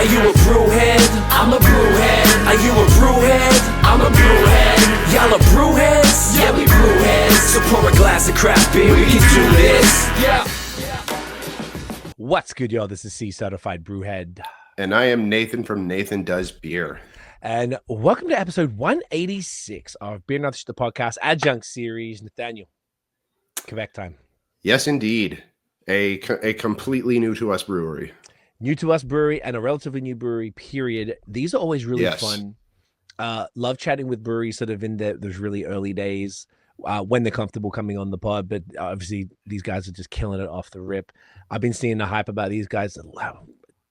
Are you a brewhead? I'm a brewhead. Are you a brewhead? I'm a brewhead. Y'all are brewheads? Yeah, we brewheads. So pour a glass of craft beer, we can do this. Yeah. What's good, y'all? This is Cee, certified brewhead. And I am Nathan from Nathan Does Beer. And welcome to episode 186 of Beer Nothing, the podcast Adjunct series. Nathaniel, Quebec time. Yes, indeed. A completely new to us brewery. New to us brewery and a relatively new brewery, period. These are always really fun. Love chatting with breweries sort of in those really early days when they're comfortable coming on the pod. But obviously, these guys are just killing it off the rip. I've been seeing the hype about these guys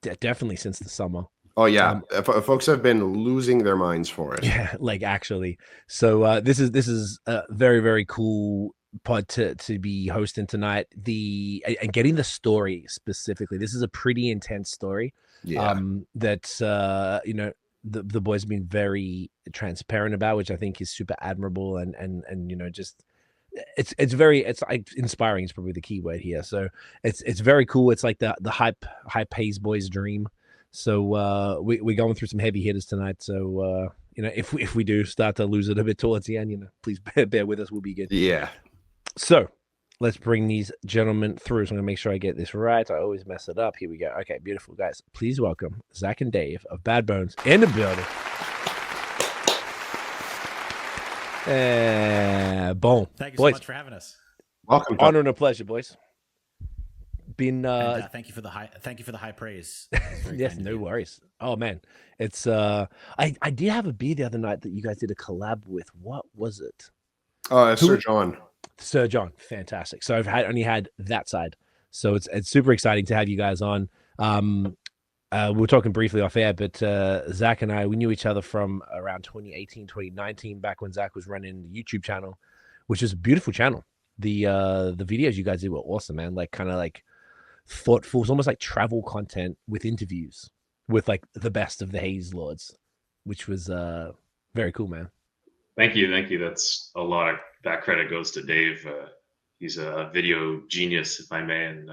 definitely since the summer. Oh, yeah. Folks have been losing their minds for it. Yeah, like actually. So this is a very, very cool pod to be hosting tonight. And getting the story specifically. This is a pretty intense story. Yeah. That the boys have been very transparent about, which I think is super admirable and just it's like inspiring is probably the key word here. So it's very cool. It's like the hype haze boys dream. So we're going through some heavy hitters tonight. So if we do start to lose it a bit towards the end, please bear with us. We'll be good. Yeah. So let's bring these gentlemen through. So I'm gonna make sure I get this right. I always mess it up. Here we go. Okay, beautiful guys. Please welcome Zack and Dave of Bad Bones in the building. Boom. Thank you boys. So much for having us. Welcome. Honor and a pleasure, boys. Been thank you for the high praise. Yes, no worries. Oh man, it's I did have a beer the other night that you guys did a collab with. What was it? Sir John. Sir John, fantastic. So I've only had that side, so it's super exciting to have you guys on. We were talking briefly off air, but Zack and I, we knew each other from around 2018, 2019, back when Zack was running the YouTube channel, which is a beautiful channel. The videos you guys did were awesome, man. Like kind of like thoughtful. It's almost like travel content with interviews with like the best of the haze lords, which was very cool, man. Thank you. That's a lot of that credit goes to Dave. He's a video genius, if I may. And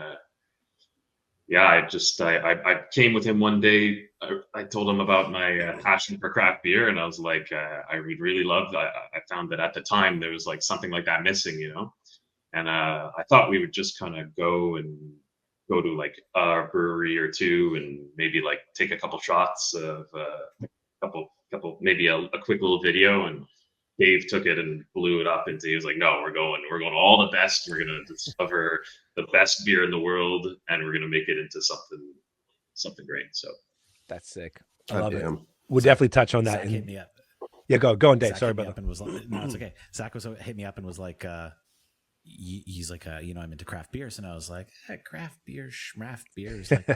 I came with him one day. I told him about my passion for craft beer, and I was like, I would really love. I found that at the time there was like something like that missing, And I thought we would just kind of go to like a brewery or two, and maybe like take a couple shots of couple maybe a quick little video. And Dave took it and blew it up into, he was like, no, we're going all the best. We're going to discover the best beer in the world, and we're going to make it into something great. So that's sick. I love it. We'll Zach, definitely touch on that. Zach hit me up. Yeah, go on, Dave. Zach Sorry about that. And was like, no, it's okay. Zach hit me up and was like, he's like, I'm into craft beers, and I was like, craft beers, schmaft beers, like,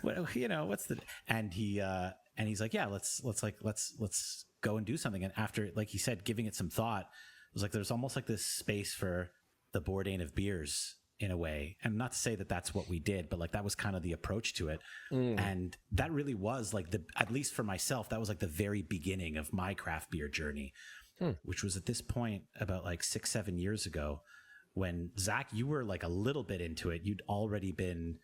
what's the? And he's like, yeah, let's go and do something. And after, like he said, giving it some thought, it was like there's almost like this space for the Bourdain of beers in a way. And not to say that that's what we did, but like that was kind of the approach to it. And that really was like at least for myself, that was like the very beginning of my craft beer journey. Which was at this point about like 6-7 years ago, when Zack, you were like a little bit into it. You'd already been,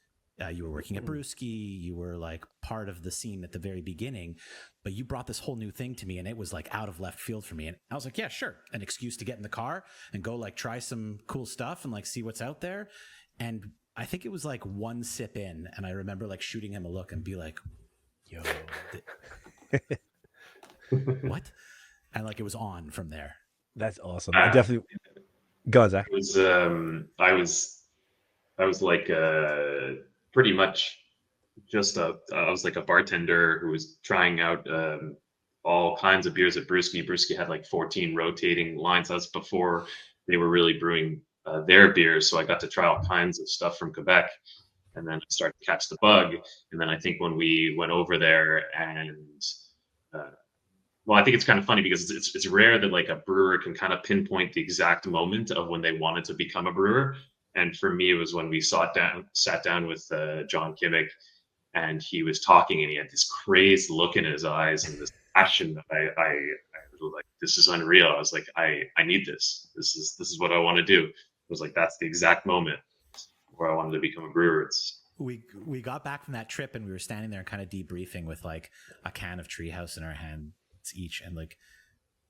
you were working at Brewski, you were like part of the scene at the very beginning, but you brought this whole new thing to me, and it was like out of left field for me. And I was like, yeah, sure. An excuse to get in the car and go like try some cool stuff and like see what's out there. And I think it was like one sip in, and I remember like shooting him a look and be like, yo, what? And like it was on from there. That's awesome. I definitely go on, Zack. It was I was like pretty much just I was like a bartender who was trying out all kinds of beers at Brewski. Brewski had like 14 rotating lines. That's before they were really brewing their beers. So I got to try all kinds of stuff from Quebec, and then I started to catch the bug. And then I think when we went over there and well, I think it's kind of funny because it's rare that like a brewer can kind of pinpoint the exact moment of when they wanted to become a brewer. And for me, it was when we sat down with John Kimmick, and he was talking, and he had this crazed look in his eyes and this passion that I was like, this is unreal. I was like, I need this. This is what I want to do. It was like, that's the exact moment where I wanted to become a brewer. we got back from that trip and we were standing there kind of debriefing with like a can of Treehouse in our hands each, and like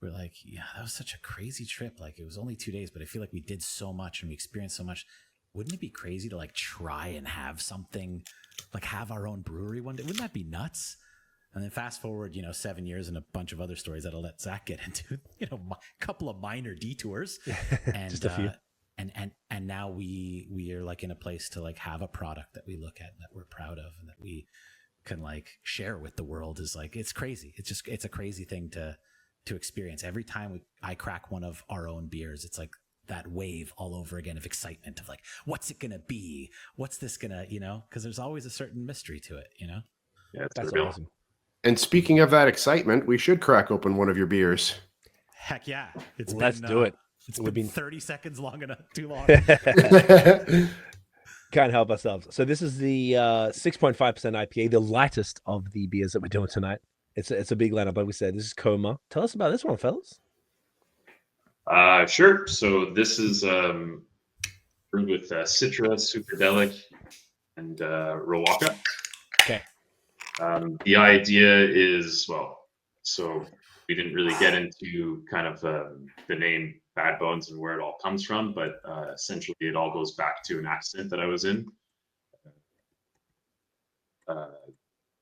we're like, yeah, that was such a crazy trip. Like it was only 2 days, but I feel like we did so much and we experienced so much. Wouldn't it be crazy to like try and have something, like have our own brewery one day? Wouldn't that be nuts? And then fast forward, 7 years and a bunch of other stories that I'll let Zach get into, a couple of minor detours. And just a few. And now we are like in a place to like have a product that we look at and that we're proud of and that we can like share with the world. Is like, it's crazy. It's a crazy thing to experience. Every time I crack one of our own beers, it's like that wave all over again of excitement of like, what's it going to be? What's this going to, because there's always a certain mystery to it, Yeah, That's real. awesome. And speaking of that excitement, we should crack open one of your beers. Heck yeah. Let's do it. It's We've been been 30 seconds too long. Can't help ourselves. So this is the 6.5% IPA, the lightest of the beers that we're doing tonight. It's a big lineup, like we said. This is Coma. Tell us about this one, fellas. Sure. So this is brewed with Citra, Superdelic, and Rowaka. Okay. The idea is, so we didn't really get into kind of the name Bad Bones and where it all comes from, but essentially it all goes back to an accident that I was in.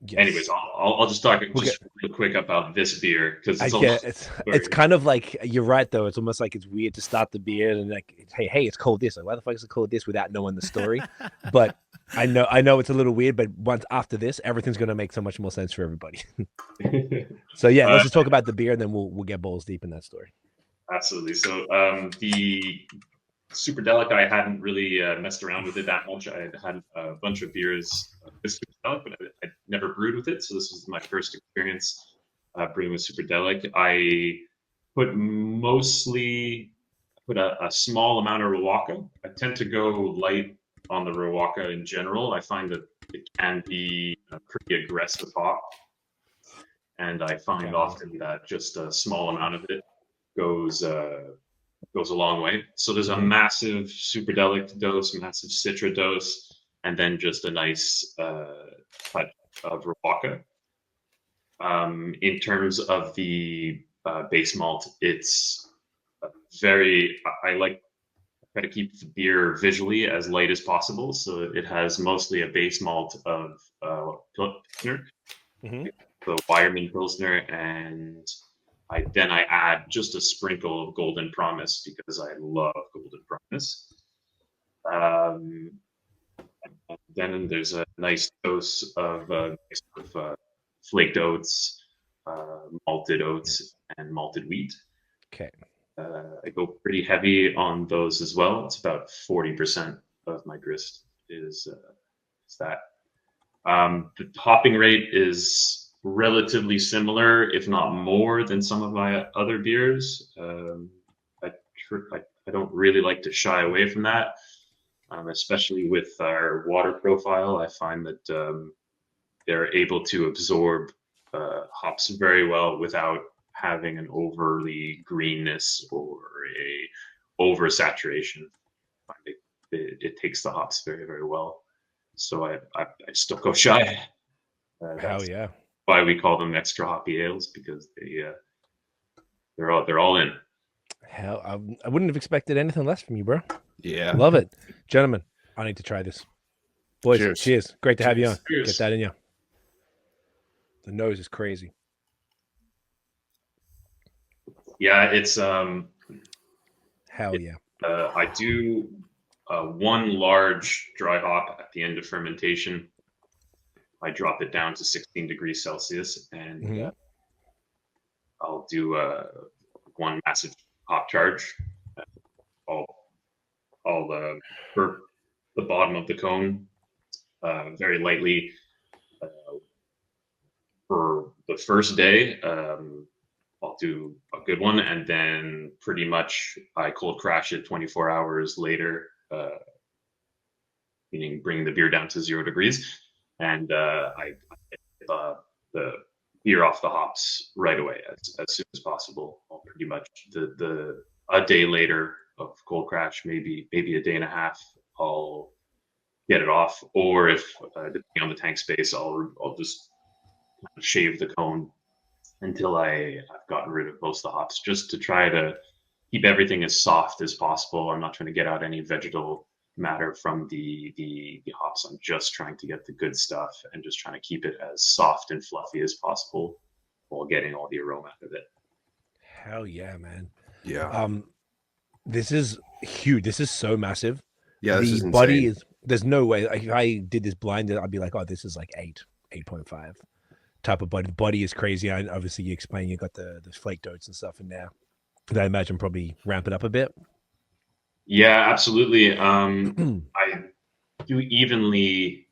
Yes. Anyways, I'll just talk just real quick about this beer because it's kind of like, you're right though. It's almost like it's weird to start the beer and like, hey, it's called this. Like, why the fuck is it called this without knowing the story? But I know it's a little weird. But once after this, everything's gonna make so much more sense for everybody. So yeah, let's just talk about the beer, and then we'll get balls deep in that story. Absolutely. So the Superdelic, I hadn't really messed around with it that much. I had a bunch of beers with Superdelic, but I'd never brewed with it. So this was my first experience brewing with Superdelic. I put a small amount of Rowaka. I tend to go light on the Rowaka in general. I find that it can be a pretty aggressive hop. And I find often that just a small amount of it goes a long way. So there's a massive Superdelic dose, massive Citra dose, and then just a nice touch of Rowaka. In terms of the base malt, it's I try to keep the beer visually as light as possible. So it has mostly a base malt of Pilsner, the Wireman Pilsner, and I add just a sprinkle of Golden Promise because I love Golden Promise. Then there's a nice dose of flaked oats, malted oats, and malted wheat. Okay. I go pretty heavy on those as well. It's about 40% of my grist is that. The hopping rate is relatively similar, if not more, than some of my other beers. I don't really like to shy away from that, especially with our water profile. I find that they're able to absorb hops very well without having an overly greenness or a oversaturation. It takes the hops very, very well. So I still go shy. Hell yeah. Why we call them Extra Hoppy Ales, because they're all in. Hell, I wouldn't have expected anything less from you, bro. Yeah. Love it. Gentlemen, I need to try this. Boys, Cheers. cheers. Great to have you on. Cheers. Get that in you. The nose is crazy. Yeah, it's Hell yeah. I do one large dry hop at the end of fermentation. I drop it down to 16 degrees Celsius, and I'll do one massive hop charge. I'll burp the bottom of the cone very lightly for the first day. I'll do a good one, and then pretty much I cold crash it 24 hours later, meaning bring the beer down to 0 degrees. And I get the beer off the hops right away as soon as possible. I'll pretty much a day later of cold crash, maybe a day and a half, I'll get it off, or if depending on the tank space, I'll just shave the cone until I've gotten rid of most of the hops, just to try to keep everything as soft as possible. I'm not trying to get out any vegetal matter from the hops. I'm just trying to get the good stuff and just trying to keep it as soft and fluffy as possible while getting all the aroma out of it. Hell yeah, man. Yeah. This is huge. This is so massive. Yeah, this The is body insane. is, there's no way. Like, if I did this blinded, I'd be like, oh, this is like 8.5 type of body. The body is crazy. I obviously you explain you got the flake oats and stuff in there. Could I imagine probably ramp it up a bit? Yeah, absolutely. I do evenly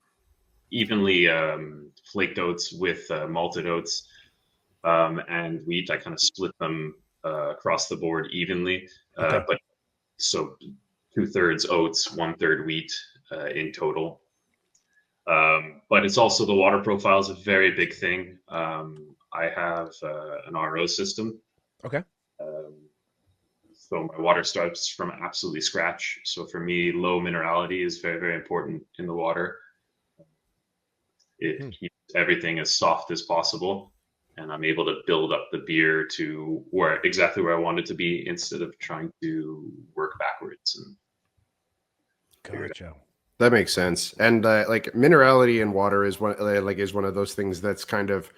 flaked oats with malted oats and wheat. I kind of split them across the board evenly, Okay. but so 2/3 oats, 1/3 wheat in total. But it's also the water profile is a very big thing. I have an RO system. Okay. So my water starts from absolutely scratch. So for me, low minerality is very, very important in the water. It keeps everything as soft as possible, and I'm able to build up the beer to exactly where I want it to be instead of trying to work backwards. And Gotcha. That makes sense. And like minerality in water is one of those things that's kind of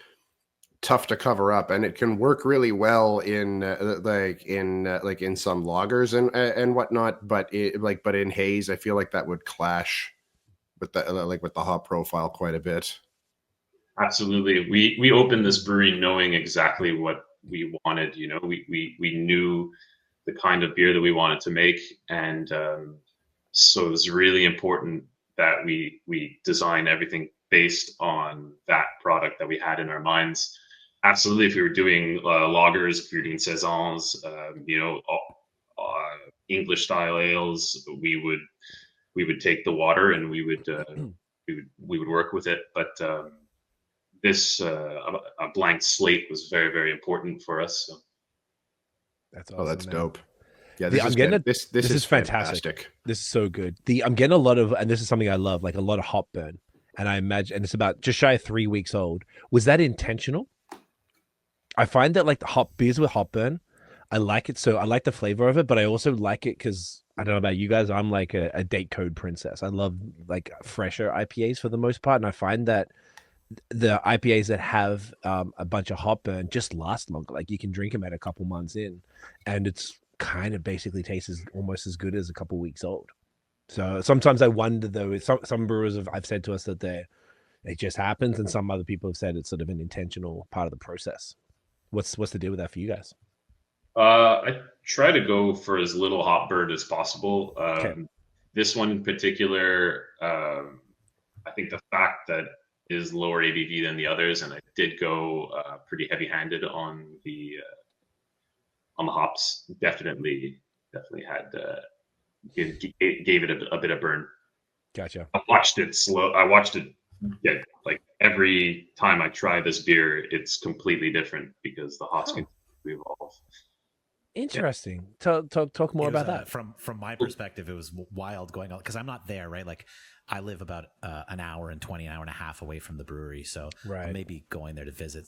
tough to cover up, and it can work really well in like in some lagers and whatnot. But but in haze, I feel like that would clash with the with the hop profile quite a bit. Absolutely, we opened this brewery knowing exactly what we wanted. You know, we knew the kind of beer that we wanted to make, and so it was really important that we design everything based on that product that we had in our minds. Absolutely, if we were doing lagers, if we were doing saisons, you know, English style ales, we would take the water and we would work with it. But this a blank slate was very, very important for us. So. That's awesome. Oh, that's man. dope. Yeah, The- this I'm is getting fan- a- this this is is fantastic. fantastic. This is so good. I'm getting a lot of, and this is something I love, like a lot of hop burn. And I imagine, and it's about just shy of 3 weeks old. Was that intentional? I find that like the hop beers with hop burn, I like it. So I like the flavor of it, but I also like it because I don't know about you guys. I'm like a date code princess. I love like fresher IPAs for the most part. And I find that the IPAs that have a bunch of hop burn just last longer. Like you can drink them at a couple months in, and it's kind of basically tastes almost as good as a couple weeks old. So sometimes I wonder though. Some brewers I've said to us that it just happens, and some other people have said it's sort of an intentional part of the process. What's the deal with that for you guys? I try to go for as little hop burn as possible. Okay. This one in particular, I think the fact that is lower ABV than the others, and I did go pretty heavy-handed on the hops. Definitely had gave it a bit of burn. Gotcha. I watched it slow. I watched it get like every time I try this beer, it's completely different because the hops continue to evolve. Interesting. Talk more It was, about that. From my perspective, it was wild going on because I'm not there, right? Like I live about an hour and 20, an hour and a half away from the brewery, so Right. I'm maybe going there to visit,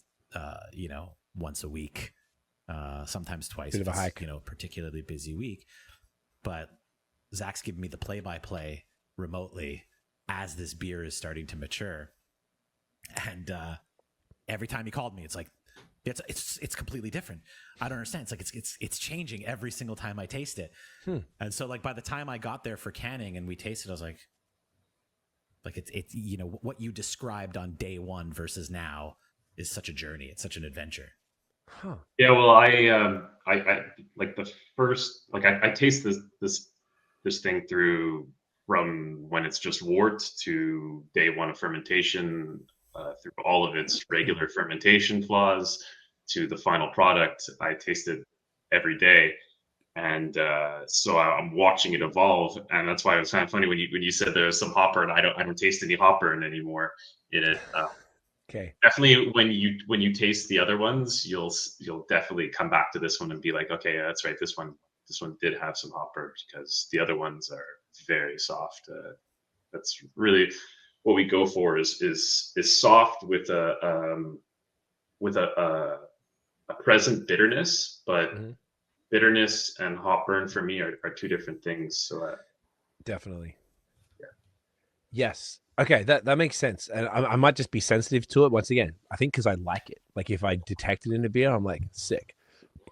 you know, once a week, sometimes twice. Bit of if a it's, hike. you know, particularly busy week. But Zach's giving me the play-by-play remotely as this beer is starting to mature, and every time he called me, it's like. It's completely different. I don't understand. It's like it's changing every single time I taste it. And so like by the time I got there for canning and we tasted, I was like it's you know what you described on day one versus now is such a journey. It's such an adventure. Huh. Yeah, well, I like the first I taste this thing through from when it's just wort to day one of fermentation, through all of its regular fermentation flaws to the final product. I taste it every day, and so I'm watching it evolve, and that's why it was kind of funny when you said there's some hopper, and I don't taste any hopper anymore in it. Okay. Definitely, when you taste the other ones, you'll definitely come back to this one and be like, okay, yeah, that's right. This one did have some hopper because the other ones are very soft. That's really what we go for is soft with a present bitterness, but bitterness and hop burn for me are two different things. So Definitely. Yes. Okay, that makes sense, and I might just be sensitive to it once again. I think because I like it. Like if I detect it in a beer, I'm like sick.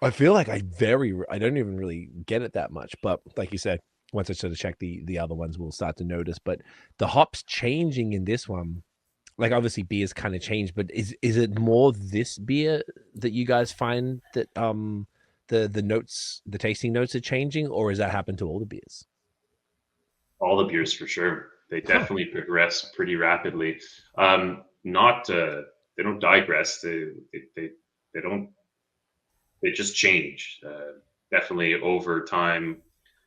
I feel like I don't even really get it that much, but like you said, once I sort of check the other ones, we'll start to notice. But the hops changing in this one, like obviously beers kind of change, but is it more this beer that you guys find that the notes, the tasting notes are changing, or has that happened to all the beers? all the beers for sure. They definitely progress pretty rapidly. Not they don't digress. They don't. They just change. Definitely over time,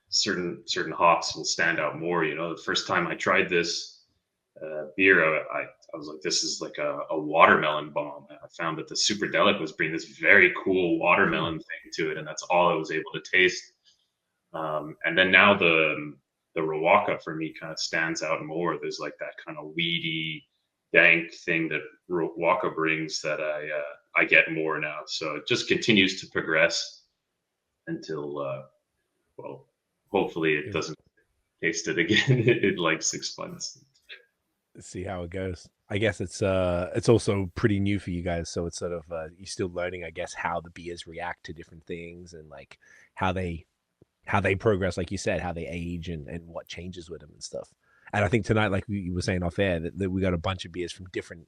certain hops will stand out more. You know, the first time I tried this beer, I was like, this is like a watermelon bomb. I found that the Superdelic was bringing this very cool watermelon thing to it, and that's all I was able to taste. And then now the Rawaka for me kind of stands out more. There's like that kind of weedy, dank thing that Rawaka brings that I get more now. So it just continues to progress until well, hopefully it doesn't taste it again in like 6 months. See how it goes. I guess it's also pretty new for you guys, so it's sort of you're still learning, I guess, how the beers react to different things and like how they progress, like you said, how they age and what changes with them and stuff. And I think tonight, like we were saying off air, that we got a bunch of beers from different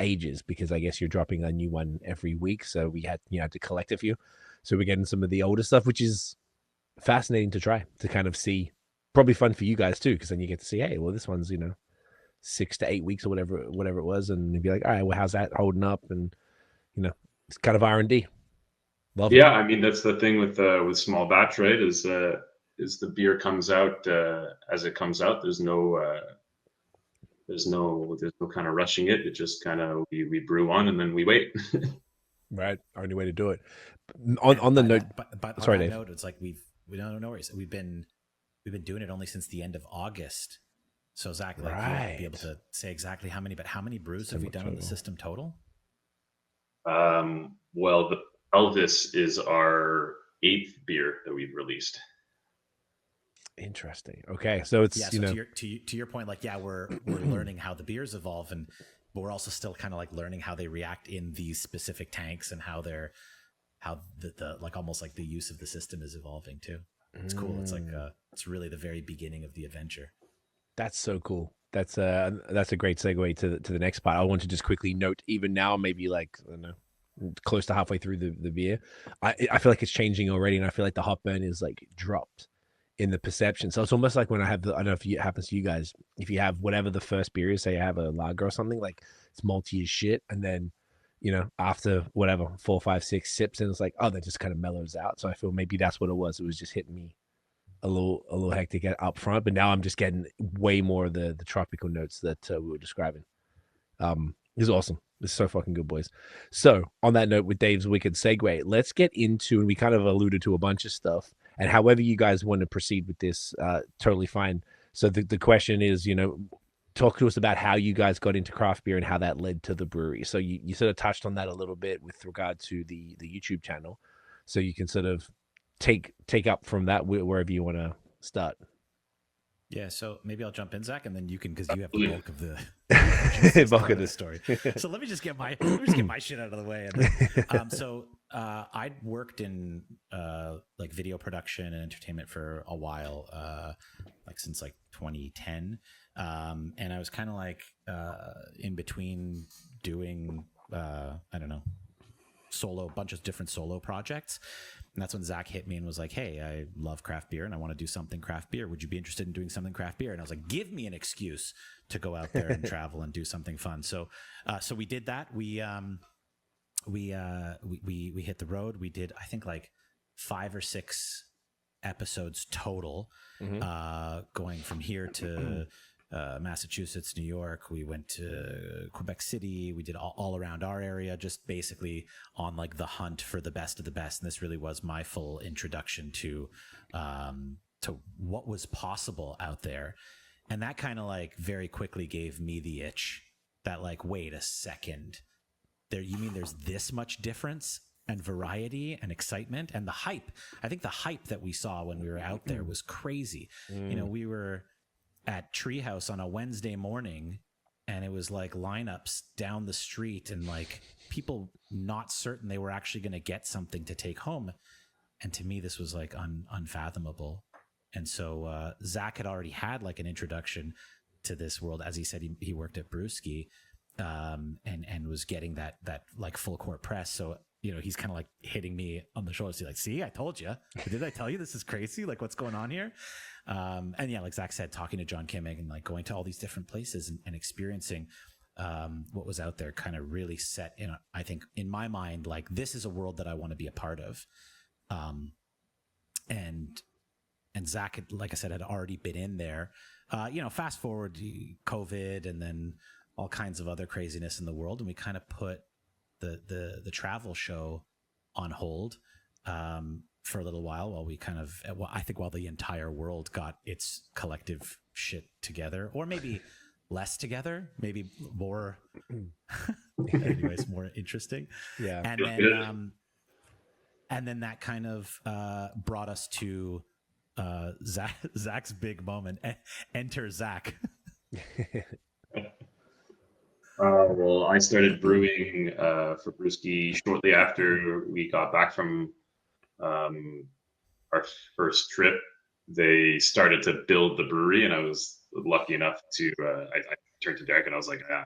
ages because I guess you're dropping a new one every week, so we had to collect a few. So we're getting some of the older stuff, which is fascinating to try to kind of see. Probably fun for you guys too, because then you get to see, hey, well, this one's 6 to 8 weeks or whatever it was, and you'd be like, all right, well, how's that holding up? And it's kind of R&D. Love it. Yeah, I mean that's the thing with small batch, right? Is the beer comes out as it comes out. There's no kind of rushing it. It just kind of we brew on and then we wait. Right, only way to do it. On the note, sorry, that Dave. note, it's like we don't know. We've been doing it only since the end of August. So Zach, like you won't be able to say exactly how many brews have we done in the system total? Well, the Pelvis is our 8th beer that we've released. Interesting. Okay, so it's to your point, like we're learning how the beers evolve, but we're also still kind of like learning how they react in these specific tanks and how the like almost like the use of the system is evolving too. It's cool. It's like it's really the very beginning of the adventure. That's so cool. That's a great segue to the next part. I want to just quickly note, even now, maybe like I don't know, close to halfway through the beer, I feel like it's changing already, and I feel like the hop burn is like dropped in the perception. So it's almost like when I don't know if it happens to you guys, if you have whatever the first beer is, say you have a lager or something, like it's malty as shit, and then after whatever 4, 5, 6 sips, and it's like, oh, that just kind of mellows out. So I feel maybe that's what it was. It was just hitting me a little hectic up front, but now I'm just getting way more of the tropical notes that we were describing. This is awesome. This is so fucking good, boys. So on that note, with Dave's wicked segue, let's get into, and we kind of alluded to a bunch of stuff, and however you guys want to proceed with this, totally fine. So the question is, talk to us about how you guys got into craft beer and how that led to the brewery. So you sort of touched on that a little bit with regard to the YouTube channel. So you can sort of take up from that wherever you want to start. Yeah, so maybe I'll jump in, Zach, and then you can, because you have the bulk of the bulk of the story. So let me just get my shit out of the way. And then, I'd worked in like video production and entertainment for a while, like since like 2010, and I was kind of like in between doing I don't know, bunch of different solo projects. And that's when Zach hit me and was like, hey, I love craft beer and I want to do something craft beer. Would you be interested in doing something craft beer? And I was like, give me an excuse to go out there and travel and do something fun. So we did that. We hit the road. We did, I think, like 5 or 6 episodes total, going from here to Massachusetts, New York. We went to Quebec City. We did all around our area, just basically on like the hunt for the best of the best. And this really was my full introduction to what was possible out there. And that kind of like very quickly gave me the itch that like, wait a second, you mean there's this much difference and variety and excitement and the hype? I think the hype that we saw when we were out there was crazy. You know, we were at Treehouse on a Wednesday morning and it was like lineups down the street and like people not certain they were actually going to get something to take home. And to me, this was like unfathomable. And so Zach had already had like an introduction to this world. As he said, he worked at Brewski and was getting that like full court press. So, you know, he's kind of like hitting me on the shoulder. He's like, see, I told you. Did I tell you this is crazy? Like, what's going on here? And yeah, like Zach said, talking to John Kimming and like going to all these different places and experiencing what was out there kind of really set in, I think, in my mind, like this is a world that I want to be a part of. And Zach had, like I said, had already been in there. You know, fast forward COVID and then all kinds of other craziness in the world, and we kind of put the travel show on hold for a little while we kind of, I think while the entire world got its collective shit together, or maybe less together, maybe more, anyways, more interesting. Yeah. And then that kind of brought us to Zach's big moment. Enter Zach. Well, I started brewing for Brewski shortly after we got back from our first trip. They started to build the brewery, and I was lucky enough to. I turned to Derek and I was like, I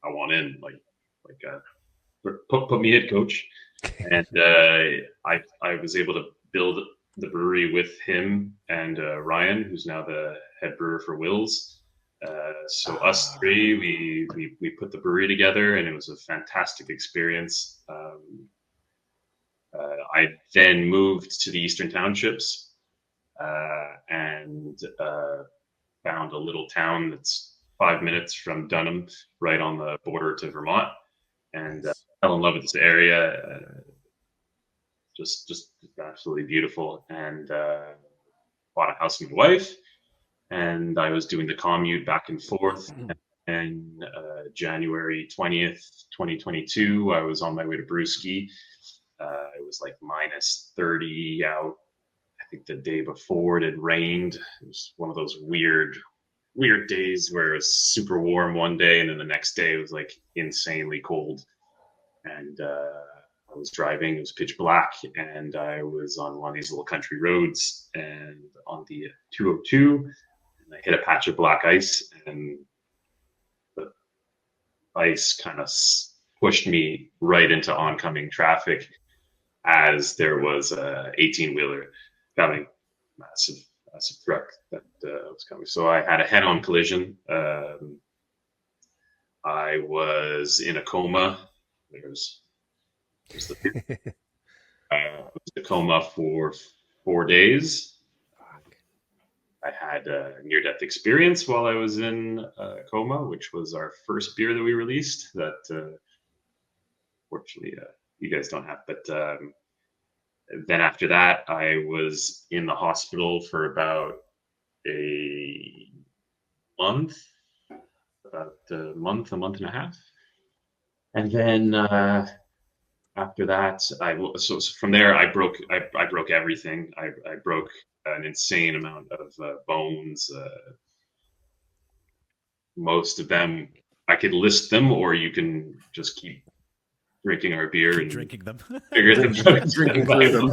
want in, put me in, coach. And I was able to build the brewery with him and Ryan, who's now the head brewer for Will's. So us three, we put the brewery together, and it was a fantastic experience. I then moved to the Eastern Townships and found a little town that's 5 minutes from Dunham, right on the border to Vermont, and fell in love with this area. Just absolutely beautiful, and bought a house with my wife. And I was doing the commute back and forth. And January 20th, 2022, I was on my way to Brewski. It was like minus 30 out. I think the day before it had rained. It was one of those weird days where it was super warm one day, and then the next day it was like insanely cold. And I was driving, it was pitch black, and I was on one of these little country roads and on the 202. I hit a patch of black ice, and the ice kind of pushed me right into oncoming traffic as there was a 18-wheeler coming, massive truck that was coming. So I had a head-on collision. I was in a coma. There's the coma for 4 days. I had a near-death experience while I was in coma, which was our first beer that we released that fortunately you guys don't have. But then after that, I was in the hospital for about a month and a half. And then after that, so from there, I broke everything. I broke an insane amount of bones. Most of them, I could list them, or you can just keep drinking our beer and drinking them. Figure them out. Drinking through them.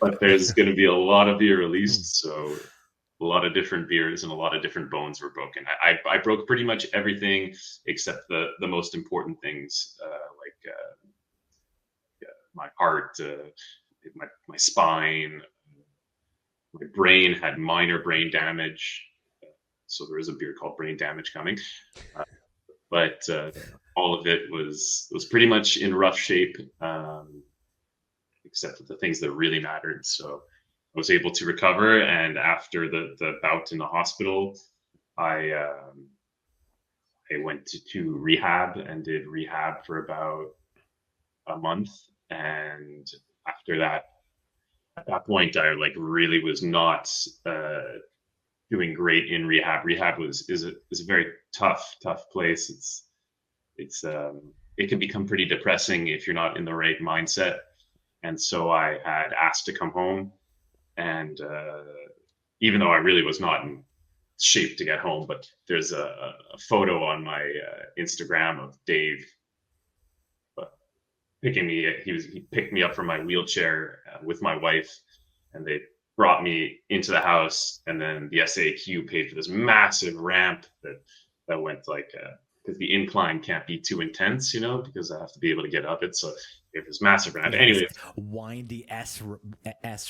But there's going to be a lot of beer released, so a lot of different beers and a lot of different bones were broken. I broke pretty much everything except the most important things, like my heart, my spine. My brain had minor brain damage, so there is a beer called Brain Damage coming. But all of it was pretty much in rough shape, except for the things that really mattered. So I was able to recover, and after the bout in the hospital, I went to rehab and did rehab for about a month, and after that. At that point, I really was not doing great in rehab. Rehab is a very tough place. It can become pretty depressing if you're not in the right mindset. And so I had asked to come home, and even though I really was not in shape to get home, but there's a photo on my Instagram of Dave picking me. He picked me up from my wheelchair with my wife, and they brought me into the house, and then the SAQ paid for this massive ramp that went like because the incline can't be too intense, because I have to be able to get up it. So they have this massive ramp. Anyway, windy S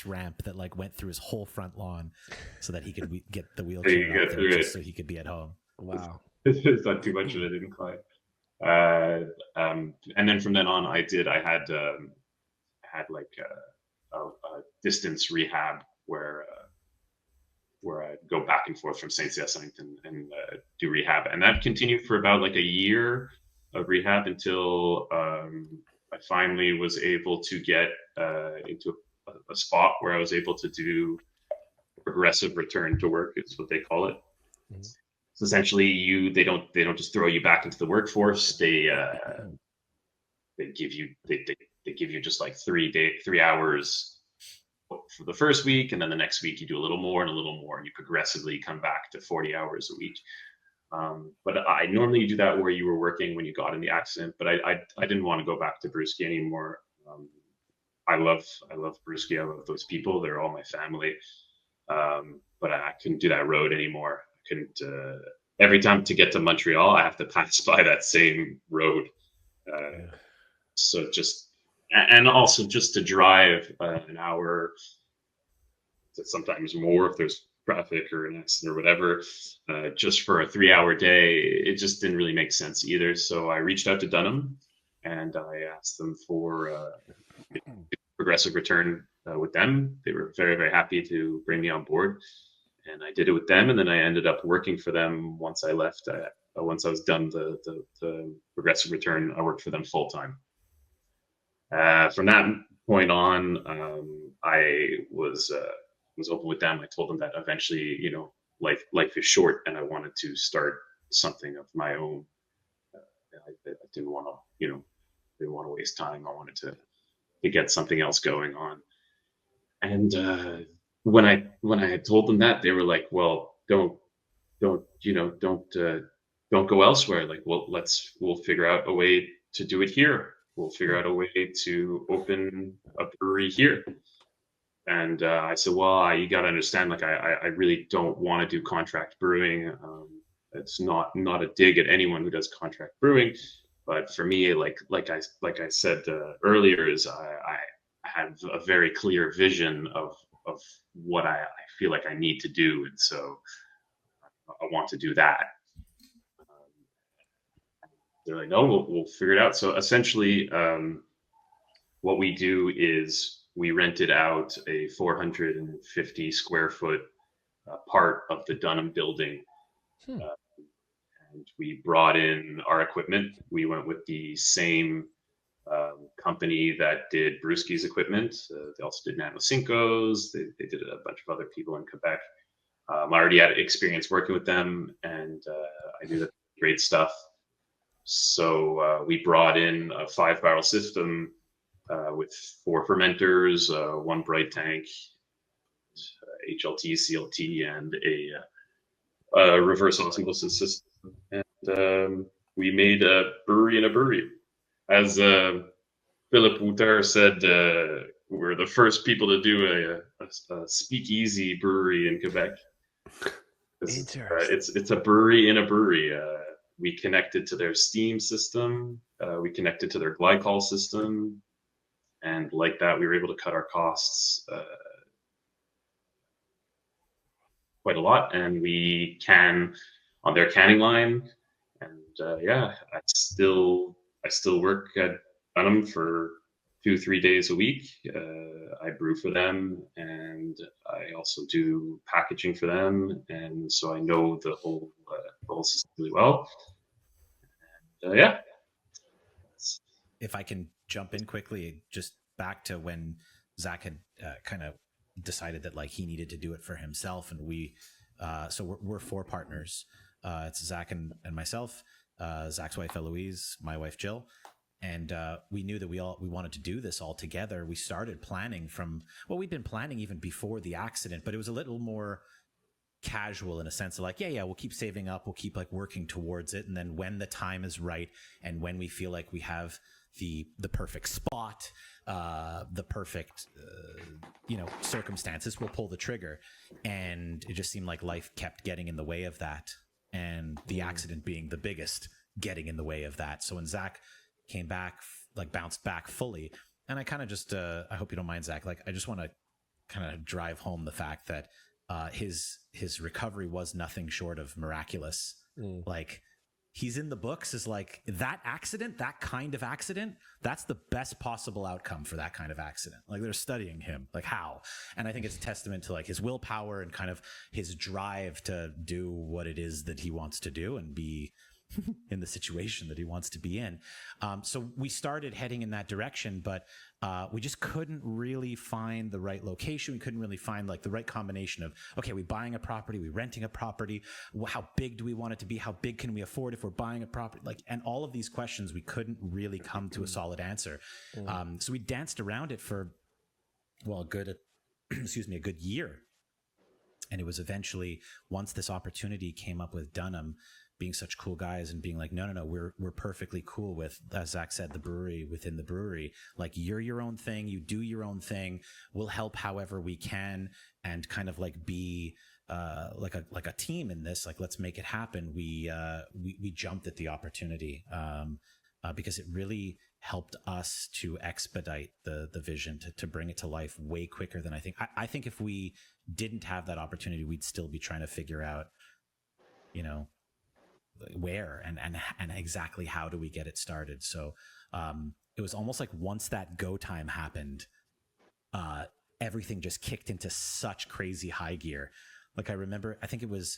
ramp that like went through his whole front lawn, so that he could get the wheelchair out there, just so he could be at home. Wow, it's not too much of an incline. And then from then on, I had like a distance rehab where I'd go back and forth from Saint-Hyacinthe and do rehab, and that continued for about like a year of rehab until I finally was able to get into a spot where I was able to do progressive return to work. Is what they call it. Mm-hmm. So essentially, they don't just throw you back into the workforce. They give you just like 3 hours for the first week, and then the next week you do a little more and a little more, and you progressively come back to 40 hours a week. But I normally do that where you were working when you got in the accident, but I didn't want to go back to Brewski anymore. I love Brewski. I love those people. They're all my family. But I couldn't do that road anymore. I couldn't. Every time to get to Montreal, I have to pass by that same road. So and also just to drive an hour, sometimes more if there's traffic or an accident or whatever, just for a 3-hour day, it just didn't really make sense either. So I reached out to Dunham, and I asked them for progressive return with them. They were very, very happy to bring me on board, and I did it with them. And then I ended up working for them once I left. Once I was done the progressive return, I worked for them full time. From that point on, I was open with them. I told them that eventually, life is short, and I wanted to start something of my own. I didn't want to, waste time. I wanted to get something else going on. And when I had told them that, they were like, "Well, don't go elsewhere. Like, well, we'll figure out a way to do it here. We'll figure out a way to open a brewery here." And I said, "Well, you got to understand, like, I really don't want to do contract brewing. It's not a dig at anyone who does contract brewing, but for me, like I said earlier, is I have a very clear vision of what I feel like I need to do, and so I want to do that." They're like, "No, we'll figure it out." So essentially, what we do is we rented out a 450 square foot part of the Dunham building. And we brought in our equipment. We went with the same company that did Brewski's equipment. They also did Nano Cinco's. They did a bunch of other people in Quebec. I already had experience working with them, and I knew that great stuff. So we brought in a 5-barrel system with 4 fermenters, 1 bright tank, HLT, CLT, and a reverse osmosis system. And we made a brewery in a brewery. As Philip Wouter said, we're the first people to do a speakeasy brewery in Quebec. It's a brewery in a brewery. We connected to their steam system. We connected to their glycol system. And like that, we were able to cut our costs quite a lot. And we can on their canning line. And I still work at Dunham for 2-3 days a week. I brew for them, and I also do packaging for them. And so I know the whole system really well. And If I can jump in quickly, just back to when Zach had kind of decided that like he needed to do it for himself, and we So we're four partners. It's Zach and myself, Zach's wife Eloise, my wife Jill, and we knew that we wanted to do this all together. We started planning we'd been planning even before the accident, but it was a little more casual in a sense of like, yeah, we'll keep saving up, we'll keep like working towards it, and then when the time is right and when we feel like we have the perfect spot, the perfect circumstances, we'll pull the trigger. And it just seemed like life kept getting in the way of that, and the accident being the biggest getting in the way of that. So when Zach came back, like bounced back fully, and I kind of just I hope you don't mind, Zach, like I just want to kind of drive home the fact that his recovery was nothing short of miraculous. Like, he's in the books as like that kind of accident, that's the best possible outcome for that kind of accident. Like, they're studying him, like how. And I think it's a testament to like his willpower and kind of his drive to do what it is that he wants to do and be in the situation that he wants to be in. So we started heading in that direction, but we just couldn't really find the right location. We couldn't really find like the right combination of, okay, we buying a property, we renting a property. How big do we want it to be? How big can we afford if we're buying a property? Like, and all of these questions, we couldn't really come to a solid answer. So we danced around it for, well, a good year. And it was eventually, once this opportunity came up with Dunham, being such cool guys and being like, no, we're perfectly cool with, as Zach said, the brewery within the brewery. Like, you're your own thing, you do your own thing. We'll help however we can, and kind of like be like a team in this. Like, let's make it happen. We jumped at the opportunity because it really helped us to expedite the vision to bring it to life way quicker than I think. I think if we didn't have that opportunity, we'd still be trying to figure out, where and exactly how do we get it started. So it was almost like once that go time happened, everything just kicked into such crazy high gear. Like, I remember, I think it was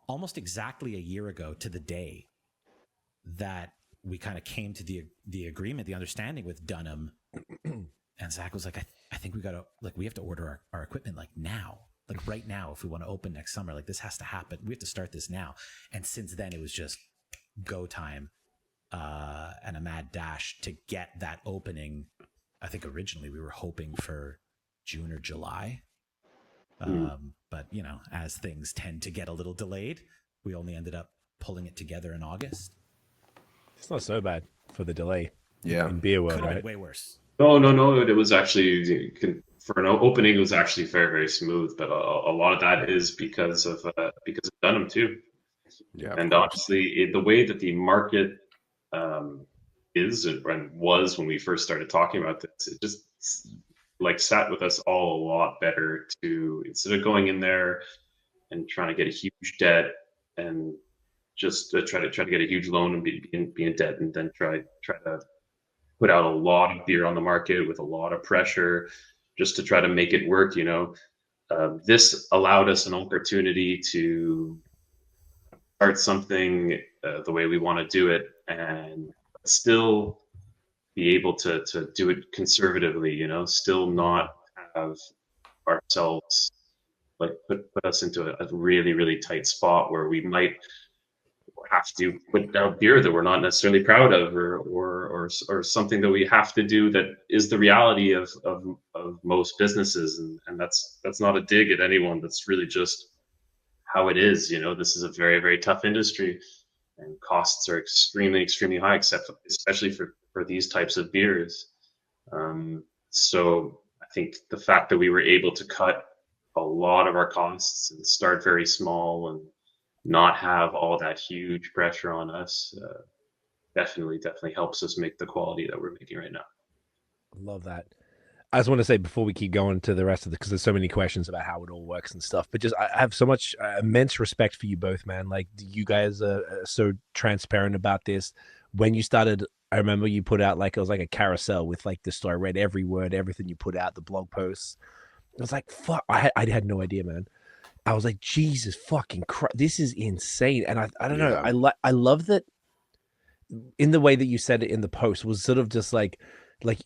almost exactly a year ago to the day that we kind of came to the agreement, the understanding with Dunham. And Zach was like, I think we have to order our equipment like now. Like right now, if we want to open next summer, like this has to happen. We have to start this now. And since then, it was just go time and a mad dash to get that opening. I think originally we were hoping for June or July. But, as things tend to get a little delayed, we only ended up pulling it together in August. It's not so bad for the delay. Yeah. In beer world, Could have right? been way worse. No. It was actually, for an opening, it was actually very, very smooth. But a lot of that is because of Dunham too. Yeah. And honestly, the way that the market is and was when we first started talking about this, it just like sat with us all a lot better to, instead of going in there and trying to get a huge debt and just try to get a huge loan and be in debt, and then try to put out a lot of beer on the market with a lot of pressure just to try to make it work. This allowed us an opportunity to start something the way we want to do it, and still be able to do it conservatively, still not have ourselves like put us into a really, really tight spot where we might have to put out beer that we're not necessarily proud of, or something that we have to do that is the reality of most businesses. And that's not a dig at anyone. That's really just how it is. This is a very, very tough industry, and costs are extremely, extremely high, especially for these types of beers. So I think the fact that we were able to cut a lot of our costs and start very small and not have all that huge pressure on us definitely helps us make the quality that we're making right now. Love that. I just want to say before we keep going to the rest of because there's so many questions about how it all works and stuff, but just I have so much immense respect for you both, man. Like, you guys are so transparent about this. When you started, I remember you put out it was like a carousel with like the story. I read every word, everything you put out, the blog posts. I was like, fuck, I had no idea, man. I was like, Jesus fucking Christ, this is insane. And I don't know. I love that in the way that you said it in the post was sort of just like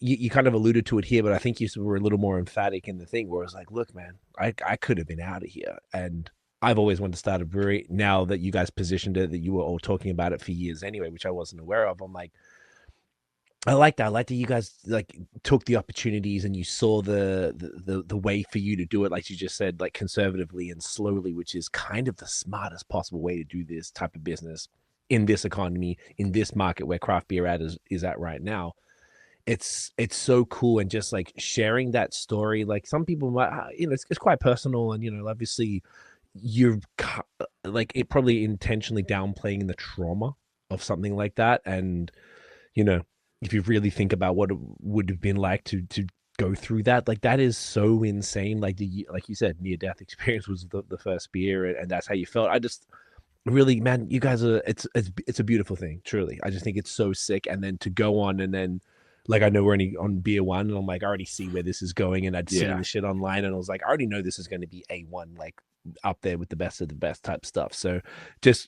you kind of alluded to it here, but I think you were a little more emphatic in the thing where it's like, look, man, I could have been out of here. And I've always wanted to start a brewery. Now that you guys positioned it, that you were all talking about it for years anyway, which I wasn't aware of, I'm like, I like that. I like that you guys like took the opportunities and you saw the way for you to do it, like you just said, like conservatively and slowly, which is kind of the smartest possible way to do this type of business in this economy, in this market where craft beer is at right now. It's so cool, and just like sharing that story. Like some people might, it's quite personal, and obviously you're like it probably intentionally downplaying the trauma of something like that, and if you really think about what it would have been like to go through that, like that is so insane. Like like you said, near death experience was the first beer, and that's how you felt. I just really, man, you guys are it's a beautiful thing, truly. I just think it's so sick. And then to go on, and then like I know we're only on beer one, and I'm like, I already see where this is going, and I'd seen the shit online, and I was like, I already know this is going to be A1, like up there with the best of the best type stuff. So just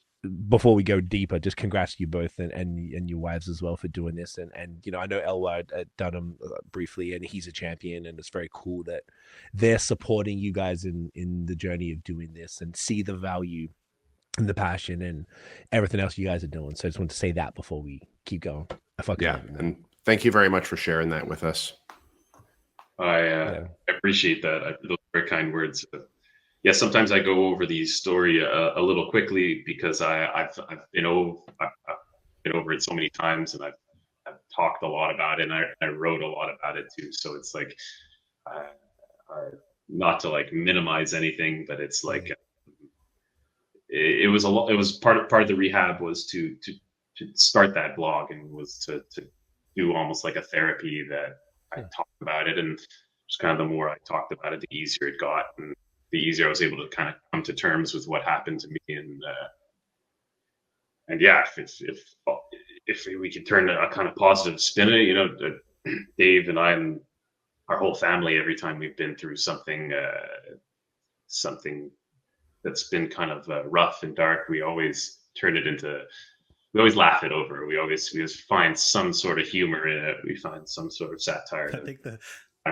before we go deeper, just congrats to you both and your wives as well for doing this. And I know Elward at Dunham briefly, and he's a champion, and it's very cool that they're supporting you guys in the journey of doing this and see the value and the passion and everything else you guys are doing. So I just want to say that before we keep going. And thank you very much for sharing that with us. I appreciate that. Those are very kind words. Yeah, sometimes I go over the story a little quickly because I've been over it so many times, and I've talked a lot about it, and I wrote a lot about it too. So it's like, not to like minimize anything, but it's like it was a lot. It was part of the rehab was to start that blog, and was to do almost like a therapy that I talked about it, and just kind of the more I talked about it, the easier it got, and the easier I was able to kind of come to terms with what happened to me. And yeah, if we could turn a kind of positive spin on it, Dave and I and our whole family, every time we've been through something that's been kind of rough and dark, we always laugh it over. We always find some sort of humor in it. We find some sort of satire. I think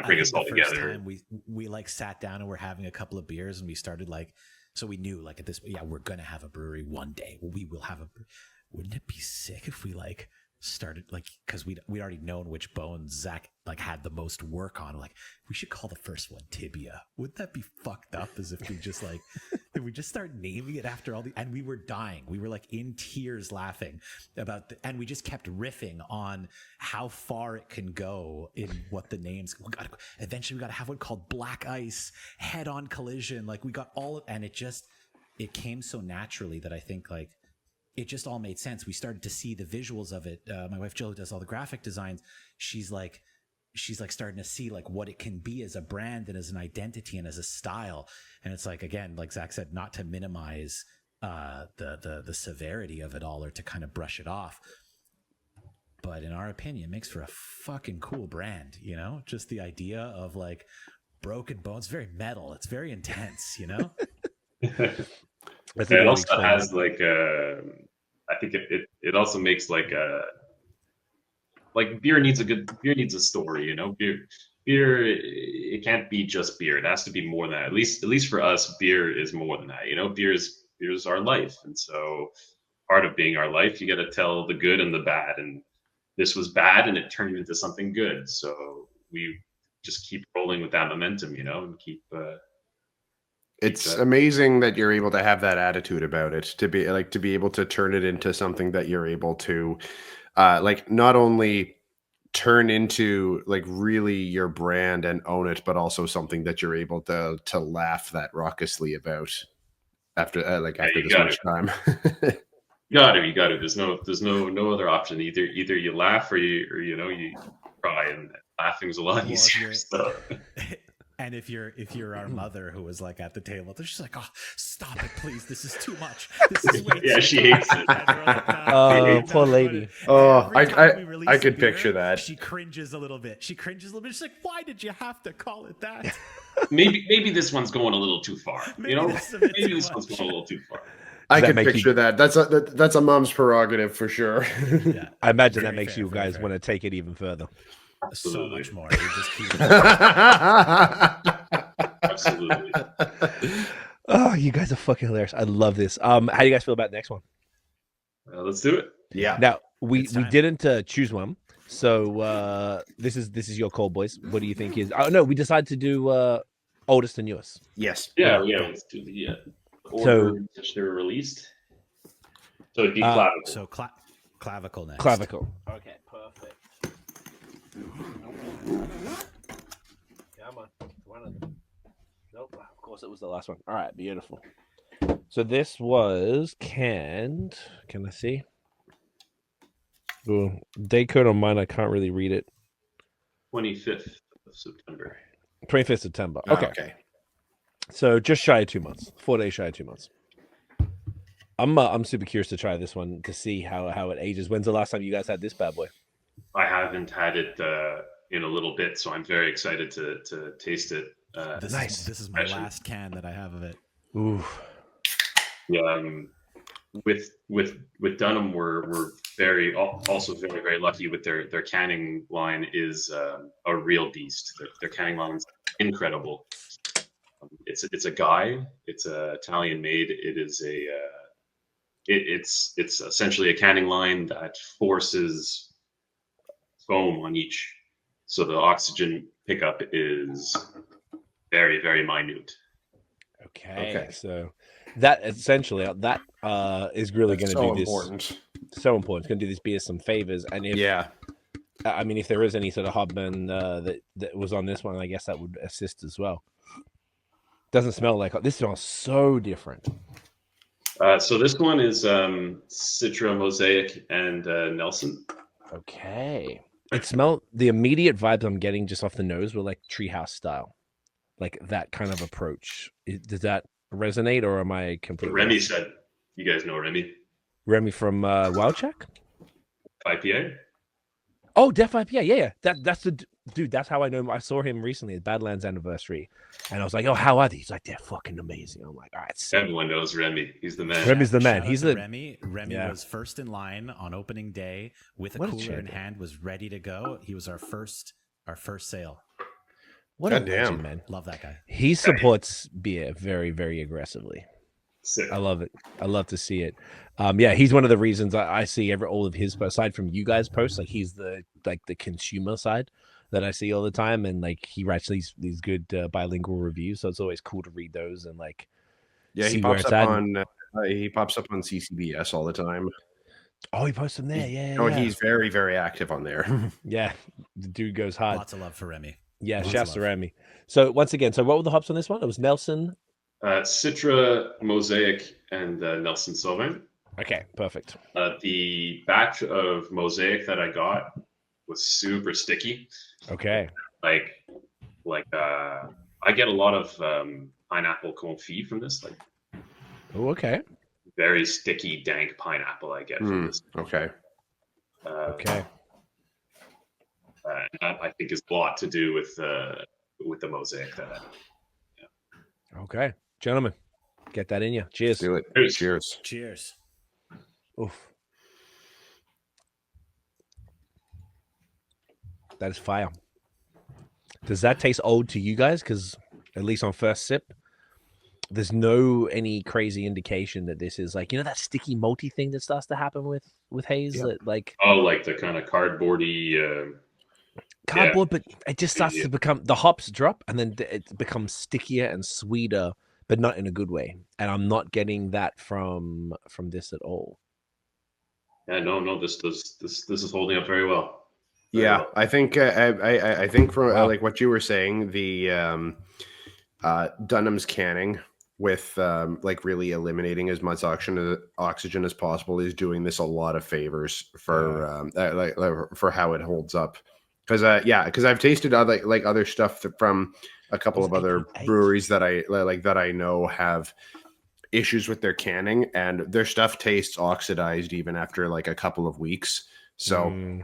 bring us all first together. Time we like sat down and we're having a couple of beers, and we started like, so we knew like at this, we're gonna have a brewery one day. We will have wouldn't it be sick if we like started like, because we'd already known which bones Zach like had the most work on. Like, we should call the first one Tibia. Wouldn't that be fucked up? As if we just like if we just start naming it after all and we were dying. We were like in tears laughing about and we just kept riffing on how far it can go in what the names. Eventually we got to have one called Black Ice, Head On Collision. Like we got and it came so naturally that I think like it just all made sense. We started to see the visuals of it. My wife Jill, who does all the graphic designs, she's like starting to see like what it can be as a brand and as an identity and as a style. And it's like, again, like Zach said, not to minimize the severity of it all or to kind of brush it off, but in our opinion, it makes for a fucking cool brand. Just the idea of like broken bones, very metal. It's very intense. It also has like I think it also makes like beer needs a story. Beer it can't be just beer. It has to be more than that. At least for us, beer is more than that. Beer is our life, and so part of being our life, you got to tell the good and the bad. And this was bad, and it turned into something good. So we just keep rolling with that momentum, and keep. It's amazing that you're able to have that attitude about it, to be able to turn it into something that you're able to like not only turn into like really your brand and own it, but also something that you're able to laugh that raucously about after this much time. You got to. There's no other option. Either you laugh or you cry, and laughing's a lot easier. So. And if you're our mother who was like at the table, she's like, "Oh, stop it, please! This is too much. This is way too she hates it. Oh, poor lady. Oh, I could picture that. She cringes a little bit. She's like, "Why did you have to call it that?" Maybe this one's going a little too far. Maybe this one's going a little too far. I can picture that. That's a mom's prerogative for sure. Yeah, I imagine that makes you guys want to take it even further. Absolutely. So much more. You just keep Absolutely. Oh, you guys are fucking hilarious. I love this. How do you guys feel about the next one? Let's do it. Yeah. Now we It's time. didn't choose one, so this is your call, boys. What do you think is? Oh no, we decided to do oldest and newest. Yes. Yeah. Let's do the order in which they were released. So it'd be Clavicle. So Clavicle next. Clavicle. Okay, perfect. Come on, one of them. Nope. Of course, it was the last one. All right, beautiful. So this was canned. Can I see? Ooh, date code on mine. I can't really read it. 25th of September. 25th September. Oh, Okay. okay. So just shy of 2 months. 4 days shy of 2 months. I'm super curious to try this one to see how it ages. When's the last time you guys had this bad boy? I haven't had it in a little bit, so I'm very excited to taste it. Nice. This is my last can that I have of it. Ooh. Yeah, with Dunham, we're also very lucky with their canning line is a real beast. Their canning line's incredible. It's a guy. It's a Italian made. It is it's essentially a canning line that forces foam on each, so the oxygen pickup is very, very minute. Okay. So that essentially that is really going to so do this. important. So important. It's going to do this beer some favors. And if I mean, if there is any sort of hubman that was on this one, I guess that would assist as well. Doesn't smell like this. Smells so different. So this one is Citra, Mosaic, and Nelson. Okay. It smelled, the immediate vibes I'm getting just off the nose were like treehouse style, like that kind of approach. Does that resonate, or am I completely? Remy said, you guys know Remy? Remy from Wild Shack? IPA? Oh, Def IPA. Yeah. That's the dude. That's how I know him. I saw him recently at Badlands anniversary, and I was like, "Oh, how are they?" He's like, "They're fucking amazing." I'm like, "All right." Sick. Everyone knows Remy. He's the man. Remy's the man. Shout out He's to the Remy. Remy was first in line on opening day with a What a cooler in champion. hand, was ready to go. He was our first sale. What a Goddamn. legend, man. Love that guy. He supports beer very, very aggressively. Sick. I love it. I love to see it. Yeah, he's one of the reasons I see all of his, aside from you guys posts, like he's the consumer side that I see all the time, and like he writes these good bilingual reviews, so it's always cool to read those and like Yeah, see he where pops it's up at. on he pops up on CCBS all the time. Oh, he posts them there. Yeah, Oh, yeah. he's very, very active on there. Yeah, the dude goes hard. Lots of love for Remy. Yeah, Lots of shouts to love. Remy. So once again, so what were the hops on this one? It was Nelson. Citra, Mosaic, and Nelson Sauvin. Okay, perfect. The batch of Mosaic that I got was super sticky. Okay. Like I get a lot of pineapple confit from this. Like Oh, okay. very sticky, dank pineapple I get from this. Okay. Okay. That I think is a lot to do with the Mosaic. Okay. Gentlemen, get that in you. Cheers. Do it. Cheers. Cheers. Cheers. Oof. That is fire. Does that taste old to you guys? Because at least on first sip, there's any crazy indication that this is like, that sticky malty thing that starts to happen with haze. Yeah. That like Oh, like the kind of cardboardy. cardboard, but it just starts to become, the hops drop and then it becomes stickier and sweeter, but not in a good way. And I'm not getting that from this at all. Yeah, no, this is holding up very well. Yeah, I think I think from Wow. like what you were saying, the Dunham's canning with like really eliminating as much oxygen as possible is doing this a lot of favors for for how it holds up. Because I've tasted other stuff from a couple of other 8.8. breweries that I know have issues with their canning, and their stuff tastes oxidized even after like a couple of weeks. So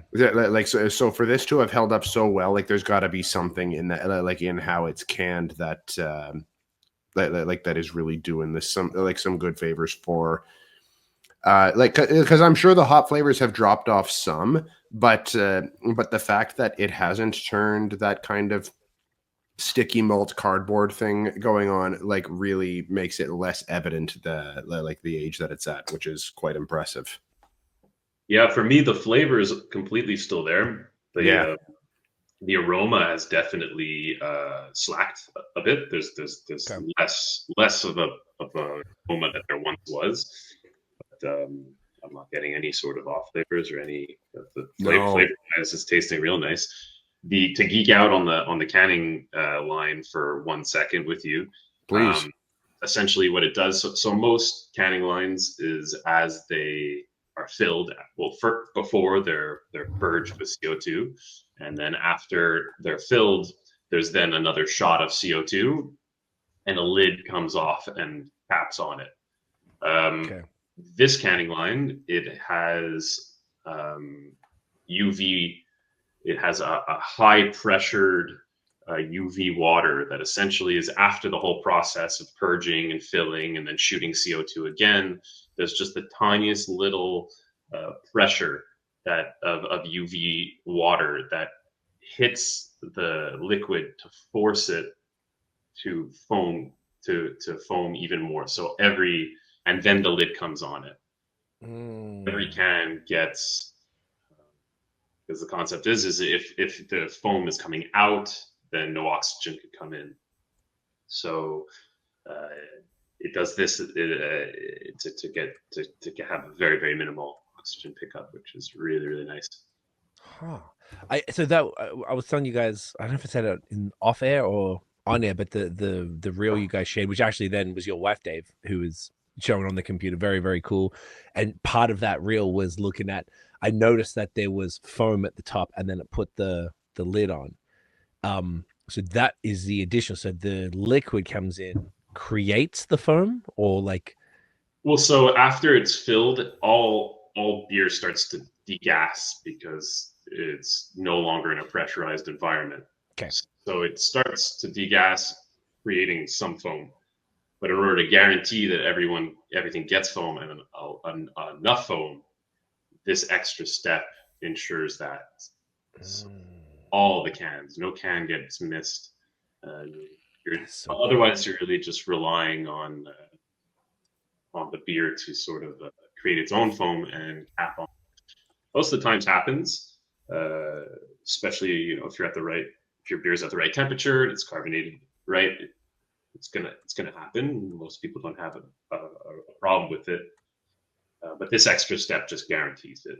so for this to have held up so well, like there's got to be something in that, like in how it's canned that that is really doing this some good favors for because I'm sure the hop flavors have dropped off some, but the fact that it hasn't turned that kind of sticky malt cardboard thing going on, like really makes it less evident the age that it's at, which is quite impressive. Yeah, for me, the flavor is completely still there. Yeah. The aroma has definitely slacked a bit. There's Okay. less of a aroma that there once was. But I'm not getting any sort of off flavors or any of the No. flavor wise. It's tasting real nice. To geek out on the canning line for 1 second with you, Please. essentially what it does. So most canning lines is as they are filled, well, before they're purged with CO2, and then after they're filled, there's then another shot of CO2, and a lid comes off and caps on it. Okay. This canning line, it has UV. It has a high pressured UV water that essentially is after the whole process of purging and filling and then shooting CO2 again. There's just the tiniest little pressure that of UV water that hits the liquid to force it to foam to foam even more. So and then the lid comes on it. Every can gets, because the concept is if the foam is coming out, then no oxygen could come in. So it does this to have a very, very minimal oxygen pickup, which is really, really nice. Huh. I was telling you guys, I don't know if I said it in off air or on air, but the reel you guys shared, which actually then was your wife, Dave, who was showing on the computer, very, very cool. And part of that reel was looking at, I noticed that there was foam at the top and then it put the lid on. So that is the addition. So the liquid comes in, creates the foam, or like. Well, so after it's filled, all beer starts to degas because it's no longer in a pressurized environment. Okay. So it starts to degas, creating some foam. But in order to guarantee that everything gets foam and enough foam, this extra step ensures that all the cans, no can gets missed. Otherwise, you're really just relying on the beer to sort of create its own foam and cap on. Most of the times happens, especially if your beer's at the right temperature and it's carbonated right. It's gonna happen. Most people don't have a problem with it, but this extra step just guarantees it.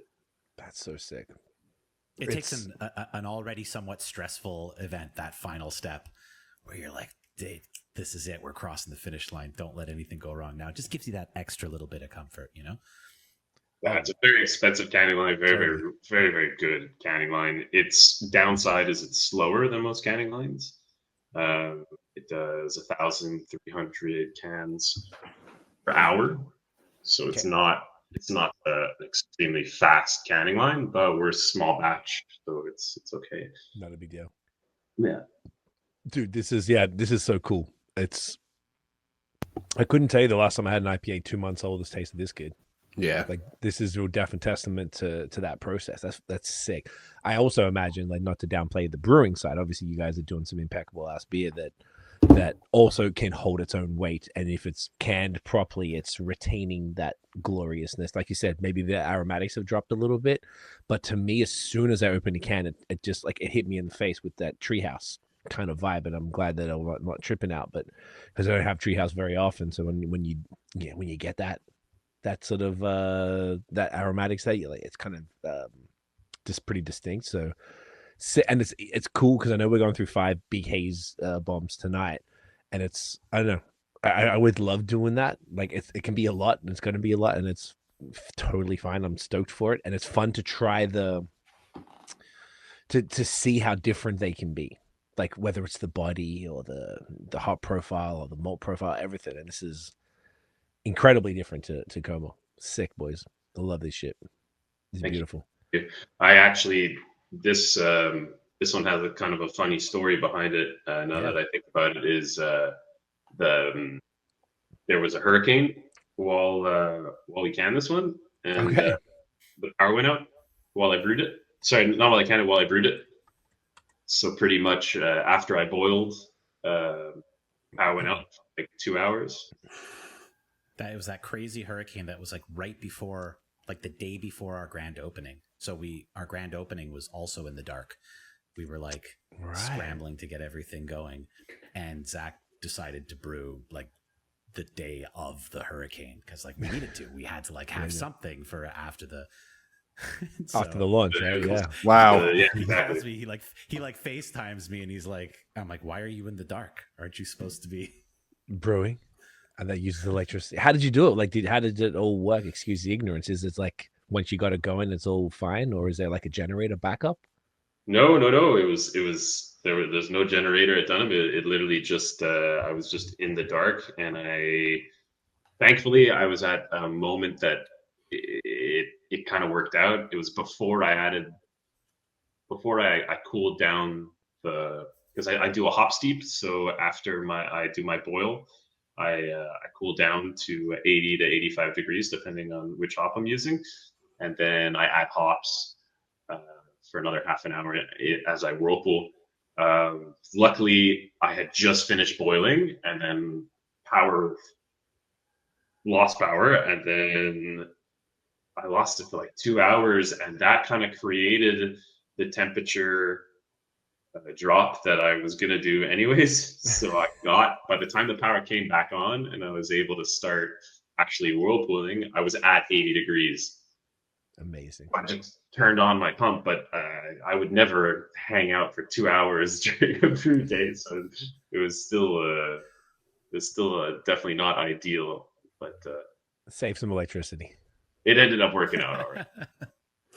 That's so sick. It takes an already somewhat stressful event, that final step, where you're like, this is it. We're crossing the finish line. Don't let anything go wrong now. It just gives you that extra little bit of comfort, It's a very expensive canning line. Very, very, very, very good canning line. Its downside is it's slower than most canning lines. It does 1,300 cans per hour, so it's not an extremely fast canning line, but we're small batch, so it's okay. Not a big deal. Yeah, dude, this is so cool. I couldn't tell you the last time I had an IPA 2 months old that's tasted this good. Yeah, like this is a definite testament to that process. That's sick. I also imagine, like, not to downplay the brewing side, obviously you guys are doing some impeccable ass beer that also can hold its own weight, and if it's canned properly, it's retaining that gloriousness. Like you said, maybe the aromatics have dropped a little bit, but to me, as soon as I opened the can, it just like it hit me in the face with that treehouse kind of vibe, and I'm glad that I'm not tripping out, but because I don't have treehouse very often, so when you get that sort of that aromatics that you like, it's kind of just pretty distinct. So, and it's cool because I know we're going through 5 big haze bombs tonight, and it's, I don't know, I would love doing that. Like it can be a lot, and it's going to be a lot, and it's totally fine. I'm stoked for it, and it's fun to try to see how different they can be, like whether it's the body or the hop profile or the malt profile, everything. And this is incredibly different to Coma. Sick, boys. I love this shit. It's beautiful. I actually, this one has a kind of a funny story behind it. Now that I think about it, is there was a hurricane while we canned this one, and the power went out while I brewed it. Sorry, not while I canned it, while I brewed it. So pretty much after I boiled, power went out for like 2 hours. That it was that crazy hurricane that was like right before, like the day before our grand opening. So our grand opening was also in the dark. We were like scrambling to get everything going, and Zach decided to brew like the day of the hurricane because like we needed to. We had to like have something for after the after the launch, right? Yeah. Wow. Yeah, He exactly. calls me. He FaceTimes me, and he's like, "I'm like, why are you in the dark? Aren't you supposed to be Brewing, and that uses electricity. How did you do it? Like, how did it all work? Excuse the ignorance. Is it like once you got it going, it's all fine, or is there like a generator backup? No. There's no generator at Dunham. It literally just I was just in the dark, and thankfully I was at a moment that it kind of worked out. It was before I cooled down because I do a hop steep. So after I do my boil, I cool down to 80 to 85 degrees depending on which hop I'm using, and then I add hops uh, for another half an hour as I whirlpool. Luckily, I had just finished boiling, and then power lost power, and then I lost it for like 2 hours, and that kind of created the temperature drop that I was gonna do anyways. So by the time the power came back on and I was able to start actually whirlpooling, I was at 80 degrees. Amazing. I just turned on my pump, but I would never hang out for 2 hours during a brew day, so it was still definitely not ideal, but Save some electricity. it ended up working out all right.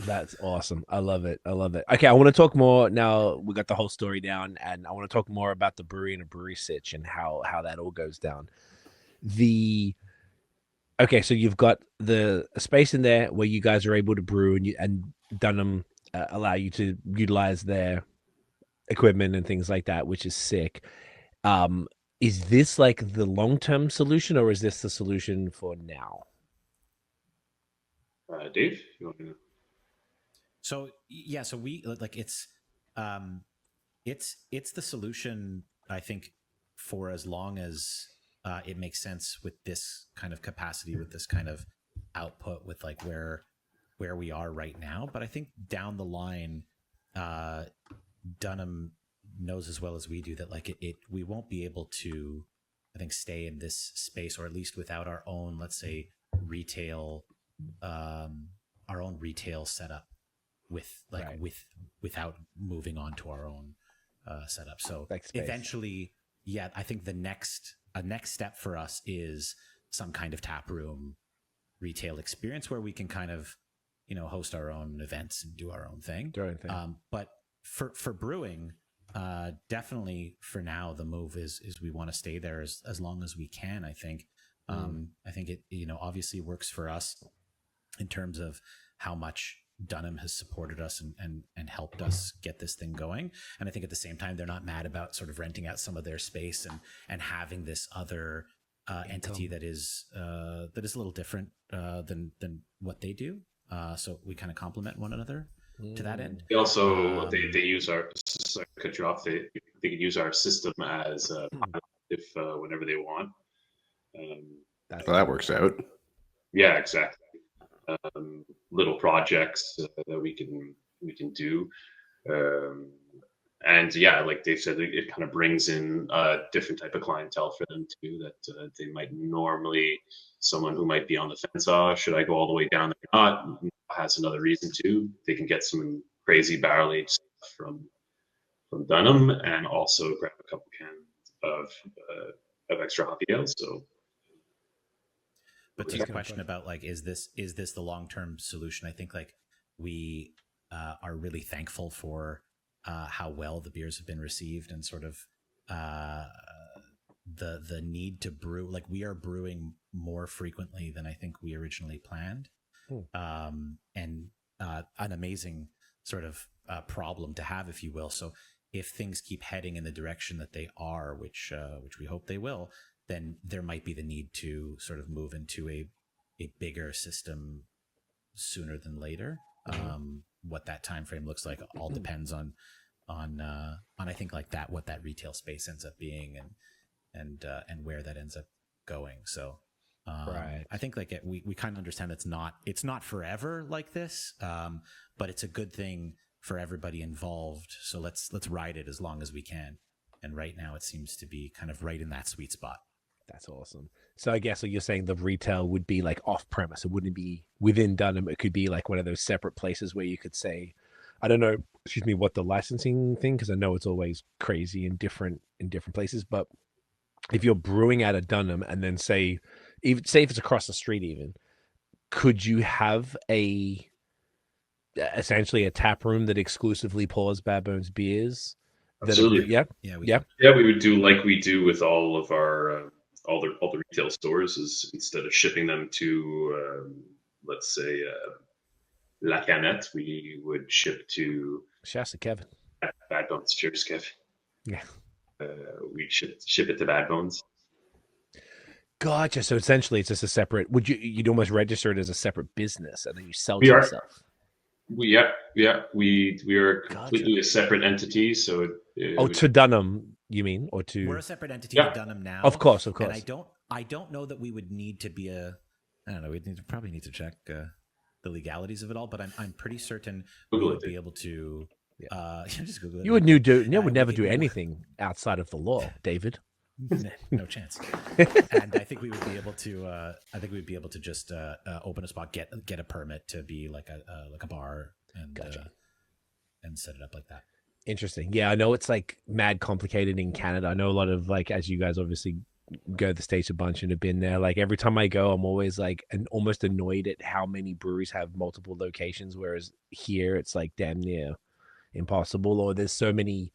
That's awesome. I love it. I love it. Okay, I want to talk more now. We got the whole story down, and I want to talk more about the brewery and a brewery sitch and how that all goes down. Okay, so you've got the space in there where you guys are able to brew, and Dunham allow you to utilize their equipment and things like that, which is sick. Is this like the long-term solution, or is this the solution for now? Dave, you want to? So yeah, so we like it's the solution, I think, for as long as it makes sense with this kind of capacity, with this kind of output, with like where we are right now. But I think down the line, Dunham knows as well as we do that like we won't be able to, I think, stay in this space, or at least without our own, let's say, retail setup without moving on to our own setup. So eventually, yeah, I think a next step for us is some kind of taproom retail experience where we can kind of, host our own events and do our own thing. But for brewing, definitely for now, the move is we want to stay there as long as we can. I think, I think it, obviously works for us in terms of how much Dunham has supported us and helped us get this thing going. And I think at the same time, they're not mad about sort of renting out some of their space and having this other entity that is a little different than what they do. So we kind of complement one another to that end. They also they use our they can use our system as if whenever they want. That works out. Yeah, exactly. Little projects that we can do, and yeah, like Dave said, it kind of brings in a different type of clientele for them too. That they might normally, someone who might be on the fence, should I go all the way down there or not, has another reason to. They can get some crazy barrel aged stuff from Dunham, and also grab a couple cans of extra hoppy ales. So. But to your question about like, is this the long-term solution? I think like we are really thankful for how well the beers have been received, and sort of the need to brew. Like we are brewing more frequently than I think we originally planned, and an amazing sort of problem to have, if you will. So if things keep heading in the direction that they are, which we hope they will, then there might be the need to sort of move into a bigger system sooner than later. What that time frame looks like all depends on on I think like that, what that retail space ends up being, and where that ends up going. So Right. I think like we kind of understand it's not forever like this, but it's a good thing for everybody involved. So let's ride it as long as we can. And right now it seems to be kind of right in that sweet spot. That's awesome. So I guess what you're saying, the retail would be like off premise. It wouldn't be within Dunham. It could be like one of those separate places where you could say, I don't know, excuse me, what the licensing thing, because I know it's always crazy in different places. But if you're brewing out of Dunham and then say if it's across the street, even, could you have essentially a tap room that exclusively pours Bad Bones beers? Absolutely. Yeah. We would do like we do with all of our all the retail stores. Is instead of shipping them to let's say La Canette, we would ship to Shasta Kevin. Bad Bones. Cheers, Kev. Yeah. We ship it to Bad Bones. Gotcha. So essentially, it's just a separate. You'd almost register it as a separate business, and then you sell to yourself. We are completely a separate entity. So to Dunham, you mean, or to? We're a separate entity to Dunham now. Of course. And I don't know that we would need to be I don't know. We'd probably need to check the legalities of it all, but I'm pretty certain we would be able to. Just Google it. You would never do anything outside of the law, David. No chance. And I think we would be able to. I think we'd be able to just open a spot, get a permit to be like a bar, and Gotcha. And set it up like that. Interesting. Yeah, I know it's like mad complicated in Canada. I know a lot of like, as you guys obviously go to the States a bunch and have been there. Like every time I go, I'm always like almost annoyed at how many breweries have multiple locations, whereas here it's like damn near impossible, or there's so many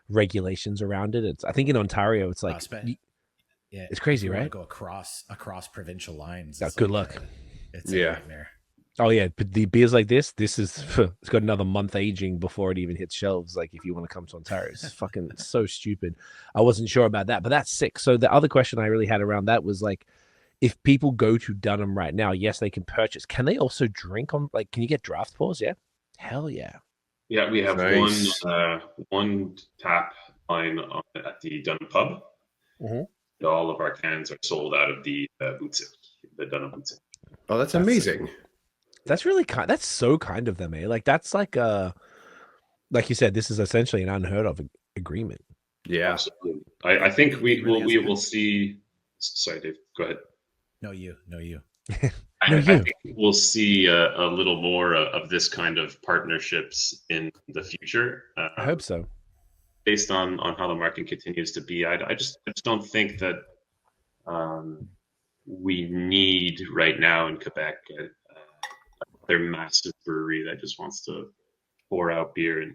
regulations around it. I think in Ontario it's like it's crazy, right? Go across provincial lines. Good luck. It's a nightmare. Oh yeah, but the beers like this is it's got another month aging before it even hits shelves. Like if you want to come to Ontario, it's fucking so stupid. I wasn't sure about that, but that's sick. So the other question I really had around that was like, if people go to Dunham right now, yes, they can purchase. Can they also drink on? Like, can you get draft pours? Yeah, hell yeah. Yeah, we have Nice. one tap line at the Dunham pub. Mm-hmm. All of our cans are sold out of the boutique, the Dunham boutique. Oh, that's amazing. That's really kind. That's so kind of them, eh? Like that's like you said, this is essentially an unheard of agreement. Yeah. Absolutely. I think we will see. Sorry, Dave. Go ahead. No, you. I think we'll see a little more of this kind of partnerships in the future. I hope so. Based on how the market continues to be, I just don't think that we need right now in Quebec their massive brewery that just wants to pour out beer and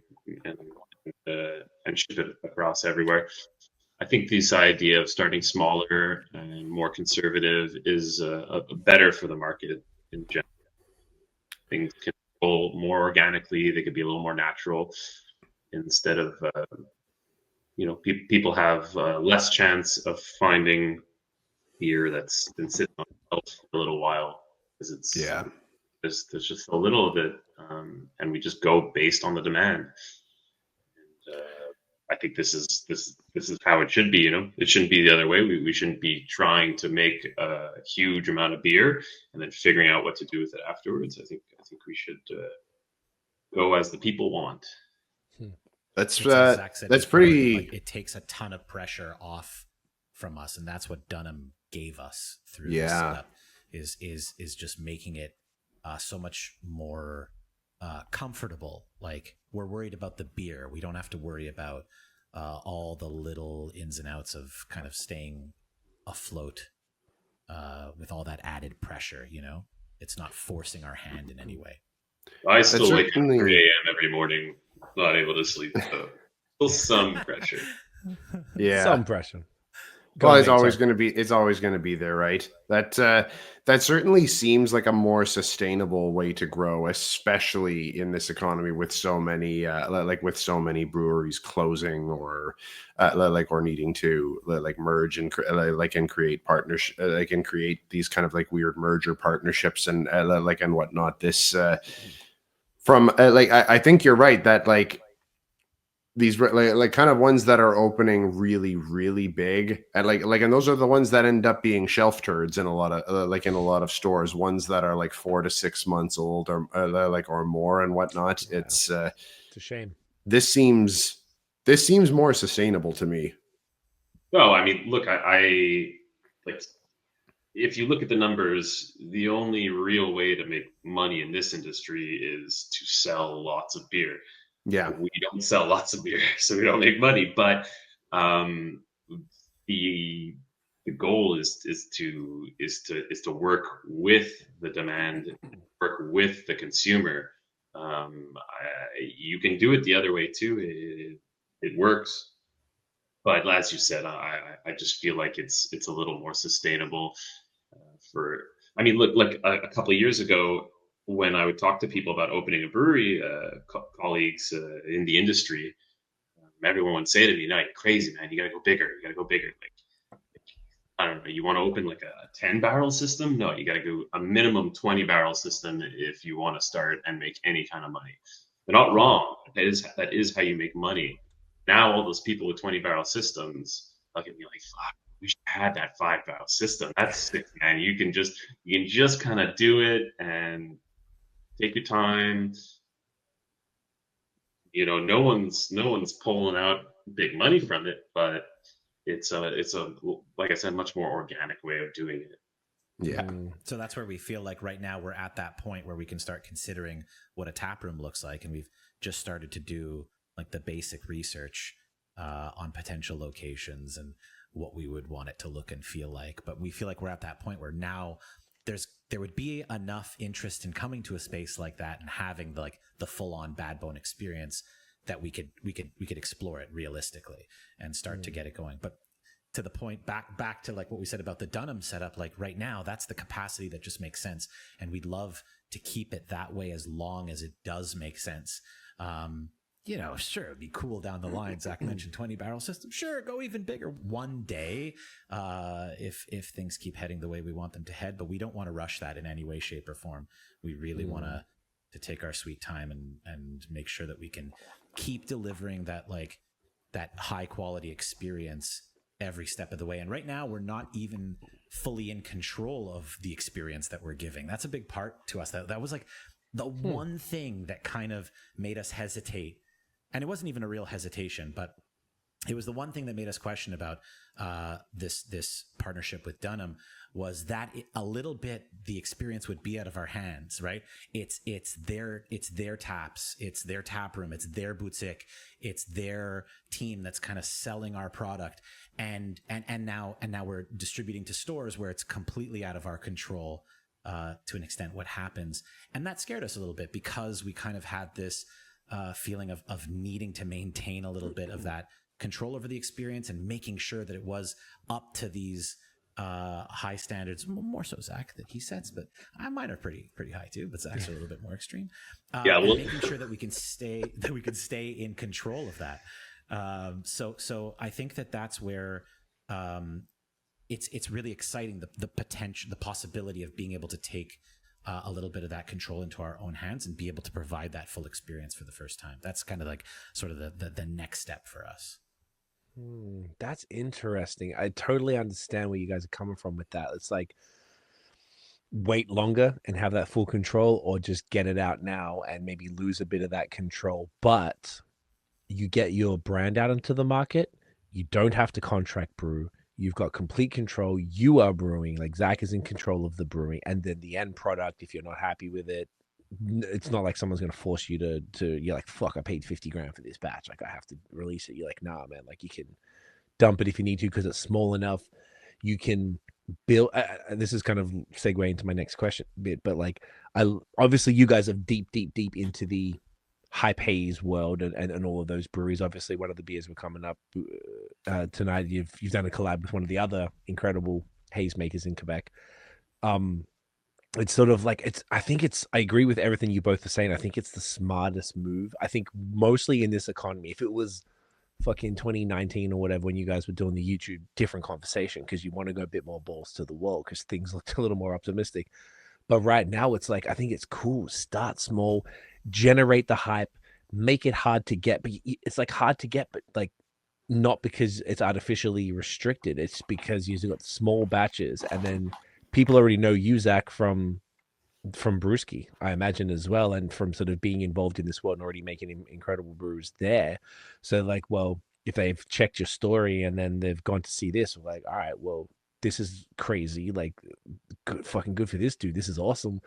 ship it across everywhere. I think this idea of starting smaller and more conservative is better for the market in general. Things can go more organically; they could be a little more natural instead of people have less chance of finding beer that's been sitting on the shelf for a little while because it's there's just a little of it, and we just go based on the demand. And, I think this is how it should be. It shouldn't be the other way. We shouldn't be trying to make a huge amount of beer and then figuring out what to do with it afterwards. I think we should go as the people want. That's that's pretty. Like, it takes a ton of pressure off from us, and that's what Dunham gave us through this setup. Is just making it so much more comfortable. Like, we're worried about the beer. We don't have to worry about all the little ins and outs of kind of staying afloat with all that added pressure. It's not forcing our hand in any way. I still wake up at 3 a.m. every morning, not able to sleep. So still some pressure. Yeah, some pressure. Well, it's always going to be there, right? That certainly seems like a more sustainable way to grow, especially in this economy with so many breweries closing or needing to merge and create partnership, and create these kind of like weird merger partnerships and whatnot. This I think you're right that these like kind of ones that are opening really, really big, and and those are the ones that end up being shelf turds in a lot of in a lot of stores. Ones that are like 4 to 6 months old or more and whatnot. Wow. It's a shame. This seems more sustainable to me. No, I mean, look, I like, if you look at the numbers, the only real way to make money in this industry is to sell lots of beer. Yeah. We don't sell lots of beer, so we don't make money. But the goal is to work with the demand, work with the consumer. You can do it the other way too. It works, but as you said, I just feel like it's a little more sustainable. I mean, look, like a couple of years ago, when I would talk to people about opening a brewery, colleagues in the industry, everyone would say to me, "No, you're crazy, man. You got to go bigger. You got to go bigger." Like, I don't know. You want to open like a 10-barrel system? No, you got to go a minimum 20-barrel system if you want to start and make any kind of money. They're not wrong. That is how you make money. Now all those people with 20-barrel systems look at me like, "Fuck, we should have had that 5-barrel system. That's sick, man. You can just kind of do it and take your time." You know, no one's pulling out big money from it, but it's a like I said, much more organic way of doing it. Yeah. So that's where we feel like right now we're at that point where we can start considering what a tap room looks like, and we've just started to do like the basic research on potential locations and what we would want it to look and feel like. But we feel like we're at that point where now there would be enough interest in coming to a space like that and having the full on Bad Bone experience that we could explore it realistically and start to get it going. But to the point back to like what we said about the Dunham setup, like right now, that's the capacity that just makes sense. And we'd love to keep it that way as long as it does make sense. You know, sure, it'd be cool down the line. Zach mentioned 20-barrel system. Sure, go even bigger one day if things keep heading the way we want them to head. But we don't want to rush that in any way, shape, or form. We really want to take our sweet time and make sure that we can keep delivering that high quality experience every step of the way. And right now, we're not even fully in control of the experience that we're giving. That's a big part to us. That was like the one thing that kind of made us hesitate. And it wasn't even a real hesitation, but it was the one thing that made us question about this partnership with Dunham, was that a little bit the experience would be out of our hands, right? It's their taps, it's their tap room, it's their boutique, it's their team that's kind of selling our product, and now we're distributing to stores where it's completely out of our control to an extent what happens, and that scared us a little bit because we kind of had this feeling of needing to maintain a little bit of that control over the experience and making sure that it was up to these high standards, more so Zach that he sets, but mine are pretty high too, but Zach's a little bit more extreme. Making sure that we can stay in control of that. So I think that's where it's really exciting, the potential, the possibility of being able to take a little bit of that control into our own hands and be able to provide that full experience for the first time. That's kind of like sort of the next step for us. That's interesting. I totally understand where you guys are coming from with that. It's like wait longer and have that full control, or just get it out now and maybe lose a bit of that control. But you get your brand out into the market. You don't have to contract brew. You've got complete control. You are brewing. Like Zach is in control of the brewing, and then the end product, if you're not happy with it, it's not like someone's going to force you to you're like, fuck, I paid 50 grand for this batch, like I have to release it. You're like, nah, man, like you can dump it if you need to because it's small enough. You can build this is kind of segue into my next question bit, but like obviously you guys are deep into the hype haze world and all of those breweries. Obviously one of the beers we're coming up tonight, you've done a collab with one of the other incredible haze makers in Quebec. It's sort of like I agree with everything you both are saying. I think it's the smartest move. I think mostly in this economy, if it was fucking 2019 or whatever, when you guys were doing the YouTube, different conversation, because you want to go a bit more balls to the wall because things looked a little more optimistic. But right now it's like, I think it's cool. Start small, generate the hype, make it hard to get, but it's like hard to get, but like not because it's artificially restricted. It's because you've got small batches, and then people already know you, Zach, from Brewski, I imagine, as well, and from sort of being involved in this world and already making incredible brews there. So like, well, if they've checked your story and then they've gone to see this, like, all right, well, this is crazy, like fucking good for this dude. This is awesome.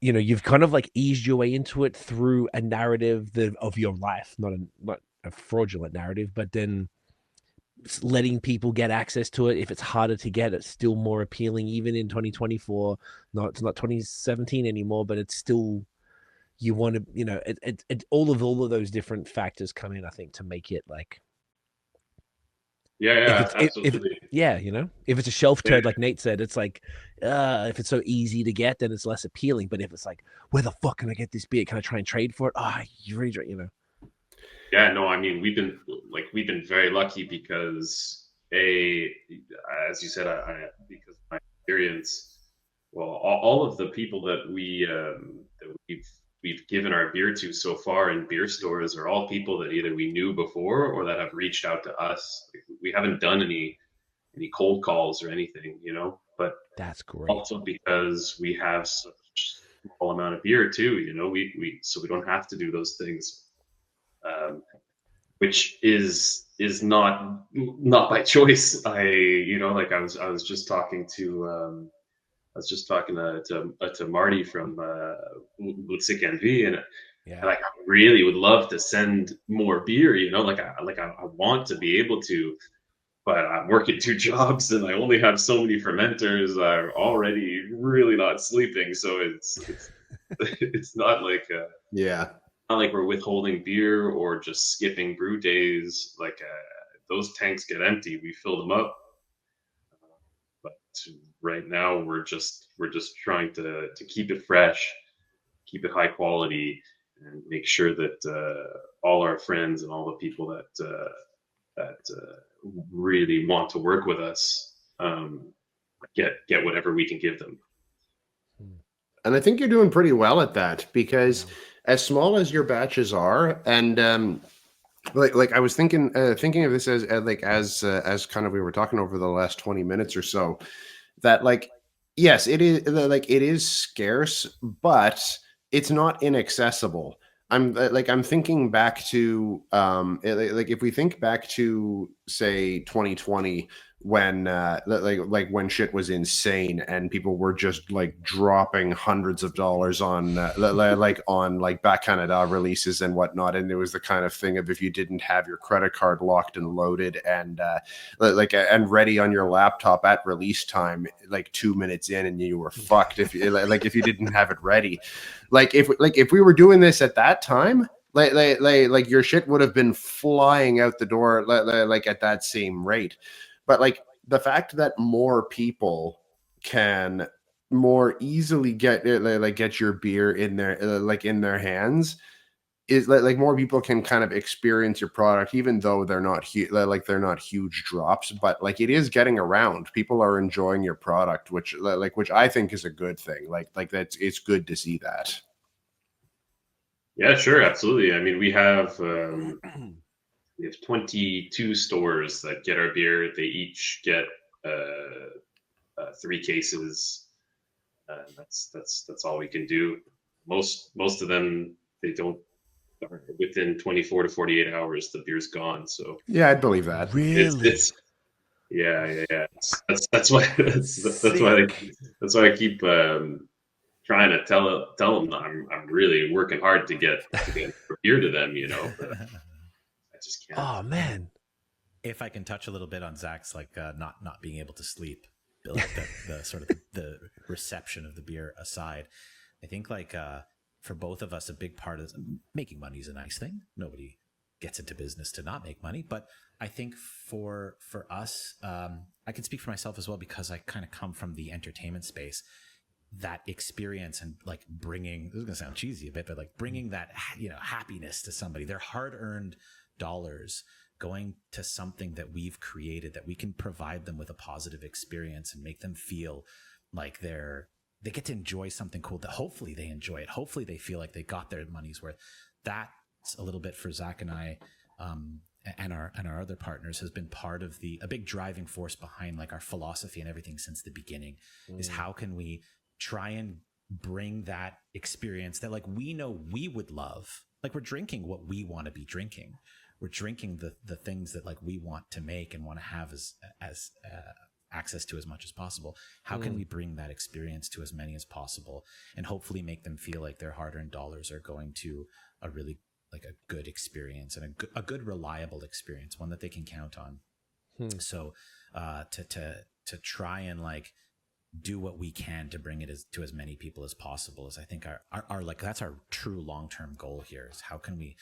You know, you've kind of like eased your way into it through a narrative of your life, not a fraudulent narrative, but then letting people get access to it. If it's harder to get, it's still more appealing, even in 2024. It's not 2017 anymore, but it's still, you want to, you know, all of those different factors come in, I think, to make it like, Absolutely. you know, if it's a shelf turd, like Nate said, it's like, if it's so easy to get, then it's less appealing. But if it's like, where the fuck can I get this beer? Can I try and trade for it? You really, you know. Yeah, no, I mean, we've been very lucky because as you said, I because of my experience, well, all of the people that we've given our beer to so far in beer stores are all people that either we knew before or that have reached out to us. We haven't done any cold calls or anything, you know, but that's great. Also because we have such a small amount of beer too, you know, so we don't have to do those things. Which is not by choice. I was just talking to Marty from Cee and Nate, and like I really would love to send more beer. You know, I want to be able to, but I'm working 2 jobs and I only have so many fermenters. I'm already really not sleeping, so it's not like not like we're withholding beer or just skipping brew days. Like those tanks get empty, we fill them up. But right now we're just trying to keep it fresh, keep it high quality, and make sure that all our friends and all the people that really want to work with us get whatever we can give them. And I think you're doing pretty well at that, because as small as your batches are, and like I was thinking of this as kind of, we were talking over the last 20 minutes or so, that like, yes, it is scarce, but it's not inaccessible. I'm thinking back to if we think back to, say, 2020, when when shit was insane and people were just like dropping hundreds of dollars on on Back Canada releases and whatnot, and it was the kind of thing of, if you didn't have your credit card locked and loaded and and ready on your laptop at release time, like 2 minutes in, and you were fucked if you if you didn't have it ready. If we were doing this at that time, like your shit would have been flying out the door at that same rate. But like the fact that more people can more easily get your beer in their in their hands, is like more people can kind of experience your product, even though they're not they're not huge drops, but like it is getting around. People are enjoying your product, which I think is a good thing. It's good to see that. Yeah, sure, absolutely. I mean, we have 22 stores that get our beer. They each get 3 cases. That's all we can do. Most of them, they don't. Within 24 to 48 hours, the beer's gone. So yeah, I'd believe that. Really? Yeah. That's why I keep trying to tell them I'm really working hard to get beer to them. You know. But I just can't. Oh man! If I can touch a little bit on Zach's not being able to sleep, the sort of the reception of the beer aside, I think for both of us, a big part of making money is a nice thing. Nobody gets into business to not make money, but I think for us, I can speak for myself as well, because I kind of come from the entertainment space. That experience and bringing, this is gonna sound cheesy a bit, but bringing that happiness to somebody, their hard-earned dollars going to something that we've created, that we can provide them with a positive experience and make them feel like they get to enjoy something cool, that hopefully they enjoy it. Hopefully they feel like they got their money's worth. That a little bit for Zach and I, and our other partners, has been part of a big driving force behind like our philosophy and everything since the beginning. Is how can we try and bring that experience that like we know we would love. Like we're drinking what we want to be drinking. We're drinking the things that like we want to make and want to have as access to as much as possible. How can we bring that experience to as many as possible and hopefully make them feel like their hard-earned dollars are going to a really like a good experience and a good reliable experience, one that they can count on. So to try and like do what we can to bring it to as many people as possible is I think our like that's our true long-term goal here, is how can we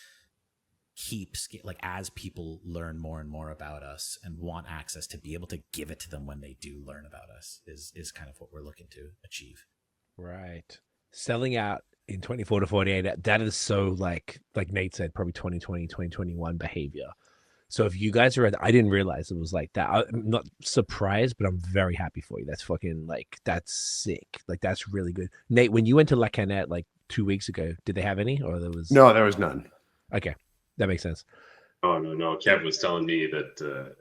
keep like as people learn more and more about us and want access to be able to give it to them when they do learn about us is kind of what we're looking to achieve. Right. Selling out in 24 to 48, that is so like Nate said, probably 2020, 2021 behavior. So if you guys are I didn't realize it was like that. I'm not surprised, but I'm very happy for you. That's fucking like, that's sick. Like that's really good. Nate, when you went to La Canette like 2 weeks ago, did they have any or there was? No, there was none. Okay. That makes sense. Oh no! Kev was telling me that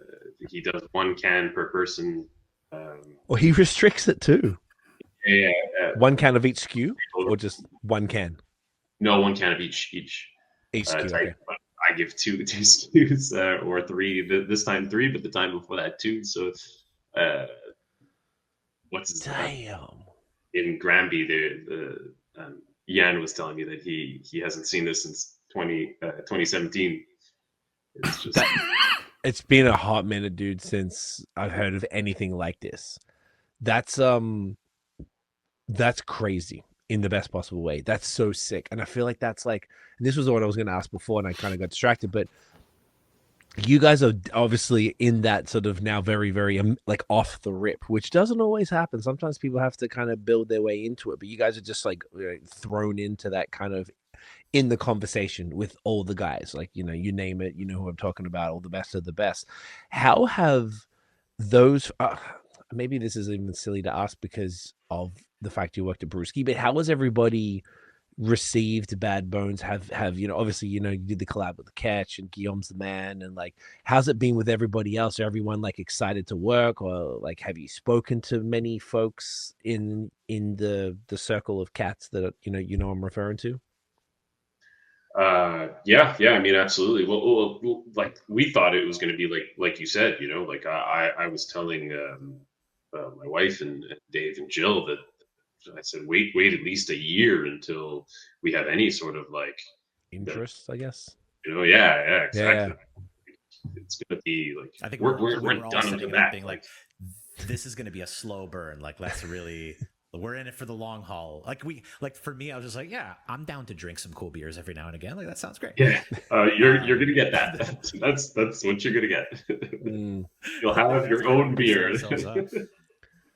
he does 1 can per person. Well, he restricts it too. Yeah, 1 can of each SKU, or just 1 can? No, 1 can of each SKU. Okay. I give two SKUs or 3. This time 3, but the time before that 2. So, what's his Damn. In Granby, the Jan was telling me that he hasn't seen this since 2017. It's just it's been a hot minute, dude, since I've heard of anything like this. That's crazy in the best possible way. That's so sick. And I feel like that's like, this was what I was going to ask before and I kind of got distracted, but you guys are obviously in that sort of now very, very like off the rip, which doesn't always happen. Sometimes people have to kind of build their way into it, but you guys are just like thrown into that kind of in the conversation with all the guys, like, you know, you name it, you know who I'm talking about, all the best of the best. How have those, maybe this is even silly to ask because of the fact you worked at Brewski, but how has everybody received Bad Bones? Have you know, obviously, you know, you did the collab with the Ketch and Guillaume's the man, and like, how's it been with everybody else? Are everyone like excited to work, or like, have you spoken to many folks in the circle of cats that you know I'm referring to? yeah. I mean, absolutely. Well, like we thought it was going to be like you said, you know, like I was telling my wife and Dave and Jill that I said, wait at least a year until we have any sort of like interest, I guess. You know, yeah, exactly. Yeah. It's going to be like I think we're all done setting to it up that. being like, this is going to be a slow burn. Like, let's really. We're in it for the long haul. Like for me, I was just like, yeah, I'm down to drink some cool beers every now and again. Like that sounds great. Yeah, you're gonna get that. That's what you're gonna get. You'll have your own beer.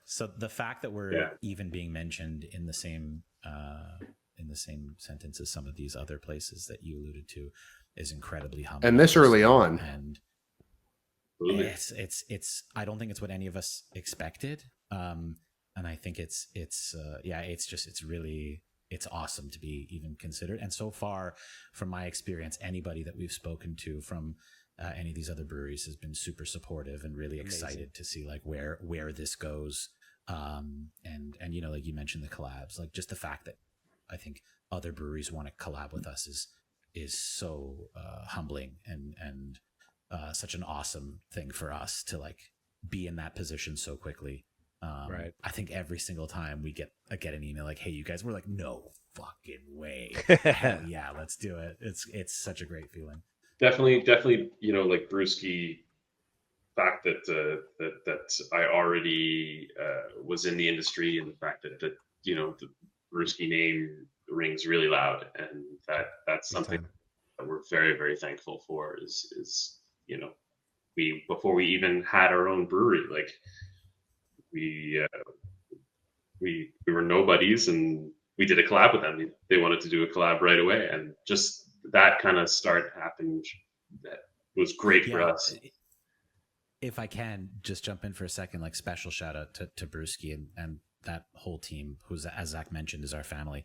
So the fact that we're even being mentioned in the same sentence as some of these other places that you alluded to is incredibly humbling. And this early on, and it's I don't think it's what any of us expected. And I think it's awesome to be even considered. And so far, from my experience, anybody that we've spoken to from any of these other breweries has been super supportive and really excited to see like where this goes. And you know, like you mentioned the collabs, like just the fact that I think other breweries want to collab with us is so humbling and such an awesome thing for us to like be in that position so quickly. Right. I think every single time we get an email like, "Hey, you guys," we're like, "No fucking way! Hell yeah, let's do it!" It's such a great feeling. Definitely. You know, like Brewski, fact that I already was in the industry, and the fact that you know the Brewski name rings really loud, and that's something that we're very, very thankful for. Is you know, before we even had our own brewery, like. We were nobodies, and we did a collab with them. They wanted to do a collab right away, and just that kind of start happened. That was great for us. If I can just jump in for a second, like special shout out to Brewski and that whole team, who's, as Zach mentioned, is our family.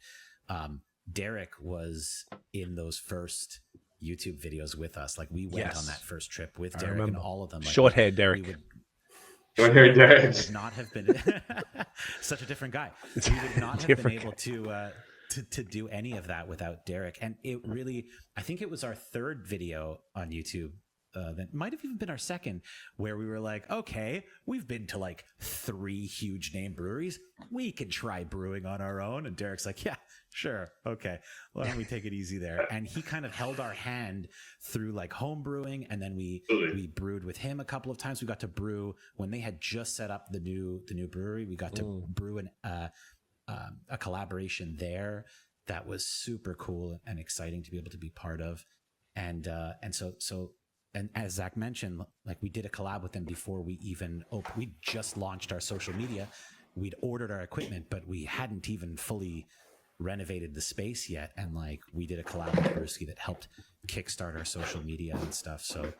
Derek was in those first YouTube videos with us. Like we went on that first trip with I Derek remember. and all of them. Like, Short hair Derek. Short-haired Derek. would not have been such a different guy. We would not have been able to do any of that without Derek. And it really, I think it was our third video on YouTube. That might have even been our second, where we were like, okay, we've been to like 3 huge name breweries. We can try brewing on our own. And Derek's like, yeah, sure. Okay. Why don't we take it easy there? And he kind of held our hand through like home brewing. And then we brewed with him a couple of times. We got to brew when they had just set up the new brewery. We got to brew a collaboration there that was super cool and exciting to be able to be part of. And as Zach mentioned, like we did a collab with them before we even we just launched our social media. We'd ordered our equipment, but we hadn't even fully renovated the space yet. And like we did a collab with Brewski that helped kickstart our social media and stuff. So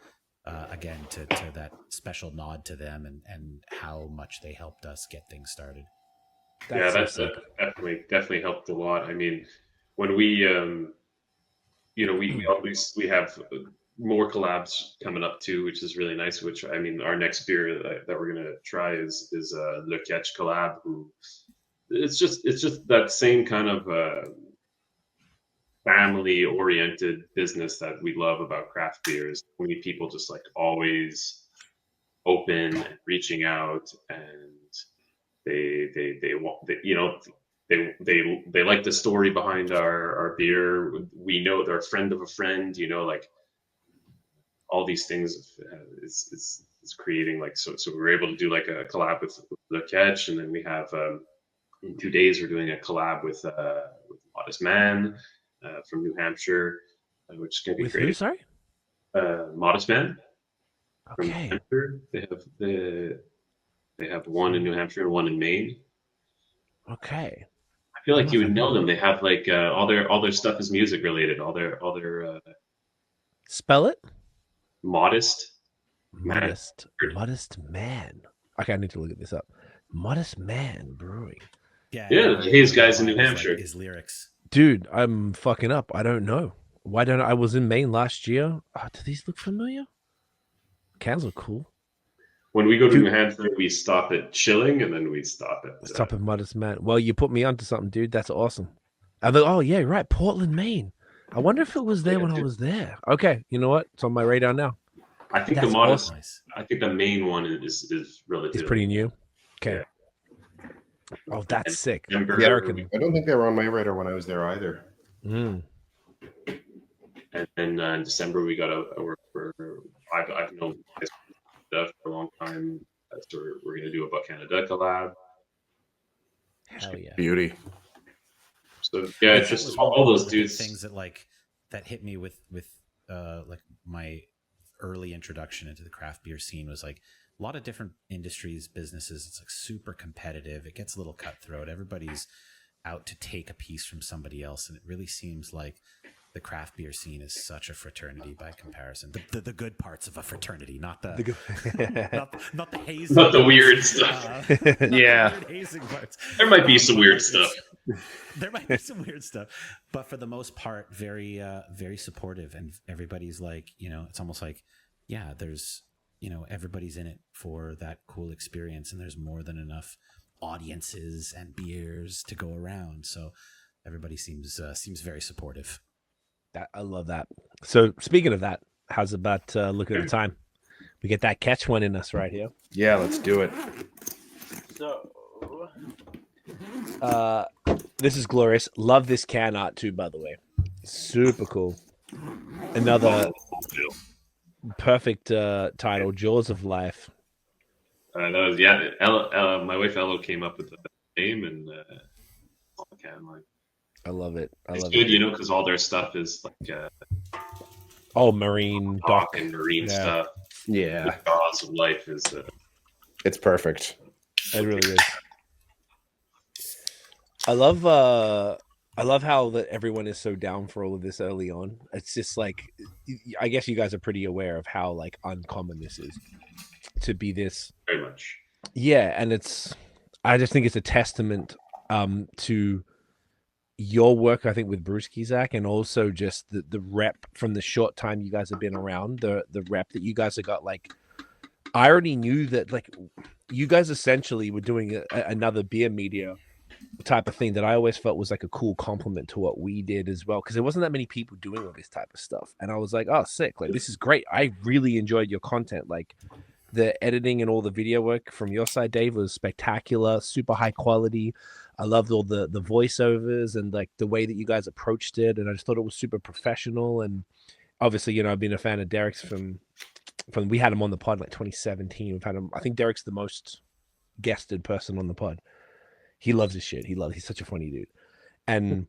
again, to that special nod to them and how much they helped us get things started. That's definitely helped a lot. I mean, when we we have more collabs coming up too, which is really nice. Which I mean, our next beer that we're gonna try is Le Ketch collab. It's just that same kind of family oriented business that we love about craft beers. We need people just like always open and reaching out, and they like the story behind our beer. We know they're a friend of a friend, like all these things is creating like, so we were able to do like a collab with the Ketch, and then we have in 2 days we're doing a collab with Modest Man from New Hampshire, which is going to be great. Who, sorry? Modest Man. From Okay. New Hampshire. They have one in New Hampshire and one in Maine. Okay. I feel like you would know them. They have like all their stuff is music related. All their Spell it. Modest Man. Okay, I need to look at this up. Modest Man Brewing. Yeah, the Hayes guys in New Hampshire. His lyrics. Dude, I'm fucking up. I don't know. Why don't I was in Maine last year. Do these look familiar? Cans look cool. When we go to New Hampshire, we stop at Chilling, and then we stop at Modest Man. Well, you put me onto something, dude. That's awesome. Oh yeah, right. Portland, Maine. I wonder if it was there when I was there. Okay, you know what? It's on my radar now. I think That's the Modest. awesome. I think the main one is relatively. It's pretty new. Okay. Yeah. Oh, that's sick. Yeah, I don't think they were on my radar when I was there either. Mm. And then in December we got I've known stuff for a long time. So we're going to do a Buck Canada collab. Hell yeah. Beauty. So yeah, it's just all those dudes. Things that hit me with like my early introduction into the craft beer scene was like a lot of different industries, businesses. It's like super competitive. It gets a little cutthroat. Everybody's out to take a piece from somebody else, and it really seems like the craft beer scene is such a fraternity by comparison. The good parts of a fraternity, not the not the hazing, not the weird stuff. Yeah, the weird hazing parts. There might be some weird stuff. There might be some weird stuff, but for the most part, very very supportive, and everybody's like, it's almost like, yeah, there's, everybody's in it for that cool experience, and there's more than enough audiences and beers to go around, so everybody seems very supportive. I love that. So speaking of that, how's about looking at the time? We get that Ketch one in us right here. Yeah, let's do it. So, this is glorious. Love this can art too, by the way. Super cool. Another perfect title, Jaws of Life. That was Ella, my wife Ella came up with the name and on the can. Like, I love it. It's good, because all their stuff is like marine dock and marine stuff. Yeah, the Jaws of Life is. It's perfect. It really is. I love how that everyone is so down for all of this early on. It's just like, I guess you guys are pretty aware of how like uncommon this is to be this. Very much. Yeah, and I just think it's a testament to your work, I think, with Brewski, Zach, and also just the rep from the short time you guys have been around, the rep that you guys have got. Like, I already knew that, like, you guys essentially were doing another beer media type of thing that I always felt was like a cool compliment to what we did as well, because there wasn't that many people doing all this type of stuff, and I was like, oh, sick, like this is great. I really enjoyed your content. Like, the editing and all the video work from your side, Dave, was spectacular, super high quality. I loved all the voiceovers and like the way that you guys approached it, and I just thought it was super professional. And obviously, you know, I've been a fan of Derek's from we had him on the pod like 2017. We've had him. I think Derek's the most guested person on the pod. He loves his shit. He's such a funny dude. And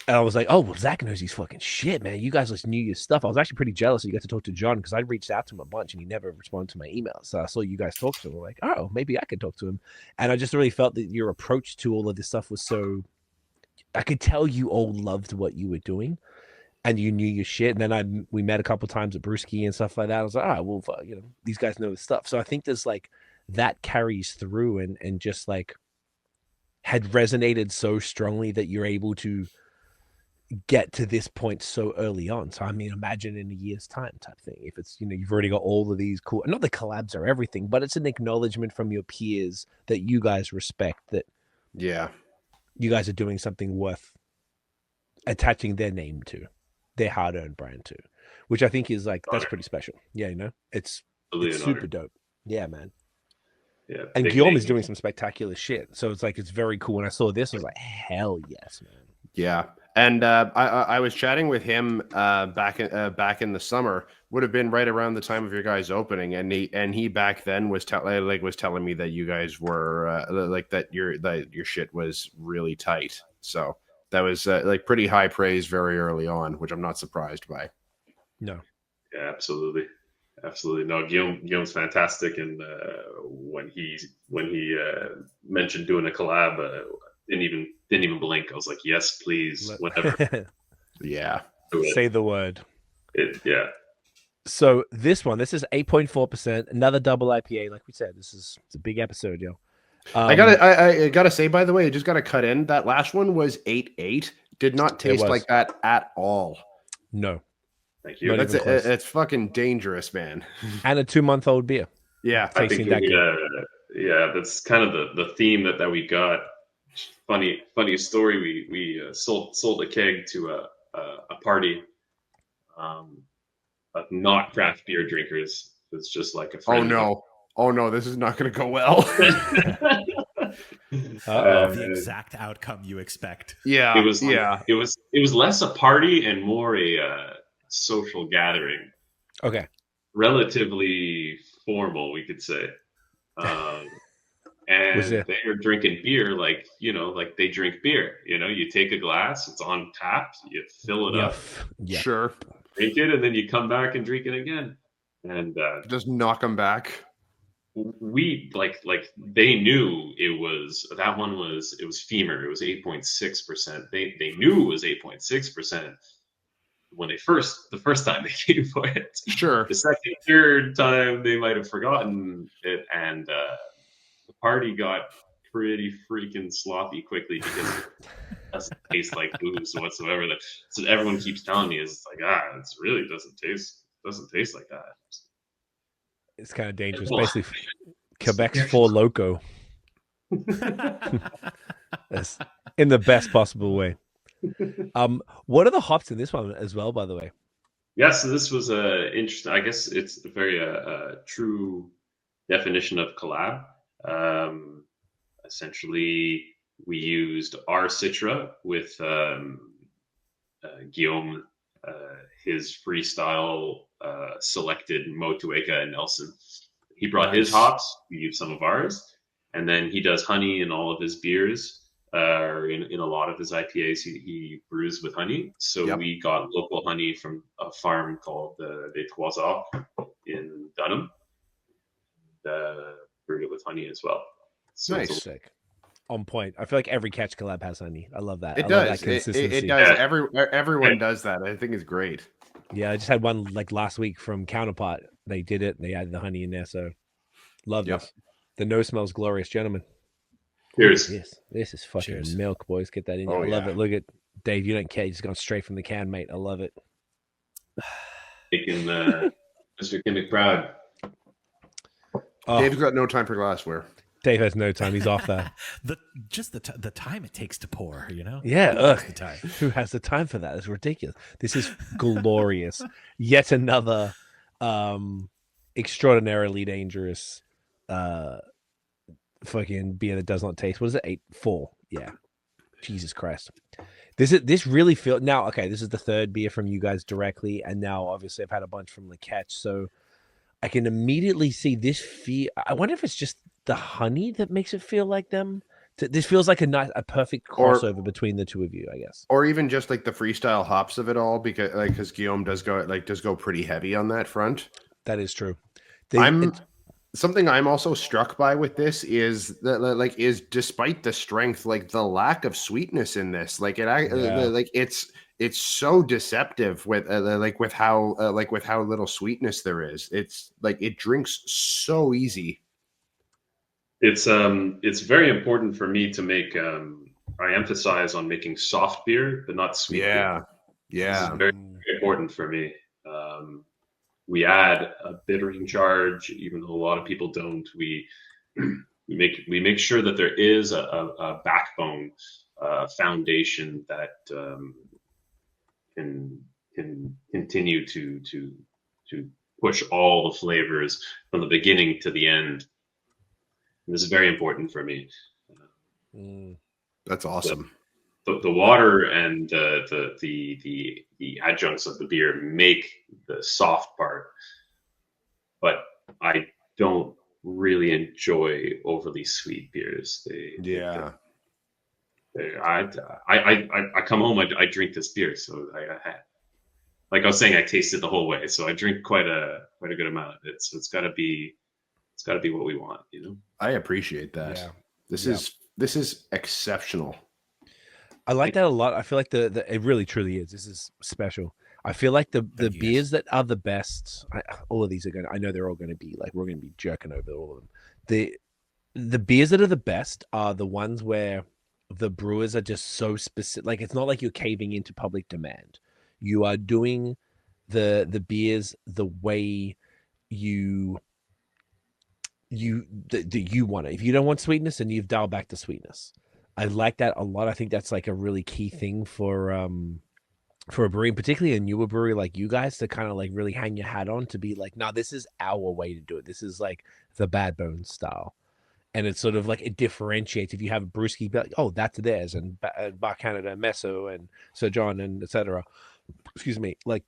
I was like, oh, well, Zach knows he's fucking shit, man. You guys just knew your stuff. I was actually pretty jealous that you got to talk to John, because I reached out to him a bunch and he never responded to my emails. So I saw you guys talk to him. I'm like, oh, maybe I could talk to him. And I just really felt that your approach to all of this stuff was so, I could tell you all loved what you were doing and you knew your shit. And then we met a couple times at Brewski and stuff like that. I was like, well, you know, these guys know the stuff. So I think there's like, that carries through and just like had resonated so strongly that you're able to get to this point so early on. So I mean, imagine in a year's time type thing, if it's, you know, you've already got all of these cool, not the collabs are everything, but it's an acknowledgement from your peers that you guys respect, that you guys are doing something worth attaching their name to, their hard-earned brand to, which I think is like, that's pretty special. Yeah, you know, it's super dope. Yeah, man. Yeah, and Guillaume is doing some spectacular shit. So it's like, it's very cool. When I saw this, I was like, hell yes, man. Yeah. And I was chatting with him back in the summer. Would have been right around the time of your guys' opening, and he back then was telling me that you guys were that your shit was really tight. So that was like pretty high praise very early on, which I'm not surprised by. No. Yeah, absolutely. No, Guillaume's fantastic, and when he mentioned doing a collab, didn't even blink. I was like, yes, please, whatever. Yeah, say the word. Yeah. So this is 8.4%, another double IPA. Like we said, it's a big episode, yo. I gotta say, by the way, I just gotta cut in. That last one was 8.8. Did not taste like that at all. No. Thank you. It's fucking dangerous, man. And a 2-month-old beer. Yeah, I think that's kind of the theme that we got. Funny story. We sold a keg to a party of not craft beer drinkers. It's just like a friend. Oh no, this is not going to go well. The exact outcome you expect. Yeah, it was less a party and more a social gathering. Okay. Relatively formal, we could say. And they are drinking beer like they drink beer. You know, you take a glass, it's on tap, you fill it up. Yeah. Sure. Drink it, and then you come back and drink it again. And just knock them back. We they knew it was femur. It was 8.6%. They knew it was 8.6%. When the first time they came for it. Sure. The second, third time they might have forgotten it, and the party got pretty freaking sloppy quickly because it doesn't taste like booze whatsoever. So everyone keeps telling me it's like, it really doesn't taste like that. It's kind of dangerous. Basically, Quebec's for loco. In the best possible way. What are the hops in this one as well, by the way? Yeah, so this was interesting. I guess it's a very true definition of collab. Essentially, we used our Citra with Guillaume, his freestyle selected Motueka and Nelson. He brought his hops. We used some of ours, and then he does honey in all of his beers. In a lot of his IPAs, he brews with honey. So we got local honey from a farm called Les Trois Arts in Dunham. Brewed it with honey as well. So nice. Sick. On point. I feel like every Ketch collab has honey. I love that. It I does. love that consistency. It does. Yeah. Everyone does that. I think it's great. Yeah, I just had one like last week from Counterpart. They did it and they added the honey in there. So love this. The nose smells glorious, gentlemen. Cheers. This is fucking Cheers. milk, boys. Get that in. Oh, I love yeah. it. Look at Dave. You don't care. You're just going straight from the can, mate. I love it. Making Mr. Kimmick proud. Oh, Dave's got no time for glassware. Dave has no time. He's off there. the time it takes to pour, you know? Yeah. Who has Ugh. the time? Who has the time for that? It's ridiculous. This is glorious. Yet another extraordinarily dangerous fucking beer that does not taste. What is it? 8.4. Yeah. Jesus Christ. This really feels now. Okay, this is the third beer from you guys directly, and now obviously I've had a bunch from the Ketch, so I can immediately see this feel. I wonder if it's just the honey that makes it feel like them. This feels like a perfect crossover between the two of you, I guess. Or even just like the freestyle hops of it all, because Guillaume does go pretty heavy on that front. That is true. Something I'm also struck by with this is that is despite the strength, like the lack of sweetness in this, it's so deceptive with how little sweetness there is. It's like it drinks so easy. It's very important for me to make. I emphasize on making soft beer, but not sweet. Yeah, beer. This is yeah. very, very important for me. We add a bittering charge, even though a lot of people don't. We make sure that there is a backbone, foundation that can continue to push all the flavors from the beginning to the end. And this is very important for me. That's awesome. The water and the adjuncts of the beer make the soft part, but I don't really enjoy overly sweet beers. I come home, I drink this beer, so like I was saying, I tasted the whole way, so I drink quite a good amount of it. So it's got to be what we want, you know. I appreciate that. Yeah. This is exceptional. I like that a lot. I feel like it really truly is. This is special. I feel like the beers that are the best, all of these are I know they're all going to be like, we're going to be jerking over all of them. The beers that are the best are the ones where the brewers are just so specific. Like, it's not like you're caving into public demand. You are doing the beers the way you want it. If you don't want sweetness, then you've dialed back the sweetness. I like that a lot. I think that's like a really key thing for a brewery, particularly a newer brewery like you guys, to kind of like really hang your hat on, to be like, no, this is our way to do it. This is like the Bad Bones style. And it's sort of like, it differentiates. If you have a brewski, like, oh, that's theirs, and Bar Canada, Meso, and Sir John, and etc. Excuse me. Like,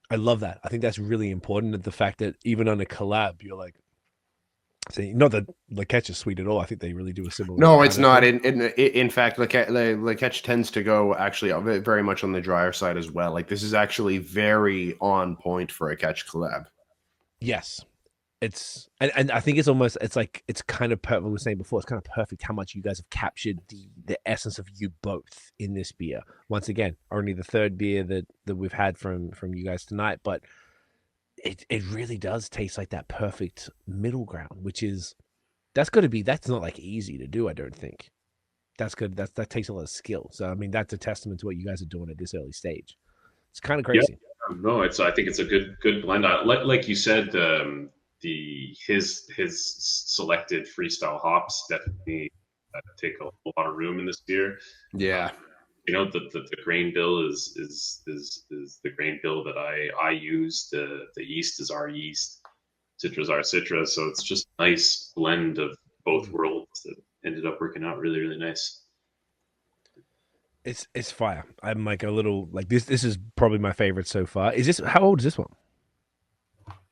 I love that. I think that's really important. That the fact that even on a collab, you're like, see, not that the Ketch is sweet at all. I think they really do a similar. No, it's not. In fact, the Ketch tends to go actually very much on the drier side as well. Like, this is actually very on point for a Ketch collab. Yes, it's and I think it's like it's kind of perfect. We were saying before, it's kind of perfect how much you guys have captured the essence of you both in this beer. Once again, only the third beer that we've had from you guys tonight, but it really does taste like that perfect middle ground, which is that's not like easy to do. I don't think that's good. That takes a lot of skill. So I mean, that's a testament to what you guys are doing at this early stage. It's kind of crazy. Yeah. No, I think it's a good blend. Like you said, his selected freestyle hops definitely take a lot of room in this beer. Yeah. You know, the grain bill is the grain bill that I use. The yeast is our yeast, Citra is our Citra. So it's just a nice blend of both worlds that ended up working out really, really nice. It's fire. I'm like a little like this. This is probably my favorite so far. How old is this one?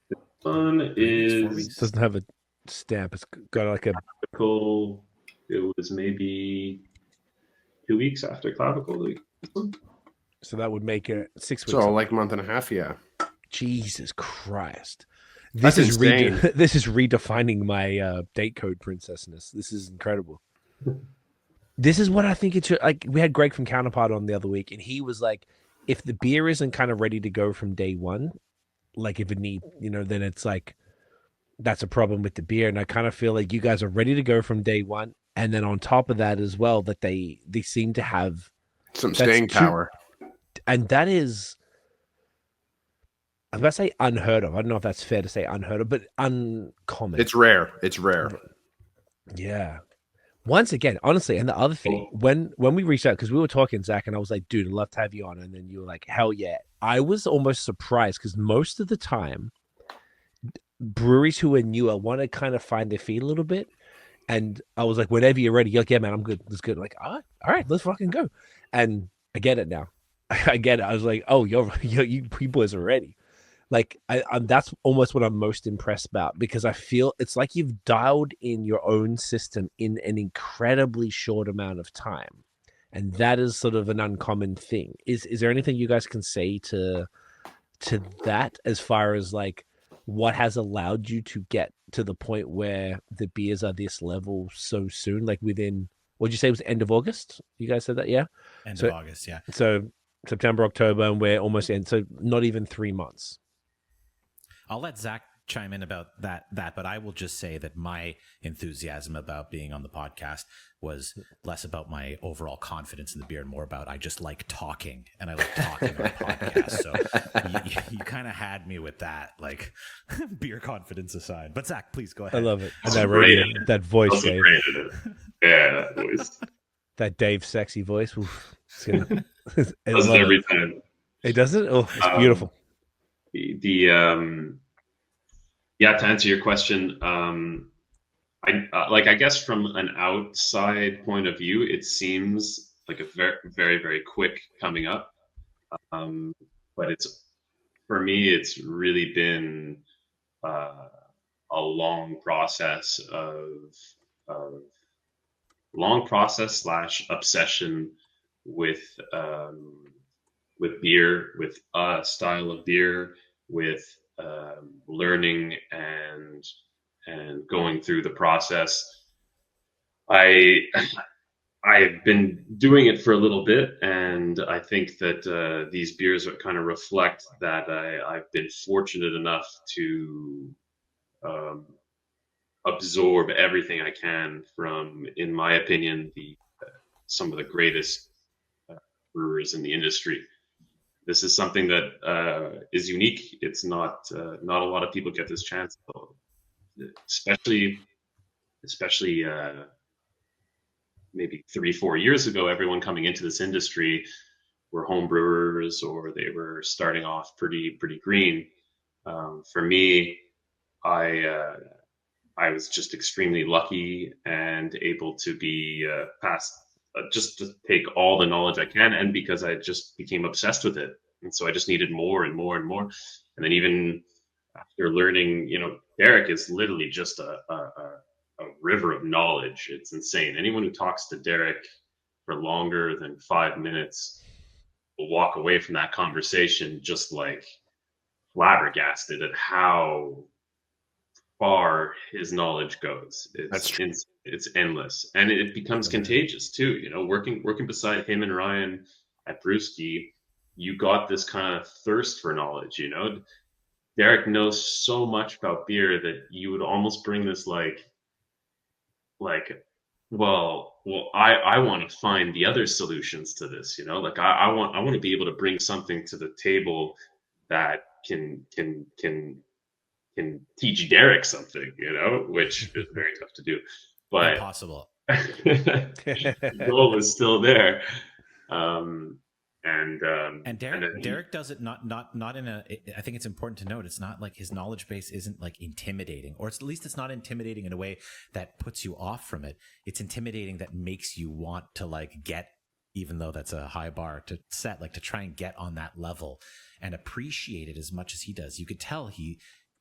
This one doesn't have a stamp. It's got like a. It was maybe 2 weeks after Clavicle. So that would make it 6 weeks. So like a month and a half, yeah. Jesus Christ. This is this is redefining my date code princessness. This is incredible. This is what I think it should. Like, we had Greg from Counterpart on the other week, and he was like, if the beer isn't kind of ready to go from day one, like if it need, then it's like, that's a problem with the beer. And I kind of feel like you guys are ready to go from day one, and then on top of that as well, that they seem to have Some that's staying power. and that is, I was about to say unheard of. I don't know if that's fair to say unheard of, but uncommon. It's rare. It's rare. Yeah. Once again, honestly, and the other thing, when we reached out, because we were talking, Zach, and I was like, dude, I'd love to have you on. And then you were like, hell yeah. I was almost surprised because most of the time, breweries who are newer want to kind of find their feet a little bit. And I was like, whenever you're ready, you're like, yeah, man, I'm good. That's good. Like, all right, let's fucking go. And I get it now. I get it. I was like, oh, you boys are ready. Like, that's almost what I'm most impressed about, because I feel it's like you've dialed in your own system in an incredibly short amount of time. And that is sort of an uncommon thing. Is there anything you guys can say to that, as far as like what has allowed you to get to the point where the beers are this level so soon? Like within, what'd you say, it was end of August? You guys said that, yeah? End of August, yeah. So September, October, and we're almost in. So not even 3 months. I'll let Zach chime in about that, but I will just say that my enthusiasm about being on the podcast was less about my overall confidence in the beer and more about I just like talking, and I like talking on podcasts. So you kind of had me with that, like beer confidence aside. But Zach, please go ahead. I love it. And that voice, Dave. Yeah, that voice. That Dave sexy voice. Oof, it does it every time. It doesn't? Oh, it's beautiful. Yeah, to answer your question, I guess from an outside point of view, it seems like a very, very, very quick coming up. But for me, it's really been a long process / obsession with beer, with a style of beer, with learning and going through the process. I've been doing it for a little bit, and I think that these beers kind of reflect that I've been fortunate enough to absorb everything I can from, in my opinion, some of the greatest brewers in the industry. This is something that is unique. It's not a lot of people get this chance, especially maybe 3-4 years ago. Everyone coming into this industry were home brewers, or they were starting off pretty green. For me, I was just extremely lucky and able to be passed. Just to take all the knowledge I can, and because I just became obsessed with it, and so I just needed more and more and more. And then even after learning, Derek is literally just a river of knowledge. It's insane. Anyone who talks to Derek for longer than 5 minutes will walk away from that conversation just like flabbergasted at how far his knowledge goes. It's endless, and it becomes contagious too. Working beside him and Ryan at Brewski, you got this kind of thirst for knowledge. Derek knows so much about beer that you would almost bring this like, well, I want to find the other solutions to this. Like I want to be able to bring something to the table that can teach Derek something, which is very tough to do, but impossible. The goal is still there. And Derek does it not in a. I think it's important to note, it's not like his knowledge base isn't like intimidating, or at least it's not intimidating in a way that puts you off from it. It's intimidating that makes you want to like get, even though that's a high bar to set, like to try and get on that level and appreciate it as much as he does. You could tell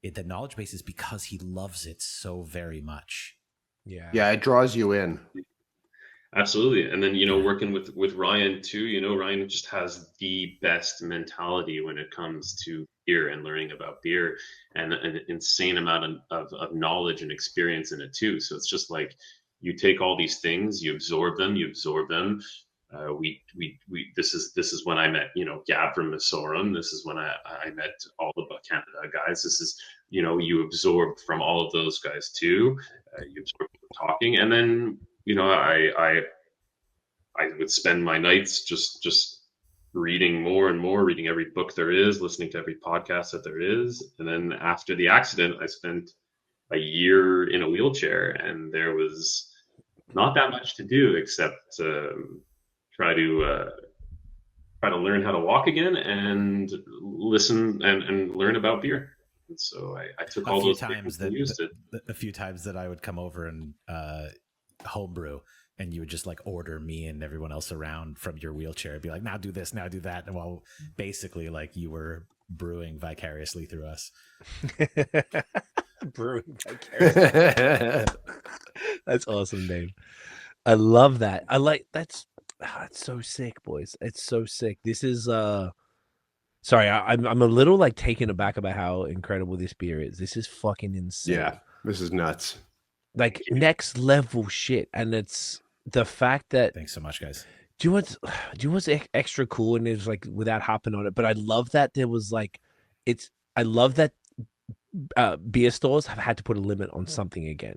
the knowledge base is because he loves it so very much. Yeah, it draws you in. Absolutely. And then, working with Ryan too, Ryan just has the best mentality when it comes to beer and learning about beer, and an insane amount of knowledge and experience in it too. So it's just like, you take all these things, you absorb them. This is when I met, Gab from Missorum. This is when I met all the Buck Canada guys. This is, you absorb from all of those guys too. You absorb talking, and then you know, I would spend my nights just reading more and more, reading every book there is, listening to every podcast that there is. And then after the accident, I spent a year in a wheelchair, and there was not that much to do except try to try to learn how to walk again and listen and learn about beer. And so I took all those things and used it. A few times that I would come over and homebrew, and you would just like order me and everyone else around from your wheelchair. It'd be like, now do this, now do that. And well, basically like you were brewing vicariously through us. Brewing vicariously. That's awesome, Dave. I love that. I like that's it's so sick, boys. It's so sick. This is sorry, I'm a little like taken aback about how incredible this beer is. This is fucking insane. Yeah, this is nuts. Like next level shit. And it's the fact that thanks so much, guys. Do you know what's extra cool? And it's like without hopping on it, but I love that there was like I love that beer stores have had to put a limit on something again.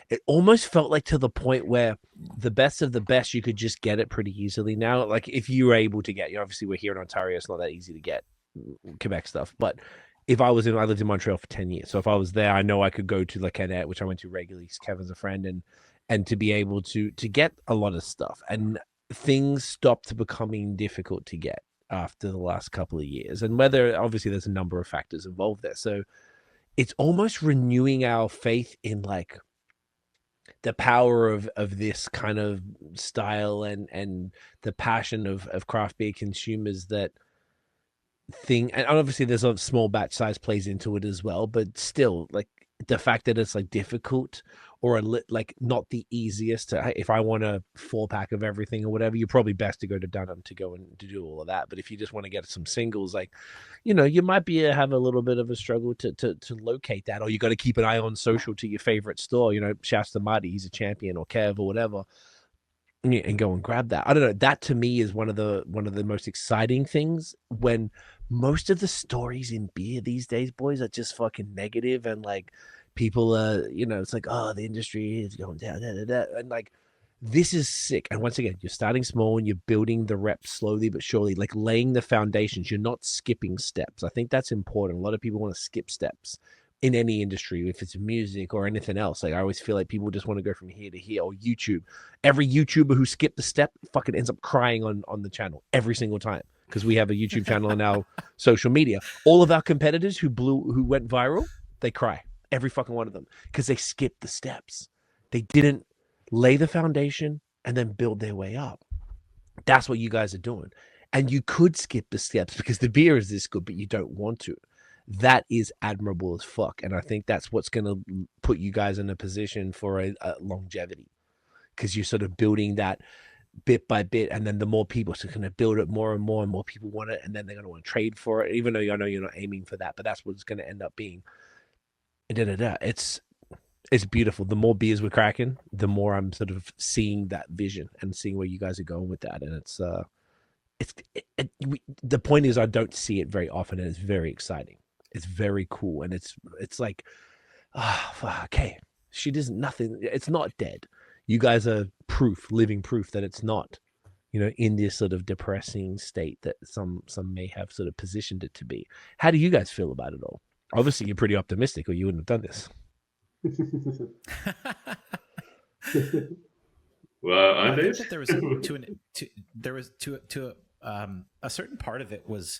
It almost felt like to the point where the best of the best, you could just get it pretty easily now. Like if you were able to get, obviously we're here in Ontario, it's not that easy to get Quebec stuff. But if I lived in Montreal for 10 years. So if I was there, I know I could go to La Canette, which I went to regularly. Kevin's a friend, and to be able to get a lot of stuff. And things stopped becoming difficult to get after the last couple of years. And whether obviously there's a number of factors involved there. So it's almost renewing our faith in like the power of this kind of style and the passion of craft beer consumers that thing. And obviously there's a small batch size plays into it as well, but still like the fact that it's like difficult or like not the easiest to, if I want a 4-pack of everything or whatever, you're probably best to go to Dunham to go and to do all of that. But if you just want to get some singles, like, you know, you might have a little bit of a struggle to locate that, or you got to keep an eye on social to your favorite store, you know, shouts to Marty, he's a champion, or Kev or whatever, and go and grab that. I don't know. That to me is one of the most exciting things, when most of the stories in beer these days, boys, are just fucking negative, and like people you know, it's like, oh, the industry is going down, and like this is sick. And once again, you're starting small and you're building the reps slowly but surely, like laying the foundations. You're not skipping steps. I think that's important. A lot of people want to skip steps in any industry, if it's music or anything else. Like I always feel like people just want to go from here to here. Or YouTube, every YouTuber who skipped a step fucking ends up crying on the channel every single time, because we have a YouTube channel and now social media. All of our competitors who went viral, they cry, every fucking one of them, because they skipped the steps. They didn't lay the foundation and then build their way up. That's what you guys are doing. And you could skip the steps because the beer is this good, but you don't want to. That is admirable as fuck. And I think that's what's going to put you guys in a position for a longevity, because you're sort of building that bit by bit. And then the more people are going to build it more and more people want it. And then they're going to want to trade for it, even though I know you're not aiming for that, but that's what it's going to end up being. It's beautiful. The more beers we're cracking, the more I'm sort of seeing that vision and seeing where you guys are going with that. And the point is, I don't see it very often, and it's very exciting. It's very cool, and it's like, okay, shit isn't nothing. It's not dead. You guys are living proof that it's not, you know, in this sort of depressing state that some may have sort of positioned it to be. How do you guys feel about it all? Obviously, you're pretty optimistic, or you wouldn't have done this. Well, I think that there was a certain part of it was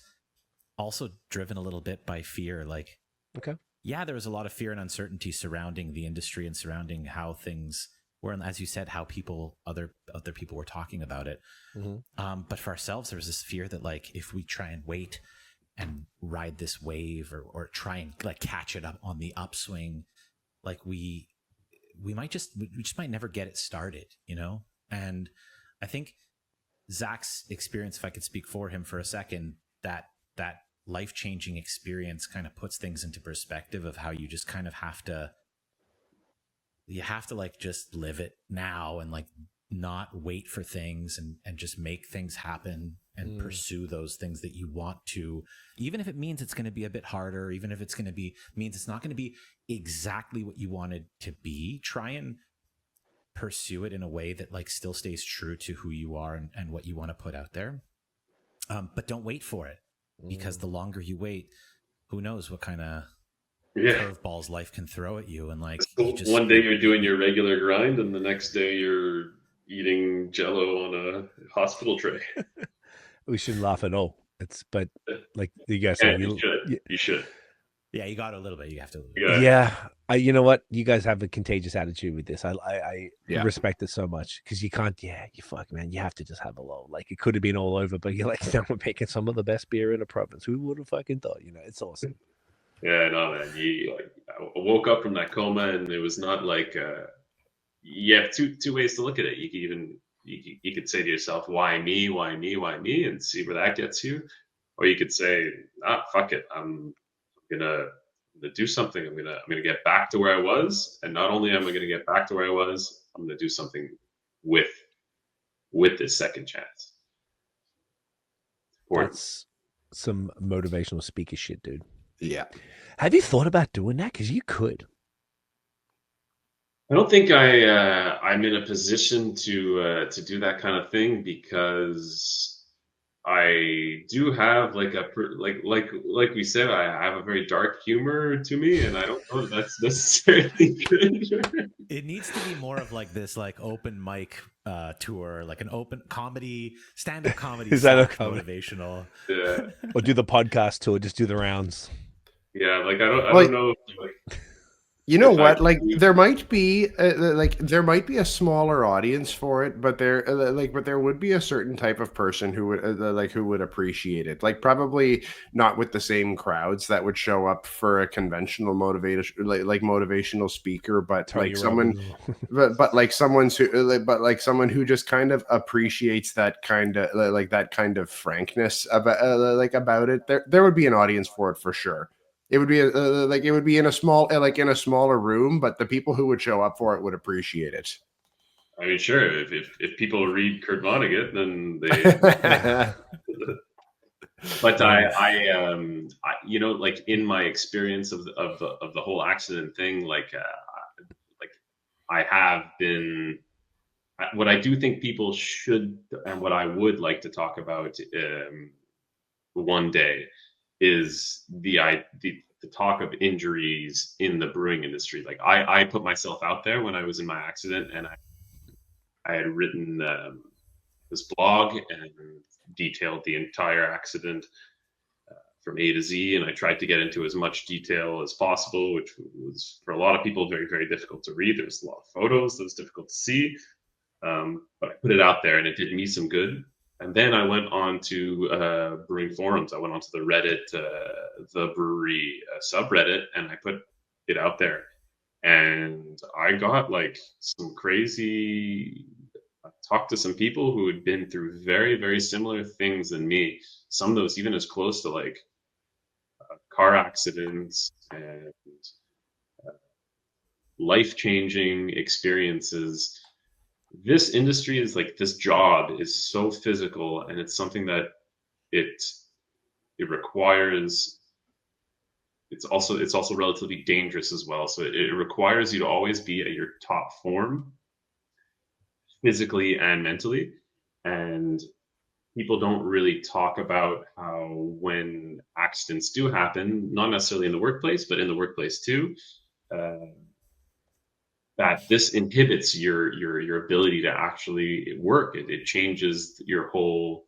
also driven a little bit by fear. Like, okay, yeah, there was a lot of fear and uncertainty surrounding the industry and surrounding how things were, and as you said, how other people were talking about it. Mm-hmm. But for ourselves, there was this fear that like if we try and wait and ride this wave or try and like catch it up on the upswing, like we just might never get it started, you know? And I think Zach's experience, if I could speak for him for a second, that life-changing experience kind of puts things into perspective of how you just kind of have to like just live it now and like not wait for things and just make things happen and pursue those things that you want to, even if it means it's going to be a bit harder, even if it's going to means it's not going to be exactly what you wanted to be. Try and pursue it in a way that like still stays true to who you are and what you want to put out there. But don't wait for it, because the longer you wait, who knows what kind of curveballs life can throw at you. And like, one day you're doing your regular grind, and the next day you're eating Jello on a hospital tray. We shouldn't laugh at all. But like you guys Yeah, said, you should. Yeah, you got a little bit. You have to. Yeah, you know what? You guys have a contagious attitude with this. I respect it so much, because you can't. Yeah, you fuck, man. You have to just have a lull. Like, it could have been all over, but you're like, now we're making some of the best beer in the province. Who would have fucking thought? You know, it's awesome. Yeah, no, man. I woke up from that coma, and it was not like you have two ways to look at it. You could even you could say to yourself, why me, why me, why me, and see where that gets you. Or you could say, fuck it, I'm gonna do something. I'm gonna get back to where I was, and not only am I gonna get back to where I was, I'm gonna do something with this second chance. That's some motivational speaker shit, dude. Yeah. Have you thought about doing that? Because you could. I don't think I'm in a position to do that kind of thing, because I do have like we said, I have a very dark humor to me, and I don't know if that's necessarily good. It needs to be more of like this, like open mic tour, like an open comedy, stand-up comedy. Is that motivational? Yeah. Or do the podcast tour, just do the rounds. Yeah, like I don't know. Like, you know what? Like, there might be a smaller audience for it, but there would be a certain type of person who would appreciate it. Like, probably not with the same crowds that would show up for a conventional motivational speaker, but like someone, but someone who just kind of appreciates that kind of frankness about it. There would be an audience for it for sure. It would be in a smaller room, but the people who would show up for it would appreciate it. I mean, sure, if people read Kurt Vonnegut, then they. But I you know, like, in my experience of the whole accident thing, like I have been. What I do think people should, and what I would like to talk about one day, is the talk of injuries in the brewing industry. Like, I put myself out there when I was in my accident, and I had written this blog and detailed the entire accident from A to Z, and I tried to get into as much detail as possible, which was for a lot of people very, very difficult to read. There was a lot of photos that was difficult to see, but I put it out there, and it did me some good. And then I went on to brewing forums. I went onto the Reddit, the brewery subreddit, and I put it out there. And I got like some crazy. I talked to some people who had been through very, very similar things than me. Some of those even as close to like car accidents and life-changing experiences. This industry is like, this job is so physical, and it's something that it requires. It's also relatively dangerous as well. So it requires you to always be at your top form, physically and mentally. And people don't really talk about how, when accidents do happen, not necessarily in the workplace, but in the workplace too, that this inhibits your ability to actually work. It changes your whole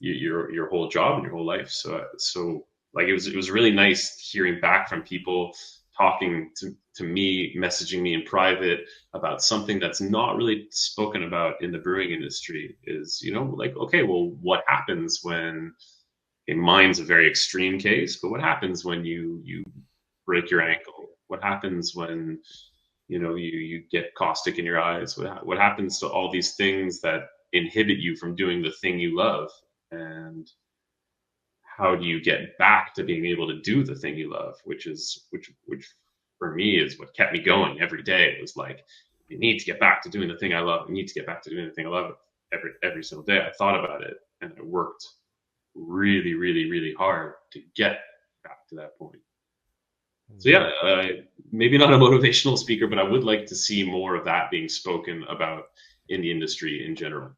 job and your whole life. So like, it was really nice hearing back from people, talking to me, messaging me in private about something that's not really spoken about in the brewing industry. Is, you know, like, okay, well, what happens when, mine's a very extreme case, but what happens when you break your ankle? What happens when, you know, you get caustic in your eyes? What happens to all these things that inhibit you from doing the thing you love? And how do you get back to being able to do the thing you love? Which for me is what kept me going every day. It was like, I need to get back to doing the thing I love. I need to get back to doing the thing I love every single day. I thought about it, and I worked really, really, really hard to get back to that point. So yeah, maybe not a motivational speaker, but I would like to see more of that being spoken about in the industry in general.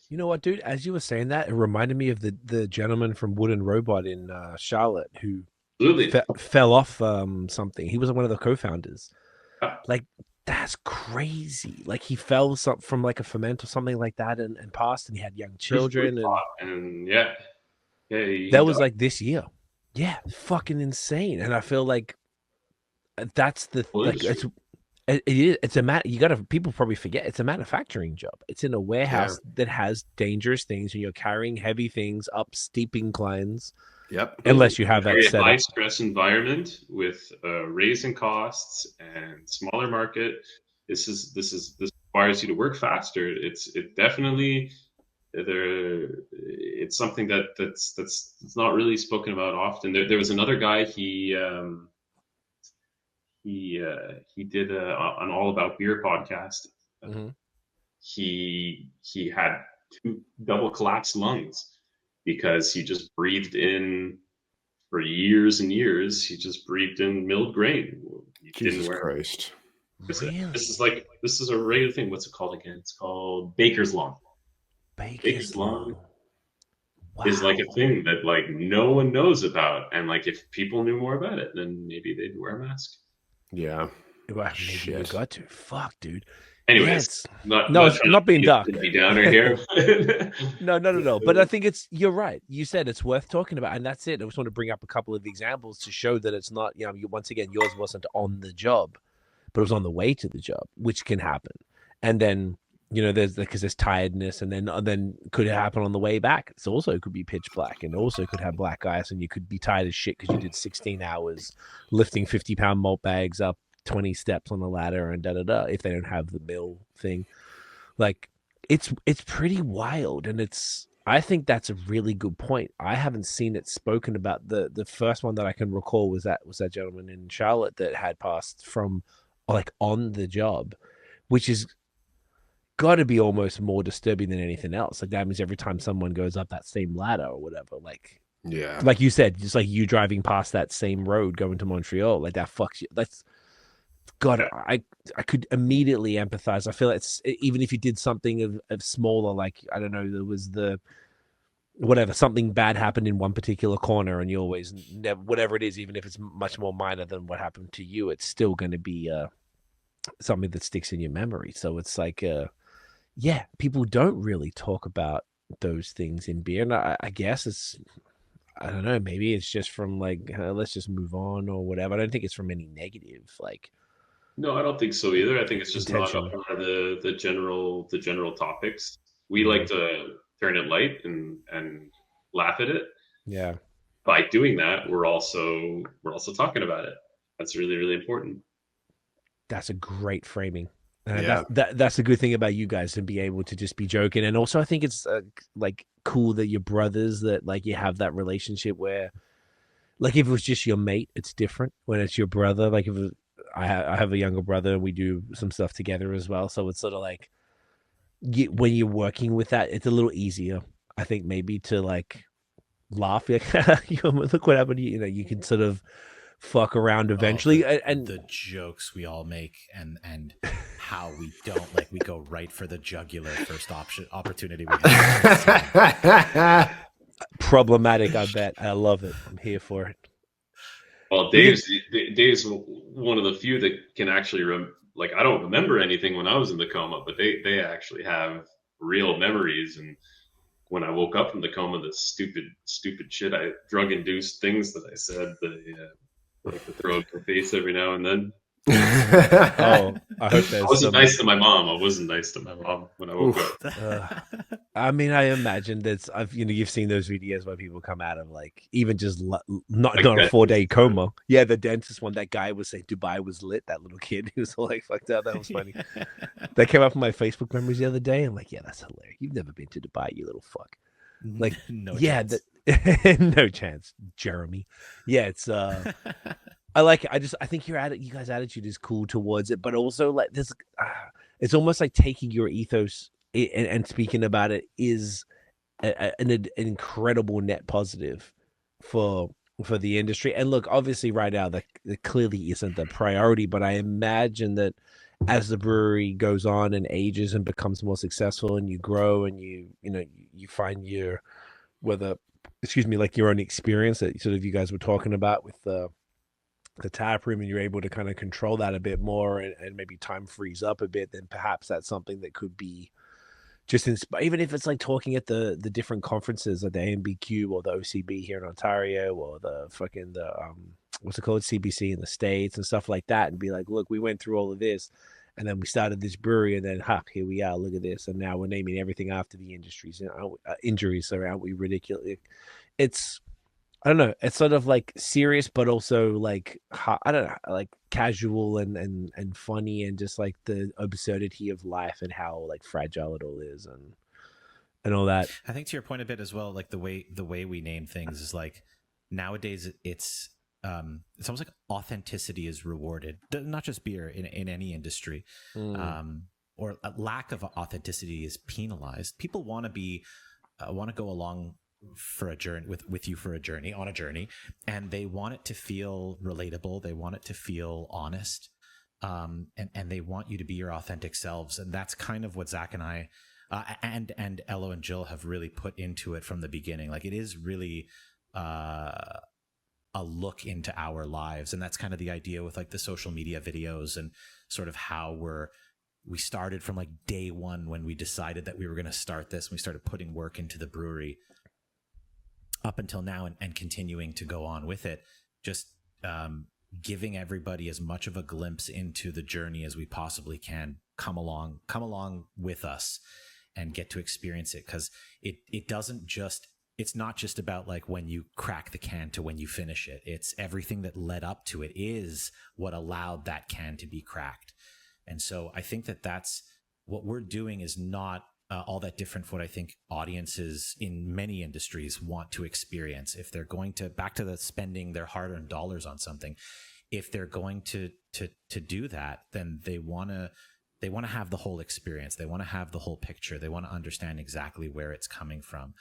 You know what, dude? As you were saying that, it reminded me of the gentleman from Wooden Robot in Charlotte who Absolutely. fell off something. He was one of the co-founders. Yeah. Like, that's crazy. Like, he fell from like a ferment or something like that and passed, and he had young children. And yeah, that was like this year. Yeah, fucking insane. And I feel like that's the like it's a matter. You gotta, people probably forget it's a manufacturing job. It's in a warehouse that has dangerous things, and you're carrying heavy things up steep inclines. Yep. Unless you have that set high stress environment with raising costs and smaller market. This requires you to work faster. It's something that's not really spoken about often. There was another guy. He did an All About Beer podcast. Mm-hmm. He had 2 double collapsed lungs because he just breathed in for years and years. He just breathed in milled grain. Jesus Christ. Really? This is a regular thing. What's it called again? It's called Baker's lung. Baker's lung is like a thing that like no one knows about, and like if people knew more about it, then maybe they'd wear a mask. Yeah. Well, maybe you got to. Fuck, dude. Anyways, it's not being dark. Be downer here. No. But I think you're right. You said it's worth talking about, and that's it. I just want to bring up a couple of examples to show that it's not, once again, yours wasn't on the job, but it was on the way to the job, which can happen. And then, there's tiredness, and then could it happen on the way back? It also could be pitch black, and also could have black ice, and you could be tired as shit because you did 16 hours lifting 50-pound malt bags up 20 steps on the ladder and if they don't have the mill thing. Like, it's pretty wild, and I think that's a really good point. I haven't seen it spoken about. The first one that I can recall was that gentleman in Charlotte that had passed from like on the job, which is got to be almost more disturbing than anything else. Like, that means every time someone goes up that same ladder or whatever, like, yeah, like you said, just like you driving past that same road going to Montreal, like that fucks you. That's God, I could immediately empathize. I feel like even if you did something of smaller, like, I don't know, there was something bad happened in one particular corner, and you always never, whatever it is, even if it's much more minor than what happened to you, it's still going to be something that sticks in your memory. So it's like, people don't really talk about those things in beer, and I guess I don't know, maybe it's just from like, let's just move on or whatever. I don't think it's from any negative, like. No, I don't think so either. I think it's just not a part of the general topics. We like to turn it light and laugh at it. Yeah. By doing that, we're also talking about it. That's really, really important. That's a great framing. That's a good thing about you guys, to be able to just be joking. And also, I think it's like cool that you're brothers, that like you have that relationship where, like, if it was just your mate, it's different. When it's your brother, like, if I have a younger brother, and we do some stuff together as well, so it's sort of like, when you're working with that, it's a little easier, I think, maybe to like laugh. Like, look what happened. You can sort of fuck around eventually, and the jokes we all make, and how we don't, like, we go right for the jugular first opportunity we have. Problematic, I bet. I love it. I'm here for it. Well, Dave's one of the few that can actually like, I don't remember anything when I was in the coma, but they actually have real memories. And when I woke up from the coma, the stupid shit, drug-induced things that I said, like to throw up my face every now and then. I hope there's. I wasn't nice to my mom. I wasn't nice to my mom when I woke up. I mean, I imagine that you've seen those videos where people come out of, like, even just not a 4-day coma. Yeah, the dentist one. That guy was saying Dubai was lit. That little kid, he was all like fucked up. That was funny. That came up in my Facebook memories the other day. I'm like, yeah, that's hilarious. You've never been to Dubai, you little fuck. Like, no chance. No chance, Jeremy. Yeah, it's I think you guys' attitude is cool towards it, but also, like, this, it's almost like taking your ethos and speaking about it is an incredible net positive for for the industry. And look, obviously right now that clearly isn't the priority, but I imagine that as the brewery goes on and ages and becomes more successful and you grow and you find your, whether, excuse me, like your own experience that sort of you guys were talking about with the tap room, and you're able to kind of control that a bit more, and maybe time frees up a bit, then perhaps that's something that could be just even if it's like talking at the different conferences like the AMBQ or the OCB here in Ontario, or the fucking what's it called, CBC in the States and stuff like that, and be like, look, we went through all of this and then we started this brewery, and then here we are, look at this, and now we're naming everything after the industries, injuries, so aren't we ridiculous? It's, I don't know. It's sort of like serious, but also like, I don't know, like casual and funny, and just like the absurdity of life and how like fragile it all is, and all that. I think to your point a bit as well, like the way we name things is like nowadays it's almost like authenticity is rewarded, not just beer, in any industry. Or a lack of authenticity is penalized. People want to go along for a journey with you for a journey, on a journey, and they want it to feel relatable, they want it to feel honest, and they want you to be your authentic selves. And that's kind of what Zach and I and Ello and Jill have really put into it from the beginning. Like, it is really a look into our lives, and that's kind of the idea with like the social media videos, and sort of how we started from like day one when we decided that we were going to start this, and we started putting work into the brewery up until now, and continuing to go on with it, just giving everybody as much of a glimpse into the journey as we possibly can. Come along with us and get to experience it, because it's not just about like when you crack the can to when you finish it. It's everything that led up to it is what allowed that can to be cracked. And so I think that's what we're doing is not all that different from what I think audiences in many industries want to experience. If they're going to, back to the spending their hard-earned dollars on something, if they're going to do that, then they want to have the whole experience. They want to have the whole picture. They want to understand exactly where it's coming from,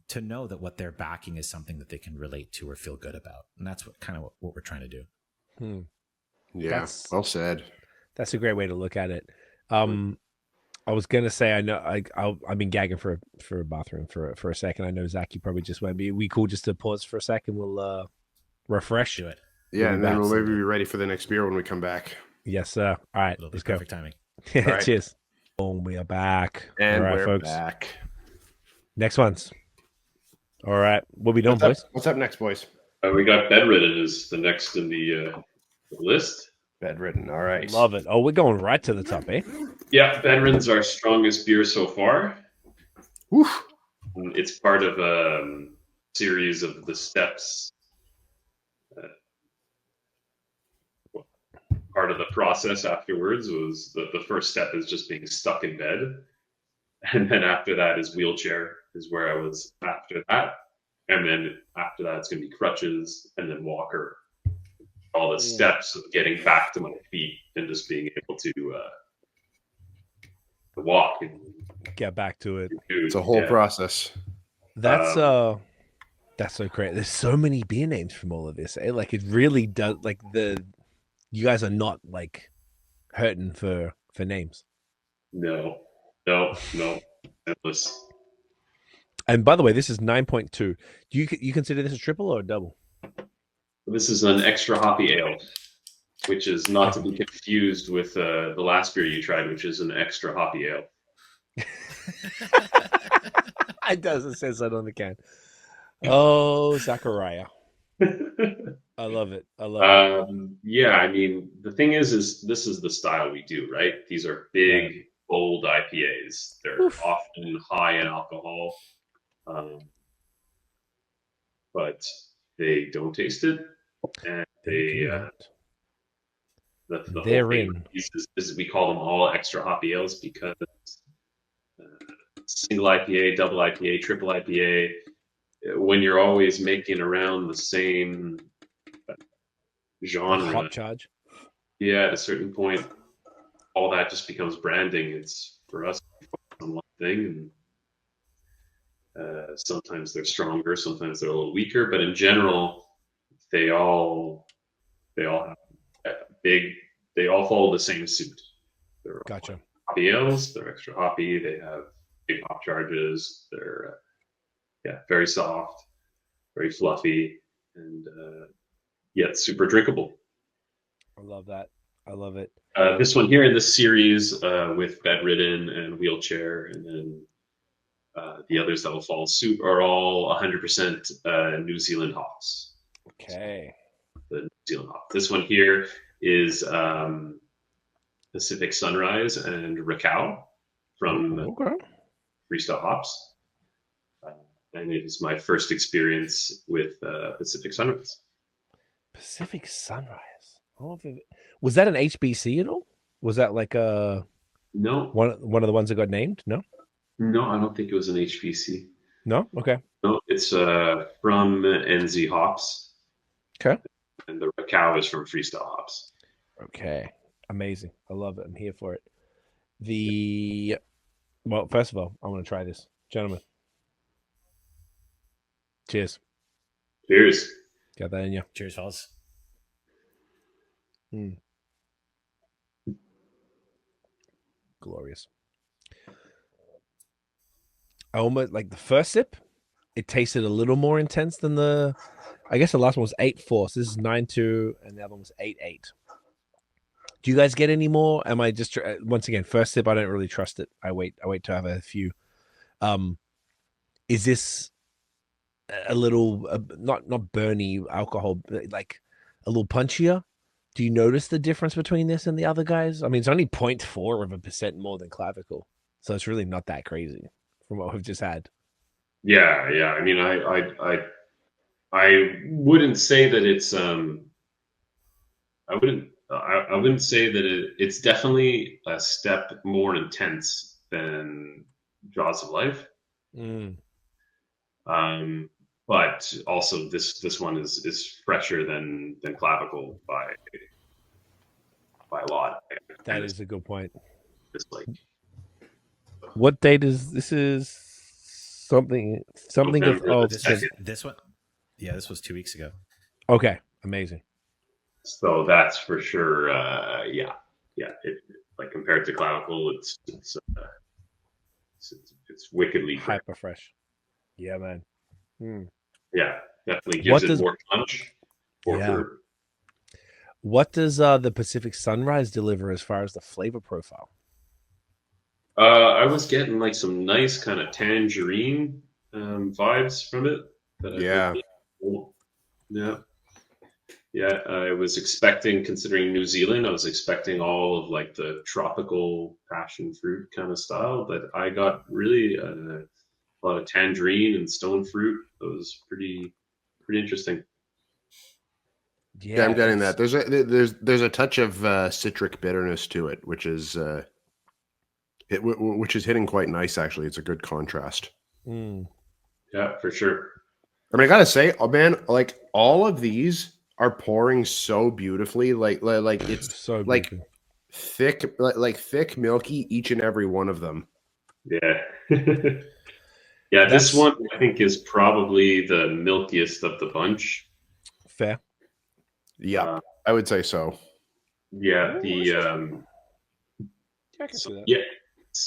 to know that what they're backing is something that they can relate to or feel good about. And that's what we're trying to do. Yeah, well said. That's a great way to look at it. I was gonna say, I know I've been gagging for a bathroom for a second. I know Zach, you probably just went. Be we cool just to pause for a second. We'll refresh. Do it. Yeah, and then we'll maybe be ready for the next beer when we come back. Yes, sir. All right, let's go. Perfect timing. Right. Cheers. Boom, we are back. And all right, we're folks. back. Next one's. All right, what we doing, boys? What's up next, boys? We got Bedridden is the next in the list. Bedridden, all right. Love it. Oh, we're going right to the top, eh? Yeah, Bedridden's our strongest beer so far. Oof. It's part of a series of the steps. Part of the process afterwards was the first step is just being stuck in bed. And then after that is wheelchair, is where I was after that. And then after that, it's going to be crutches and then walker. All the steps of getting back to my feet and just being able to walk and get back to it. It's a whole process. That's so great. There's so many beer names from all of this. Eh? Like, it really does. Like, you guys are not like hurting for names. No. Endless. And by the way, this is 9.2. Do you consider this a triple or a double? This is an extra hoppy ale, which is not to be confused with the last beer you tried, which is an extra hoppy ale. It does. It says that on the can. Oh, Zachariah. I love it. Yeah, I mean, the thing is this is the style we do, right? These are big, bold IPAs. They're often high in alcohol, but they don't taste it. And the whole thing is we call them all extra hoppy ales because single IPA, double IPA, triple IPA, when you're always making around the same genre, hot charge. Yeah, at a certain point, all that just becomes branding. It's for us on one thing, and Sometimes they're stronger, sometimes they're a little weaker, but in general, they all have big. They all follow the same suit. They're Gotcha. hoppy ales. They're extra hoppy. They have big hop charges. They're very soft, very fluffy, and yet super drinkable. I love that. I love it. This one here in this series with Bedridden and Wheelchair, and then the others that will follow suit are all 100% New Zealand hops. Okay. The New Zealand hop. This one here is Pacific Sunrise and Rakau from Freestyle Hops. And it is my first experience with Pacific Sunrise. Pacific Sunrise. Was that an HBC at all? Was that like a no one of the ones that got named? No, I don't think it was an HBC. No, okay. No, it's from NZ Hops. Okay. And the Rakau is from Freestyle Hops. Okay, amazing. I love it. I'm here for it. Well, first of all, I want to try this, gentlemen. Cheers. Cheers. Got that in you. Cheers, fellas. Glorious. I almost like the first sip. It tasted a little more intense than I guess the last one was 8.4. So this is 9.2, and the other one was 8.8. Do you guys get any more? Am I just once again first sip? I don't really trust it. I wait to have a few. Is this a little not burny alcohol, but like a little punchier? Do you notice the difference between this and the other guys? I mean, it's only 0.4% more than Clavicle, so it's really not that crazy from what we've just had. Yeah. I mean, I wouldn't say that it's I wouldn't say that it's definitely a step more intense than Jaws of Life. But also this one is fresher than Clavicle by a lot. That is a good point. It's like, what date is this? Is something November of this one? Yeah, this was 2 weeks ago. Okay, amazing. So that's for sure. Yeah. It, like compared to Clavicle, it's wickedly fresh. Hyper fresh. Yeah, man. Yeah, definitely gives it more punch. What does the Pacific Sunrise deliver as far as the flavor profile? I was getting like some nice kind of tangerine vibes from it. Yeah. I was expecting, considering New Zealand, I was expecting all of like the tropical passion fruit kind of style, but I got really a lot of tangerine and stone fruit. It was pretty interesting. Yeah, I'm getting that. There's a touch of citric bitterness to it, which is hitting quite nice. Actually, it's a good contrast. Yeah, for sure. I mean, I gotta say, oh man, like all of these are pouring so beautifully. Like it's so like thick, like thick, milky, each and every one of them. Yeah. Yeah, this one I think is probably the milkiest of the bunch. Fair. Yeah, I would say so. Yeah, I can see that.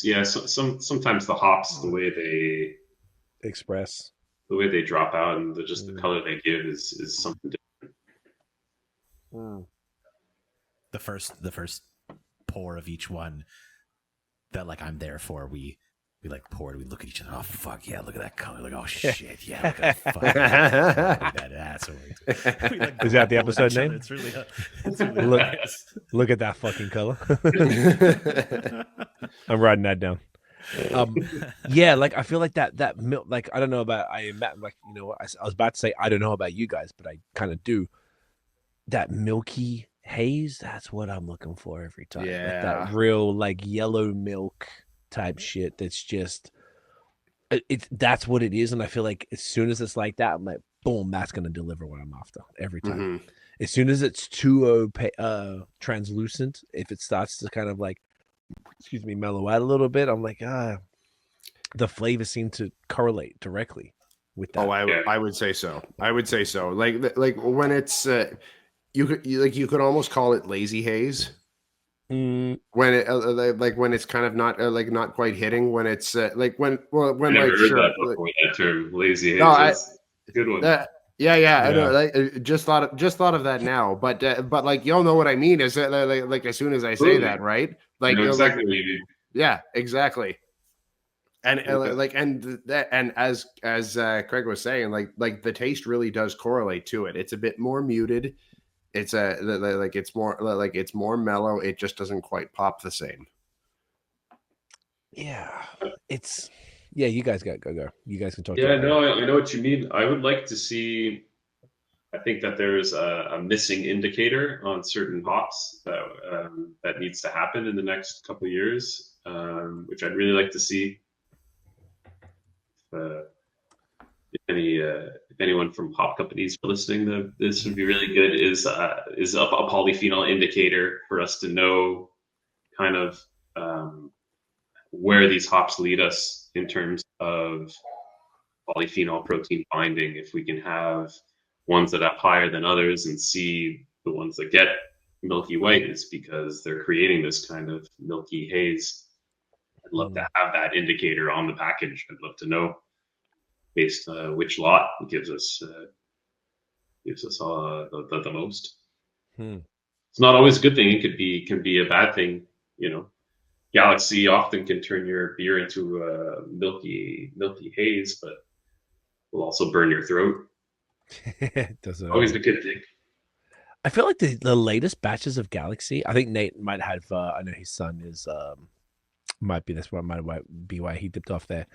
Yeah. Sometimes the hops, the way they express, the way they drop out, and the color they give is something different. The first pour of each one that like I'm there for, we like pour it, we look at each other, oh fuck yeah, look at that color, like oh shit, yeah, look at that fucking that asshole. Like, is that the episode name? It's really nice. Look at that fucking color. I'm writing that down. Yeah, like I feel like that milk, like I don't know about I was about to say I don't know about you guys, but I kind of do. That milky haze, that's what I'm looking for every time. Yeah, like that real like yellow milk type shit. That's just that's what it is. And I feel like as soon as it's like that, I'm like, boom, that's gonna deliver what I'm after every time. As soon as it's too translucent, if it starts to kind of like, mellow out a little bit, I'm like, the flavors seem to correlate directly with that. Oh, I would say so. I would say so. Like when it's you could almost call it lazy haze. Mm, When it like when it's kind of not like not quite hitting, when it's like when I never like heard sure that before. That term, lazy no haze. I That's a good one. yeah, I know, Yeah. like just thought of that now, but like you'll know what I mean is that like as soon as I say Absolutely. that, right, I like know you're like exactly what you mean. yeah, exactly. And Okay. like and that and as Craig was saying, like the taste really does correlate to it. It's a bit more muted. It's like it's more mellow. It just doesn't quite pop the same. yeah, it's you guys go. You guys can talk. Yeah, to it. no, I know what you mean. I would like to see. I think that there's a missing indicator on certain hops that needs to happen in the next couple of years, which I'd really like to see. Uh, if anyone from hop companies are listening, this would be really good. Is a polyphenol indicator for us to know kind of where these hops lead us in terms of polyphenol protein binding. If we can have ones that have higher than others and see the ones that get milky white, is because they're creating this kind of milky haze. I'd love to have that indicator on the package. I'd love to know based which lot gives us the most. It's not always a good thing. It can be a bad thing. You know, Galaxy often can turn your beer into a milky haze, but will also burn your throat. Doesn't Always a good thing. I feel like the latest batches of Galaxy. I think Nate might have. I know his son is. Might be this one. Might be why he dipped off there.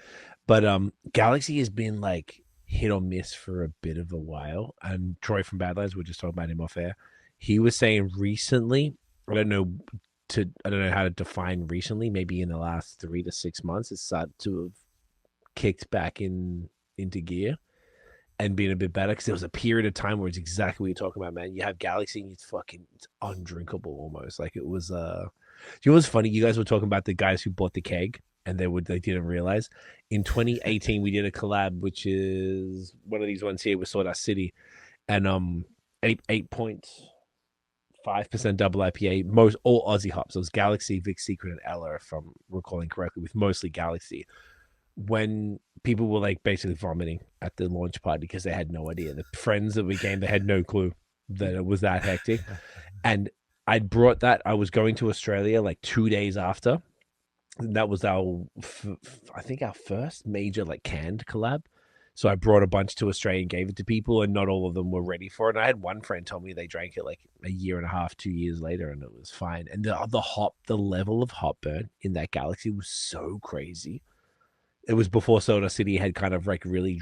But Galaxy has been like hit or miss for a bit of a while. And Troy from Badlands, we're just talking about him off air. He was saying recently. I don't know how to define recently. Maybe in the last 3 to 6 months, it's started to have kicked back into gear and being a bit better, because there was a period of time where it's exactly what you're talking about, man. You have Galaxy and it's undrinkable almost. Like it was you know what's funny? You guys were talking about the guys who bought the keg and they didn't realize. In 2018 we did a collab, which is one of these ones here with Sawdust City, and 8.5% double IPA, most all Aussie hops. So it was Galaxy, Vic Secret, and Ella, if I'm recalling correctly, with mostly Galaxy. When people were like basically vomiting at the launch party because they had no idea. The friends that we gained, they had no clue that it was that hectic. And I'd brought that. I was going to Australia like 2 days after. And that was I think our first major like canned collab. So I brought a bunch to Australia and gave it to people, and not all of them were ready for it. And I had one friend tell me they drank it like a year and a half, 2 years later, and it was fine. And the level of hop burn in that Galaxy was so crazy. It was before Soda City had kind of like really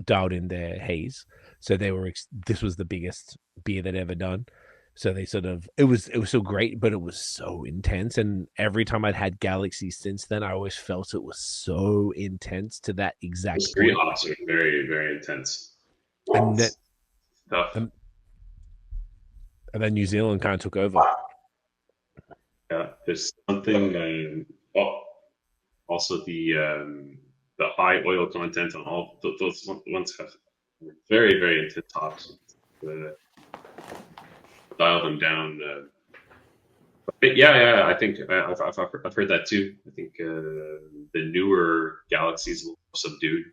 dialed in their haze, so they were. This was the biggest beer they'd ever done, so they sort of it was so great, but it was so intense. And every time I'd had Galaxy since then, I always felt it was so intense to that exact Those three point. hops are very, very intense. And then, Tough. and then New Zealand kind of took over. Yeah, there's something. Also, the high oil content on all those ones have very, very intense hops. Dial them down. But yeah, I think I've heard that too. I think the newer Galaxies a little more subdued.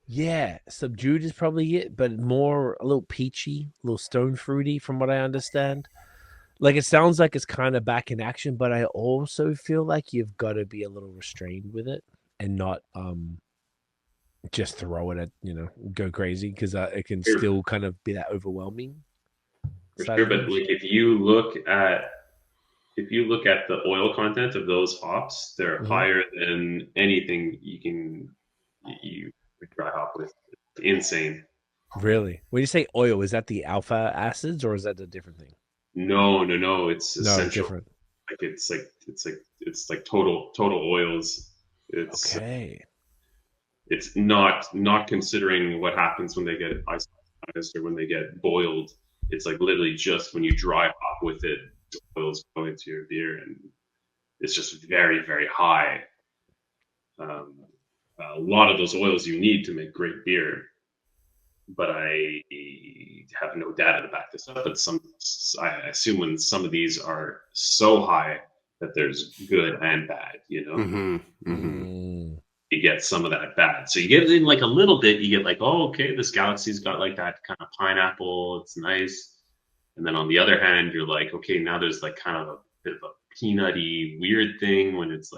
Yeah, subdued is probably it, but more a little peachy, a little stone fruity, from what I understand. Like it sounds like it's kind of back in action, but I also feel like you've got to be a little restrained with it and not just throw it at go crazy, because it can still kind of be that overwhelming. For sure, but like if you look at the oil content of those hops, they're higher than anything you dry hop with. It's insane. Really? When you say oil, is that the alpha acids or is that a different thing? No. It's essential. Different. Like it's like total oils. It's okay. It's not considering what happens when they get iced or when they get boiled. It's like literally just when you dry hop with it, oils go into your beer, and is just very, very high. A lot of those oils you need to make great beer, but I have no data to back this up. But I assume when some of these are so high that there's good and bad, you know. You get some of that bad. So you get in like a little bit, you get like, oh, okay, this Galaxy's got like that kind of pineapple, it's nice. And then on the other hand, you're like, okay, now there's like kind of a bit of a peanutty weird thing when it's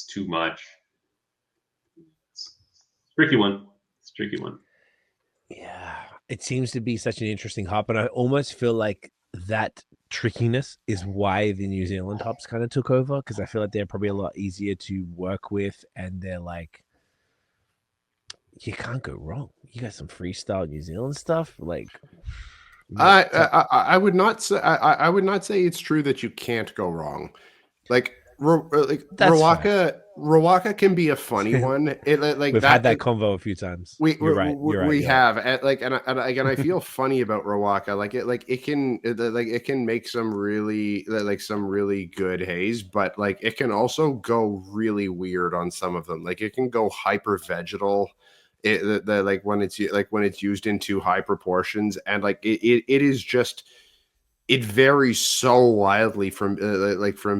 too much. It's a tricky one. It's a tricky one. Yeah, it seems to be such an interesting hop, and I almost feel like that trickiness is why the New Zealand hops kind of took over, because I feel like they're probably a lot easier to work with, and they're like, you can't go wrong. You got some freestyle New Zealand stuff, like. I would not say I would not say it's true that you can't go wrong. Like Rawaka can be a funny one. We've had that convo a few times. You're right. We have and I feel funny about Rawaka. It can make some really good haze, but like it can also go really weird on some of them. Like it can go hyper vegetal. When it's used in too high proportions, and like it is just. It varies so wildly from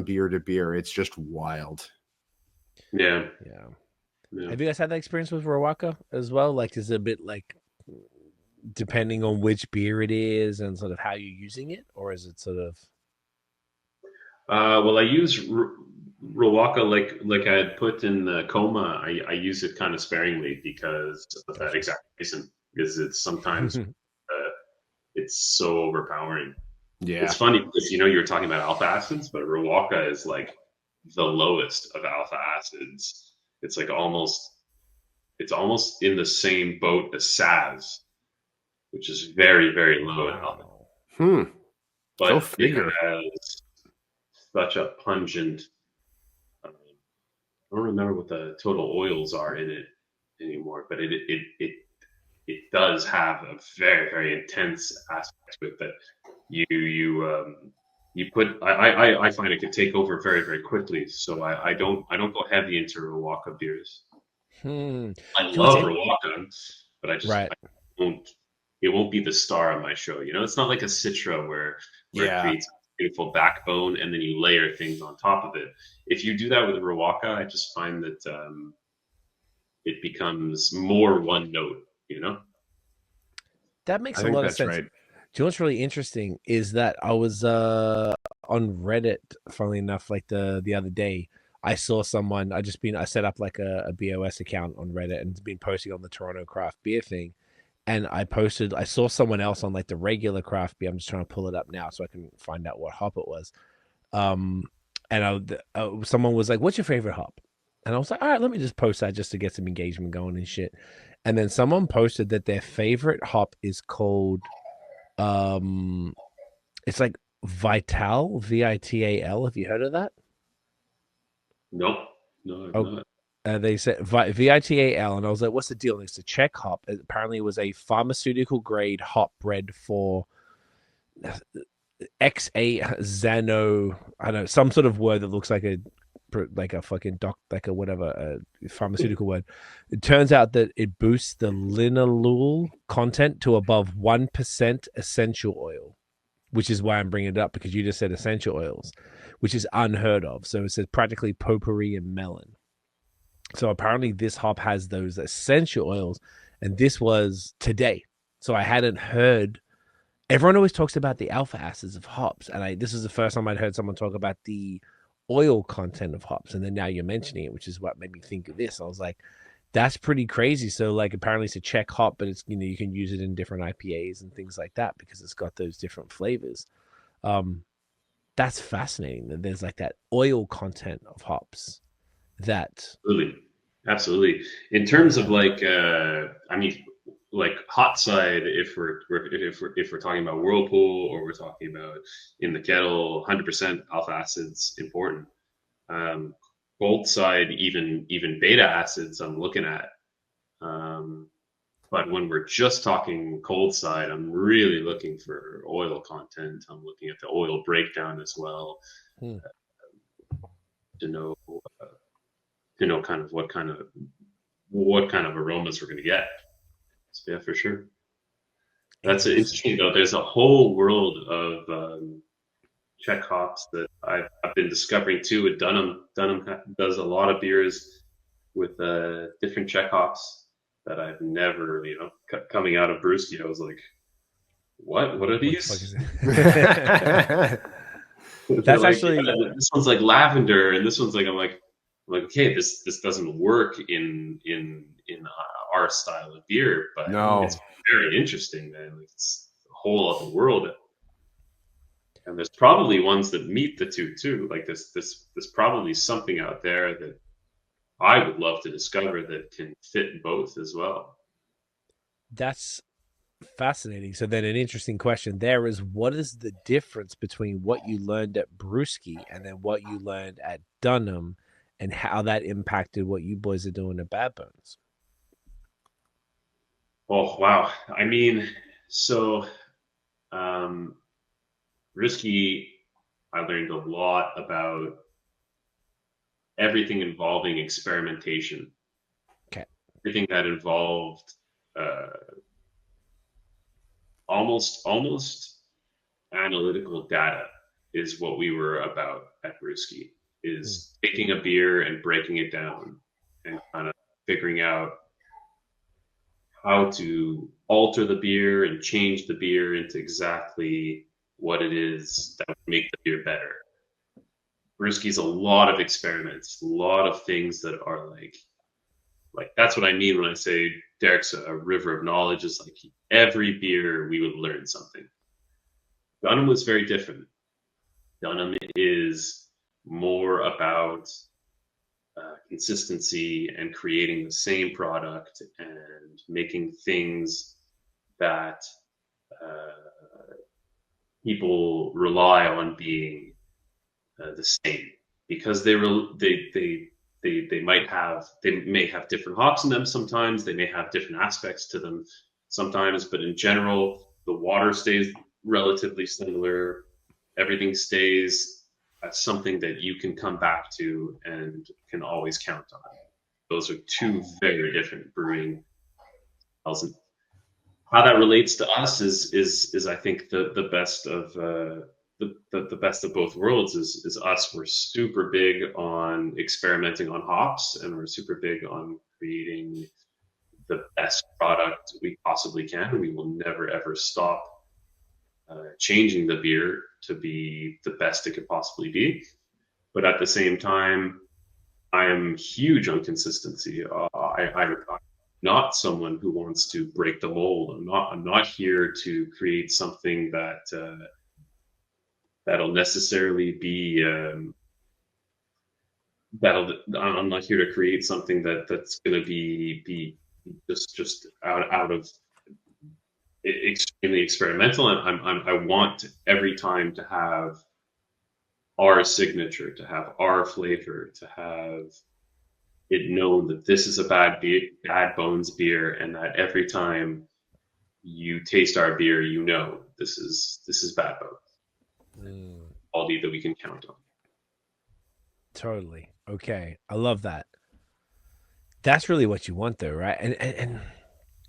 beer to beer. It's just wild. Yeah. Have you guys had that experience with Rawaka as well? Like, is it a bit like depending on which beer it is and sort of how you're using it, or is it sort of? Well, I use Rawaka like I had put in the Coma. I use it kind of sparingly because of that exact reason. Because it's sometimes it's so overpowering. Yeah, it's funny because you were talking about alpha acids, but Rawaka is like the lowest of alpha acids. It's like almost in the same boat as Saz, which is very, very low in alpha. But it has such a pungent. I don't remember what the total oils are in it anymore, but it does have a very, very intense aspect to it that you put. I find it could take over very, very quickly. So I don't go heavy into Rawaka beers. I love Rawaka, but I won't. It won't be the star on my show. It's not like a Citra where it creates a beautiful backbone and then you layer things on top of it. If you do that with Rawaka, I just find that it becomes more one note. That makes a lot of sense. Right. Do you know what's really interesting is that I was on Reddit, funnily enough, like the other day. I saw someone. I set up like a BAOS account on Reddit and been posting on the Toronto craft beer thing. And I saw someone else on like the regular craft beer. I'm just trying to pull it up now so I can find out what hop it was. And someone was like, "What's your favorite hop?" And I was like, "All right, let me just post that just to get some engagement going and shit." And then someone posted that their favorite hop is called, it's like Vital, Vital. Have you heard of that? Nope. No, I've not. They said Vital, and I was like, "What's the deal?" And it's a Czech hop. Apparently, it was a pharmaceutical grade hop bred for Xano. I don't know, some sort of word that looks like a fucking a pharmaceutical word. It turns out that it boosts the linalool content to above 1% essential oil, which is why I'm bringing it up, because you just said essential oils, which is unheard of. So it says practically potpourri and melon. So apparently this hop has those essential oils, and this was today. So I hadn't heard. Everyone always talks about the alpha acids of hops, and this is the first time I'd heard someone talk about the oil content of hops, and then now you're mentioning it, which is what made me think of this. I was like, that's pretty crazy. So like apparently it's a Czech hop, but it's you can use it in different IPAs and things like that because it's got those different flavors. That's fascinating that there's like that oil content of hops. That absolutely. In terms of like like hot side, if we're talking about Whirlpool, or we're talking about in the kettle, 100% alpha acids important. Cold side, even beta acids I'm looking at. But when we're just talking cold side, I'm really looking for oil content. I'm looking at the oil breakdown as well. to know kind of what kind of aromas we're going to get. So yeah, for sure. That's interesting though. There's a whole world of Czech hops that I've been discovering too with Dunham. Dunham does a lot of beers with different Czech hops that I've never, coming out of Brewski, I was like, what are these? That's actually this one's like lavender, and this one's like I'm like okay, this doesn't work in our style of beer, but no, it's very interesting, man. Like, it's a whole other world, and there's probably ones that meet the two too. Like there's probably something out there that I would love to discover that can fit both as well. That's fascinating. So then an interesting question there is, what is the difference between what you learned at Brewski and then what you learned at Dunham, and how that impacted what you boys are doing at Bad Bones? Oh, wow. I mean, so Brewski, I learned a lot about everything involving experimentation. Okay. Everything that involved almost analytical data is what we were about at Brewski, is taking a beer and breaking it down and kind of figuring out how to alter the beer and change the beer into exactly what it is that would make the beer better. Brewski's a lot of experiments, a lot of things that are like that's what I mean when I say Derek's a river of knowledge. Is like every beer we would learn something. Dunham was very different. Dunham is more about consistency and creating the same product and making things that people rely on being the same, because they may have different hops in them sometimes, they may have different aspects to them sometimes, but in general the water stays relatively similar. Everything stays as something that you can come back to and can always count on. Those are two very different brewing styles. And how that relates to us is I think the best of the best of both worlds is us. We're super big on experimenting on hops, and we're super big on creating the best product we possibly can. We will never ever stop changing the beer to be the best it could possibly be. But at the same time, I am huge on consistency. I'm not someone who wants to break the mold. I'm not here to create something that that'll necessarily be I'm not here to create something that's going to be just out of extremely experimental. And I want every time to have our signature, to have our flavor, to have it known that this is a Bad Bones beer, and that every time you taste our beer, this is Bad Bones. Quality that we can count on. Totally. Okay. I love that. That's really what you want though, right? And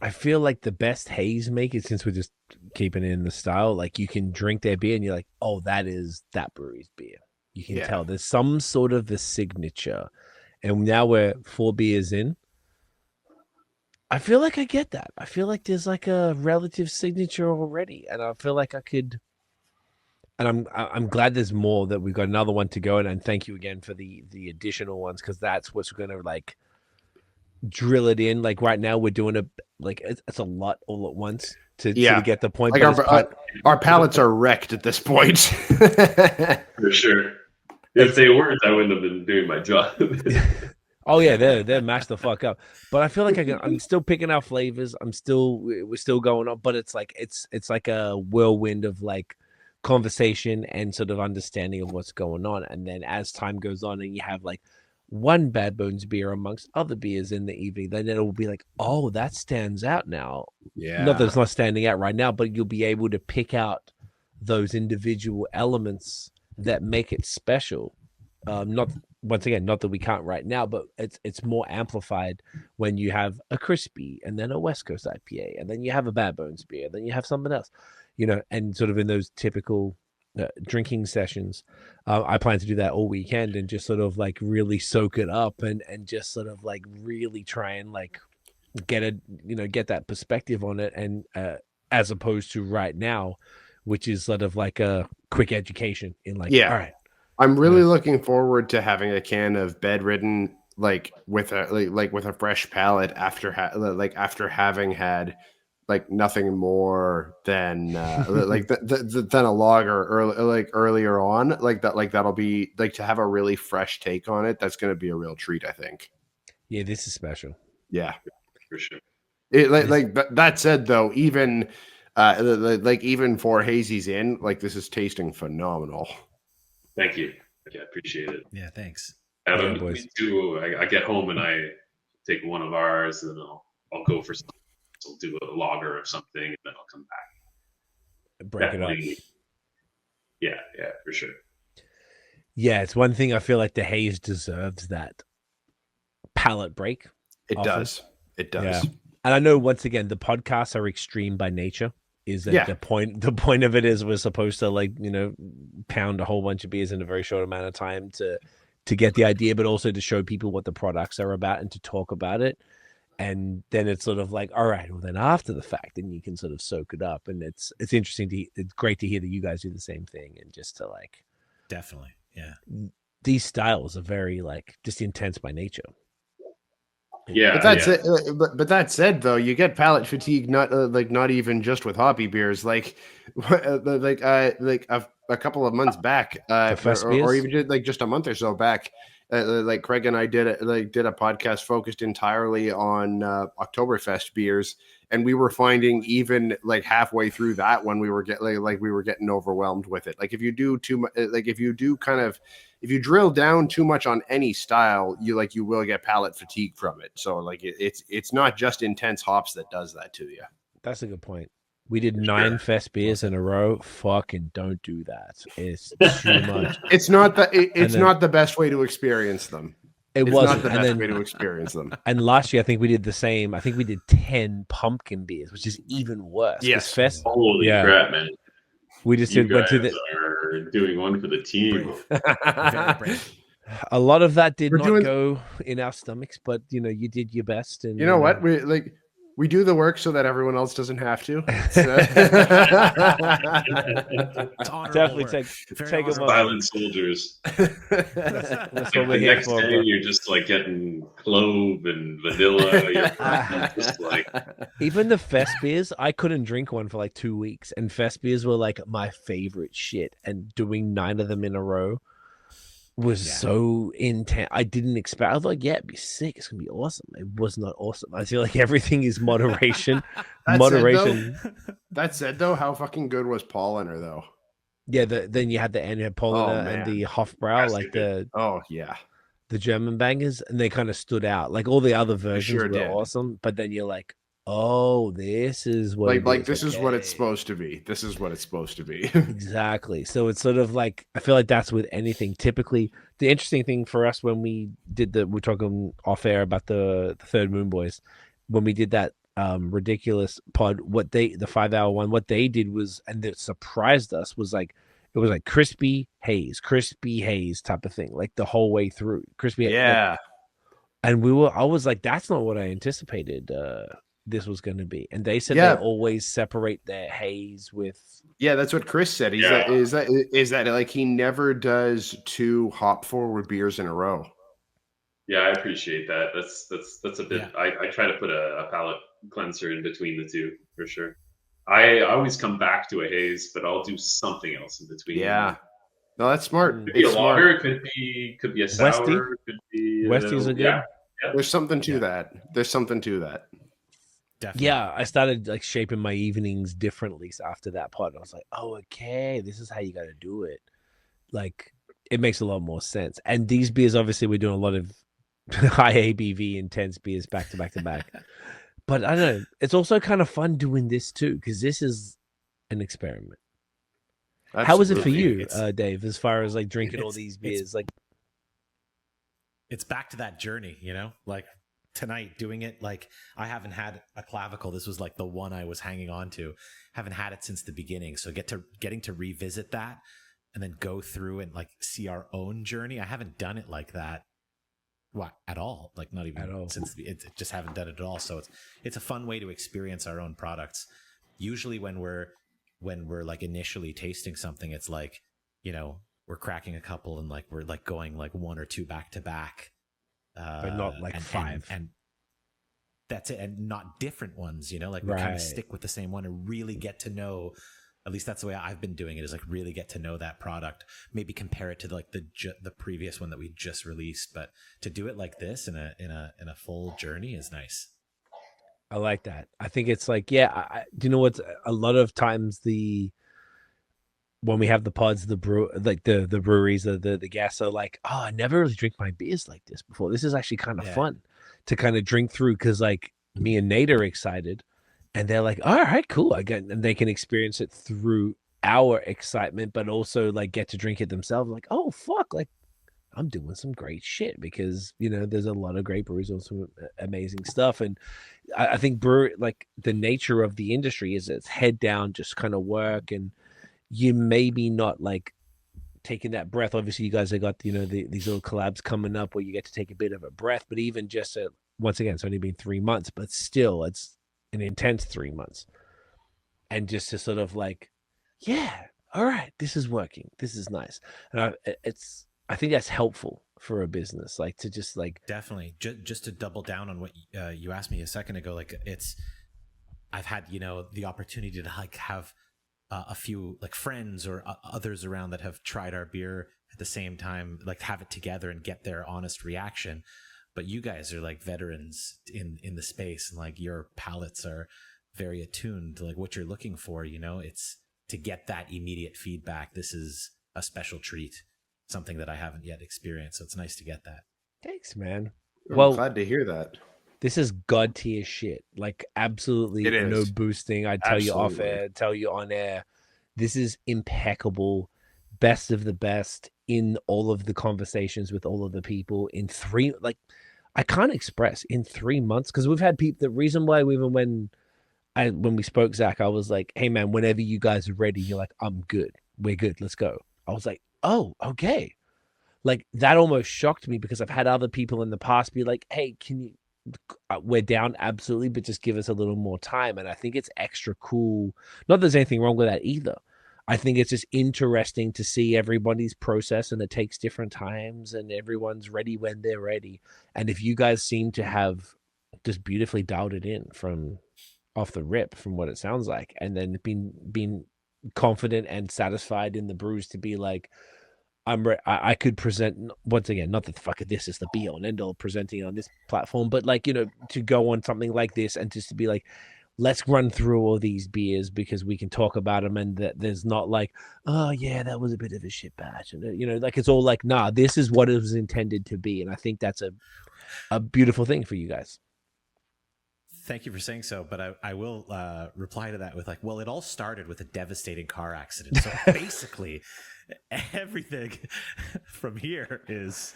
I feel like the best haze makers, since we're just keeping it in the style, like you can drink their beer and you're like, oh, that is that brewery's beer. You can tell there's some sort of a signature. And now we're 4 beers in. I feel like I get that. I feel like there's like a relative signature already. And I feel like I could, and I'm glad there's more, that we've got another one to go. And thank you again for the additional ones, because that's what's going to like drill it in. Like right now we're doing it's a lot all at once to get the point. Like our palates are wrecked at this point. For sure. If they weren't, I wouldn't have been doing my job. Oh yeah, they're mashed the fuck up. But I feel like I'm still picking out flavors. We're still going on, but it's like a whirlwind of like conversation and sort of understanding of what's going on. And then as time goes on and you have like one Bad Bones beer amongst other beers in the evening, then it'll be like, oh, that stands out now. Yeah. Not that it's not standing out right now, but you'll be able to pick out those individual elements that make it special. Not once again, not that we can't right now, but it's more amplified when you have a crispy and then a West Coast IPA and then you have a Bad Bones beer, then you have something else, and sort of in those typical drinking sessions. I plan to do that all weekend and just sort of like really soak it up and just sort of like really try and like get that perspective on it, and as opposed to right now, which is sort of like a quick education in like, all right. I'm really looking forward to having a can of Bedridden, like with a fresh palate after having had like nothing more than than a lager earlier on, that'll be like to have a really fresh take on it. That's going to be a real treat, I think. Yeah, this is special. Yeah, for sure. That said, though, even even for Hazy's in, like, this is tasting phenomenal. Thank you. Yeah, I appreciate it. Yeah, thanks. Me too. I get home and I take one of ours, and then I'll go for something. I'll do a lager or something, and then I'll come back. Break it up. Yeah, for sure. Yeah, it's one thing I feel like the haze deserves that palate break. It does. Yeah. And I know, once again, the podcasts are extreme by nature. Is that the point of it is we're supposed to like, pound a whole bunch of beers in a very short amount of time to get the idea, but also to show people what the products are about and to talk about it. And then it's sort of like, all right, well then after the fact, then you can sort of soak it up. And it's interesting it's great to hear that you guys do the same thing, and just to like, definitely. Yeah. These styles are very like just intense by nature. Yeah, but that said, though, you get palate fatigue not even just with hoppy beers, like a couple of months back, or even just a month or so back, like Craig and I did a podcast focused entirely on Oktoberfest beers, and we were finding even like halfway through that one we were getting overwhelmed with it. Like if you do too much, if you drill down too much on any style, you will get palate fatigue from it. So like it's not just intense hops that does that to you. That's a good point. We did 9 fest beers in a row. Fucking don't do that. It's too much. It's not the best way to experience them. It's wasn't not the best way to experience them. And last year, I think we did the same. I think we did 10 pumpkin beers, which is even worse. Yes. Fest, holy crap, man. We just went to are doing one for the team. A lot of that did not go in our stomachs, but you did your best. And you know what? We do the work so that everyone else doesn't have to. Definitely take a silent soldiers. That's what we're the here next for. day, you're just like getting clove and vanilla. You're just like... Even the fest beers, I couldn't drink one for like 2 weeks, and fest beers were like my favorite shit. And doing 9 of them in a row was so intense. I didn't expect. I was like, it'd be sick. It's gonna be awesome. It was not awesome. I feel like everything is moderation. That said, though, how fucking good was Paulaner, though? Yeah. Then you had Paulaner and the Hofbrau, like the German bangers, and they kind of stood out. Like all the other versions were awesome, but then you're like, oh, this is what this is what it's supposed to be. This is what it's supposed to be. Exactly. So it's sort of like, I feel like that's with anything. Typically, the interesting thing for us when we did we're talking off air about the Third Moon Boys, when we did that ridiculous pod, the 5-hour one, what they did was, and it surprised us, was like, it was like crispy haze type of thing, like the whole way through. Crispy haze. Yeah. And I was like, that's not what I anticipated this was going to be. And they said they always separate their haze with. Yeah, that's what Chris said. Is that like he never does 2 hop forward beers in a row. Yeah, I appreciate that. That's a bit. Yeah. I try to put a palate cleanser in between the two for sure. I always come back to a haze, but I'll do something else in between. Yeah. No, that's smart. Could be a lager, could be a sour, Westie? could be Westies are good. Yeah. There's something to that. There's something to that. Definitely. Yeah, I started like shaping my evenings differently after that pod. I was like, oh, okay, this is how you got to do it. Like, it makes a lot more sense. And these beers, obviously, we're doing a lot of high ABV intense beers back to back to back. But I don't know. It's also kind of fun doing this too, because this is an experiment. Absolutely. How was it for you, Dave, as far as like drinking all these beers? Like, it's back to that journey, you know, like tonight doing it. Like I haven't had a clavicle. This was like the one I was hanging on to. Haven't had it since the beginning. So getting to revisit that and then go through and like see our own journey. I haven't done it like that. What at all? Like not even At all. since it just haven't done it at all. So it's a fun way to experience our own products. Usually when we're like initially tasting something, it's like, you know, we're cracking a couple and like we're like going like one or two back to back, but not like five. and that's it, and not different ones. You know, like we kind of stick with the same one and really get to know. At least that's the way I've been doing it. Is like really get to know that product. Maybe compare it to like the previous one that we just released, but to do it like this in a full journey is nice. I like that. I think it's like, yeah, do you know what? A lot of times when we have the pods, the breweries, the guests are like, oh, I never really drink my beers like this before. This is actually kind of fun to kind of drink through, because like me and Nate are excited, and they're like, all right, cool. And they can experience it through our excitement, but also like get to drink it themselves. Like, oh fuck, like I'm doing some great shit, because you know there's a lot of great breweries on some amazing stuff. And I think brewery, like the nature of the industry is it's head down, just kind of work, and you maybe not like taking that breath. Obviously you guys have got, you know, these little collabs coming up where you get to take a bit of a breath, but even just once again, it's only been 3 months, but still it's an intense 3 months. And just to sort of like, yeah, all right, this is working, this is nice. And I think that's helpful for a business, like to just like definitely just to double down on what you asked me a second ago. Like I've had, you know, the opportunity to like have a few like friends or others around that have tried our beer at the same time, like have it together and get their honest reaction. But you guys are like veterans in the space, and like your palates are very attuned to like what you're looking for. You know, it's to get that immediate feedback. This is a special treat, something that I haven't yet experienced. So it's nice to get that. Thanks, man. I'm glad to hear that. This is god tier shit. Like absolutely no boosting. I tell you off air, tell you on air. This is impeccable. Best of the best in all of the conversations with all of the people in I can't express in 3 months, because we've had people. The reason why when we spoke, Zach, I was like, hey man, whenever you guys are ready, you're like, I'm good. We're good. Let's go. I was like, oh, okay. Like that almost shocked me, because I've had other people in the past be like, hey, we're down, absolutely, but just give us a little more time. And I think it's extra cool. Not that there's anything wrong with that either. I think it's just interesting to see everybody's process, and it takes different times, and everyone's ready when they're ready. And if you guys seem to have just beautifully dialed it in from off the rip, from what it sounds like, and then being confident and satisfied in the brews to be like, I could present, once again, not that the fuck this is the be all and end all presenting on this platform, but like, you know, to go on something like this and just to be like, let's run through all these beers because we can talk about them, and that there's not like, oh yeah, that was a bit of a shit batch, and you know, like it's all like, nah, this is what it was intended to be. And I think that's a beautiful thing for you guys. Thank you for saying so, but I will reply to that with like, well, it all started with a devastating car accident. So basically, everything from here is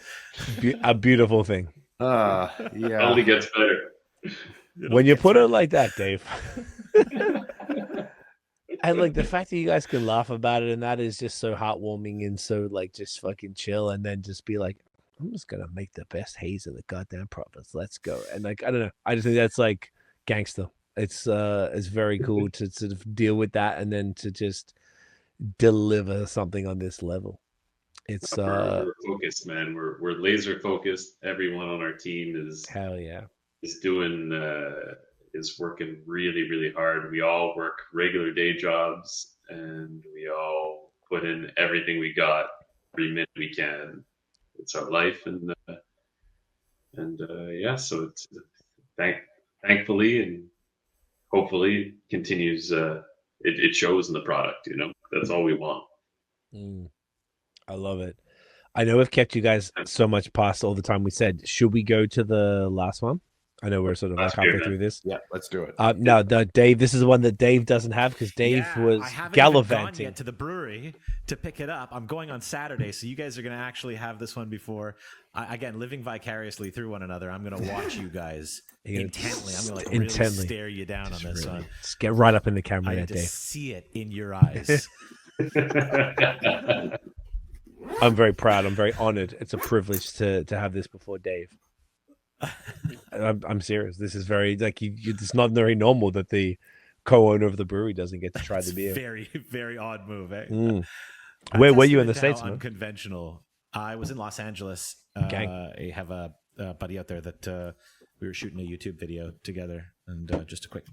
a beautiful thing. Yeah, only gets better when you put it like that, Dave. And like the fact that you guys can laugh about it, and that is just so heartwarming and so like just fucking chill, and then just be like, I'm just gonna make the best haze in the goddamn province. Let's go. And like, I don't know, I just think that's like gangster. It's very cool to sort of deal with that, and then to just deliver something on this level. It's we're focused, man. We're laser focused. Everyone on our team is hell yeah, is doing is working really, really hard. We all work regular day jobs, and we all put in everything we got every minute we can. It's our life, and yeah, so it's thankfully and hopefully continues. It shows in the product, you know. That's all we want. I love it. I know we've kept you guys so much past all the time. We said, should we go to the last one? I know we're sort of like Last beer, halfway man. through this. Yeah, let's do it. No, Dave. This is one that Dave doesn't have because Dave was I haven't even gallivanting. gone yet to the brewery to pick it up. I'm going on Saturday, so you guys are going to actually have this one before. Again, living vicariously through one another, I'm going to watch you guys intently. I'm going to really stare you down on this one. Just get right up in the camera, there, I Dave. see it in your eyes. I'm very proud. I'm very honored. It's a privilege to have this before Dave. I'm serious. This is very it's not very normal that the co-owner of the brewery doesn't get to try the beer. Very, very odd move. Eh? Where were you in the States, man? Unconventional. I was in Los Angeles. I have a buddy out there that we were shooting a YouTube video together, and just a quick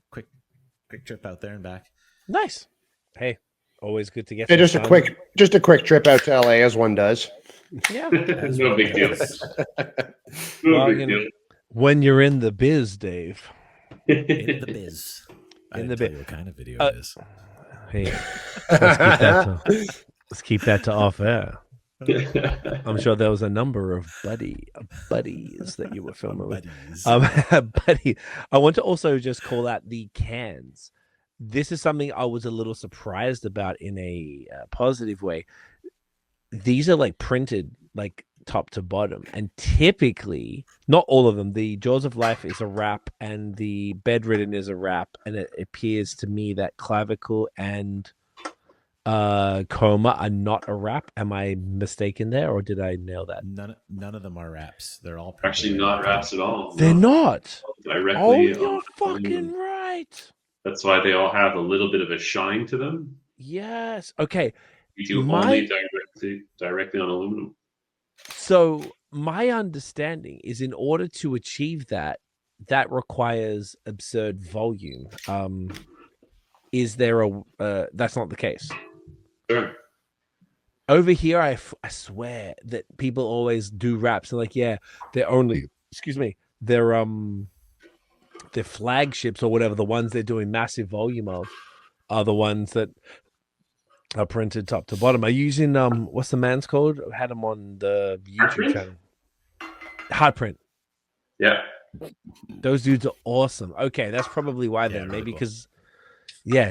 trip out there and back. Nice. Hey, always good to get. Hey, just a quick trip out to LA, as one does. Yeah, no big deal. Well, when you're in the biz, Dave. In the biz. In the biz. What kind of video it is? Hey, let's keep that to off air. I'm sure there was a number of buddies that you were filming with. Buddy, I want to also just call out the cans. This is something I was a little surprised about in a positive way. These are like printed like top to bottom, and typically, not all of them. The Jaws of Life is a wrap, and the Bedridden is a wrap, and it appears to me that Clavicle and Coma are not a wrap. Am I mistaken there, or did I nail that? None of them are wraps. They're all Actually not wraps at all. They're not. Directly. Oh, you're fucking right. That's why they all have a little bit of a shine to them. Yes. Okay. We do only directly on aluminum. So my understanding is, in order to achieve that requires absurd volume. Is there that's not the case? Sure. Over here, I swear that people always do wraps and like, yeah, they're only, they're flagships or whatever, the ones they're doing massive volume of are the ones that are printed top to bottom. Are you using what's the man's called? I had him on the YouTube channel. Hard print. Yeah. Those dudes are awesome. Okay, that's probably why then. Maybe because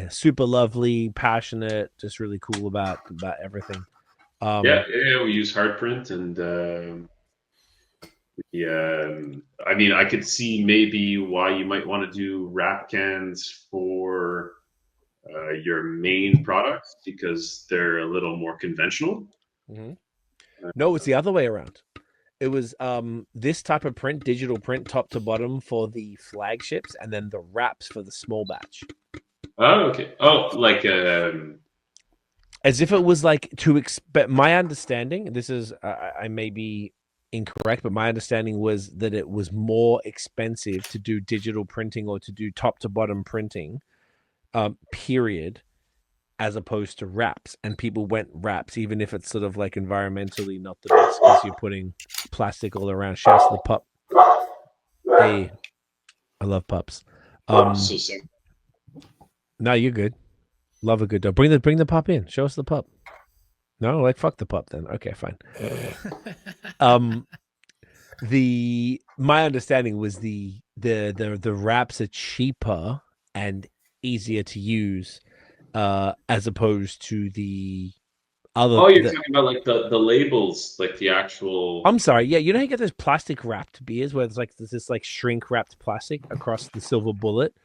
super lovely, passionate, just really cool about everything. We use hard print, and I mean, I could see maybe why you might want to do wrap cans for your main products, because they're a little more conventional. Mm-hmm. No, it's the other way around. It was this type of print, digital print, top to bottom for the flagships, and then the wraps for the small batch. Oh, okay. Oh, like as if it was like to expect. My understanding, this is I may be incorrect, but my understanding was that it was more expensive to do digital printing or to do top to bottom printing, period, as opposed to wraps. And people went wraps, even if it's sort of like environmentally not the best, because you're putting plastic all around. Shouts to the pup. Hey, I love pups. so sick. No, you're good. Love a good dog. Bring the pup in. Show us the pup. No, like fuck the pup then. Okay, fine. My understanding was the wraps are cheaper and easier to use, as opposed to the other. Oh, you're talking about like the labels, like the actual. I'm sorry. Yeah, you know, you get those plastic wrapped beers where there's this like shrink wrapped plastic across the silver bullet.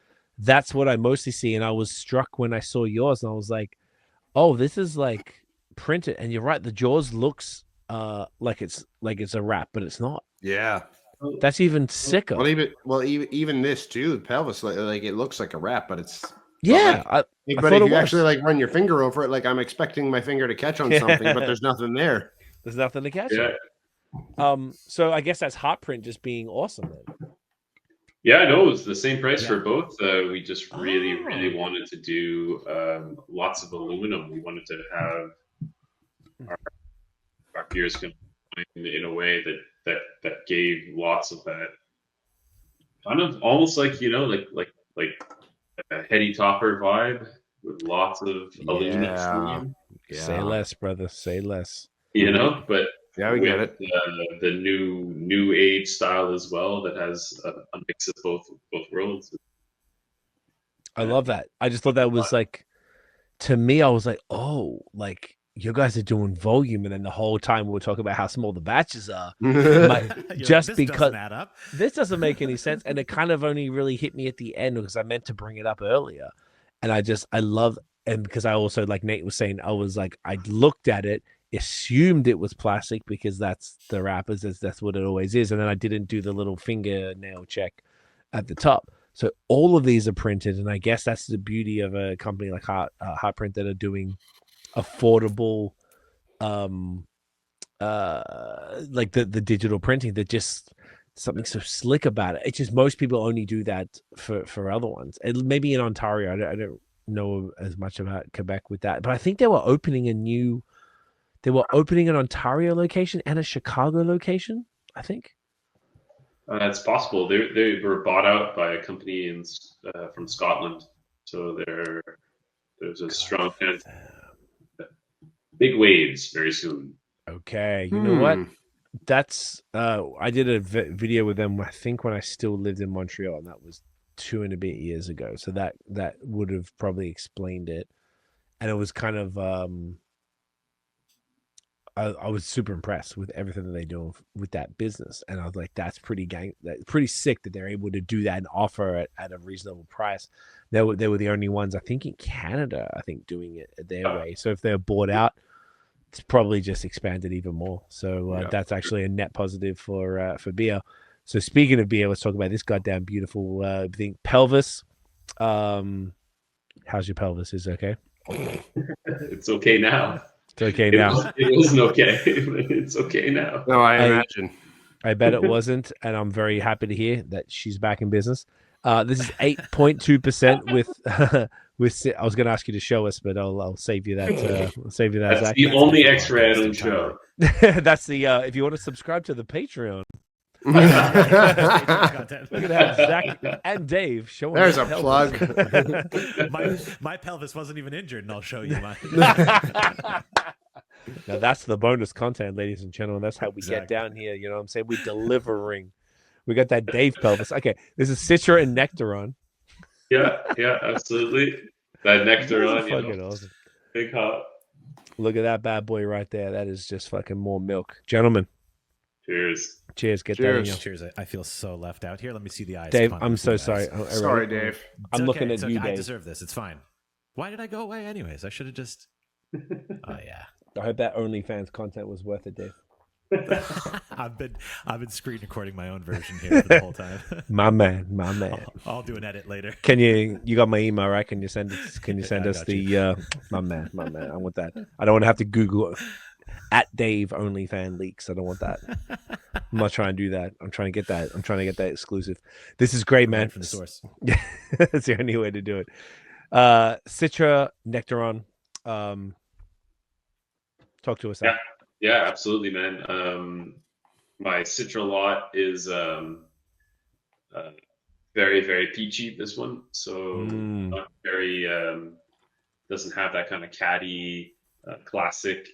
That's what I mostly see, and I was struck when I saw yours, and I was like, "Oh, this is like printed." And you're right, the Jaws looks like it's a wrap, but it's not. Yeah, that's even sicker. Even this too, pelvis, like it looks like a wrap, but it's but if you actually like run your finger over it, like I'm expecting my finger to catch on something, but there's nothing there. There's nothing to catch. Yeah. So I guess that's hot print just being awesome then. Yeah, no, it was the same price for both. We just really wanted to do lots of aluminum. We wanted to have our beers combined in a way that gave lots of that kind of almost like, you know, like a heady topper vibe with lots of aluminum. Yeah. Say less, brother. Say less. You know, but Yeah, we get it. The new age style as well that has a mix of both worlds. I love that. I just thought that was like, to me, I was like, oh, like you guys are doing volume, and then the whole time we were talking about how small the batches are. Just this because doesn't add up. this doesn't make any sense, and it kind of only really hit me at the end because I meant to bring it up earlier, and I love, and because I also, like Nate was saying, I was like, I looked at it, assumed it was plastic because that's the wrappers, that's what it always is, and then I didn't do the little fingernail check at the top. So all of these are printed, and I guess that's the beauty of a company like Heartprint that are doing affordable, like the digital printing. That just something so slick about it. It's just most people only do that for other ones. And maybe in Ontario, I don't know as much about Quebec with that, but I think they were opening an Ontario location and a Chicago location, I think. It's possible they were bought out by a company from Scotland, so there's a strong chance. Big waves very soon. Okay, you know what? That's I did a video with them, I think, when I still lived in Montreal, and that was 2 and a bit years ago. So that would have probably explained it. And it was kind of I was super impressed with everything that they do with that business, and I was like, that's pretty sick that they're able to do that and offer it at a reasonable price. They were the only ones, I think, in Canada, I think, doing it their way. So if they're bought out, it's probably just expanded even more. So that's actually a net positive for beer. So speaking of beer, let's talk about this goddamn beautiful thing, Pelvis. How's your pelvis? Is it okay? It's okay now. It's okay now. It wasn't okay. It's okay now. No, I imagine. I bet it wasn't, and I'm very happy to hear that she's back in business. This is 8.2% with I was going to ask you to show us, but I'll save you that. Save you that. That's Zach. the only X-ray I don't show. That's the if you want to subscribe to the Patreon. We're gonna have Zack and Dave showing. There's a pelvis. plug. my pelvis wasn't even injured, and I'll show you mine. Now that's the bonus content, ladies and gentlemen. That's how we Exactly. get down here. You know what I'm saying? We're delivering. We got that Dave pelvis. Okay, this is Citra and Nectaron. Yeah, absolutely. That Nectaron, Fucking awesome. big hot. Look at that bad boy right there. That is just fucking more milk, gentlemen. Cheers. Cheers. Get that in you. Cheers. I feel so left out. Here, let me see the eyes. Dave, Come on, I'm let me see so the sorry. eyes. Sorry, Dave. I'm looking at It's you, okay. I Dave. deserve this. It's fine. Why did I go away anyways? I should have just. Oh yeah. I hope that OnlyFans content was worth it, Dave. I've been screen recording my own version here for the whole time. My man. I'll do an edit later. Can you got my email, right? Can you send it? Can you send I us got the my man? I want that. I don't want to have to Google at Dave OnlyFan leaks. I don't want that. I'm not trying to do that. I'm trying to get that exclusive. This is great, man. From the source. Yeah, that's the only way to do it. Citra, Nectaron. Talk to us. Yeah, absolutely, man. My Citra lot is very, very peachy, this one. So not very, doesn't have that kind of catty, classic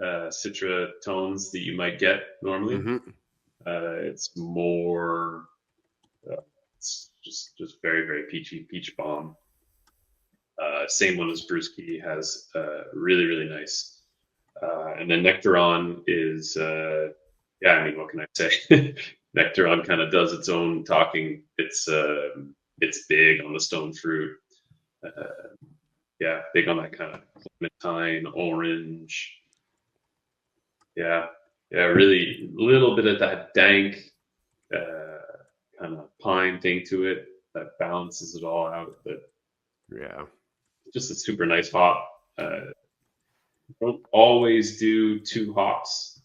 Citra tones that you might get normally. Mm-hmm. It's more, it's just very, very peachy, peach bomb. Same one as Brewski has really, really nice. And then Nectaron is, I mean, what can I say? Nectaron kind of does its own talking. It's big on the stone fruit. Big on that kind of clementine, orange. Yeah, really a little bit of that dank kind of pine thing to it that balances it all out. But Yeah. just a super nice hop. Don't always do 2 hops,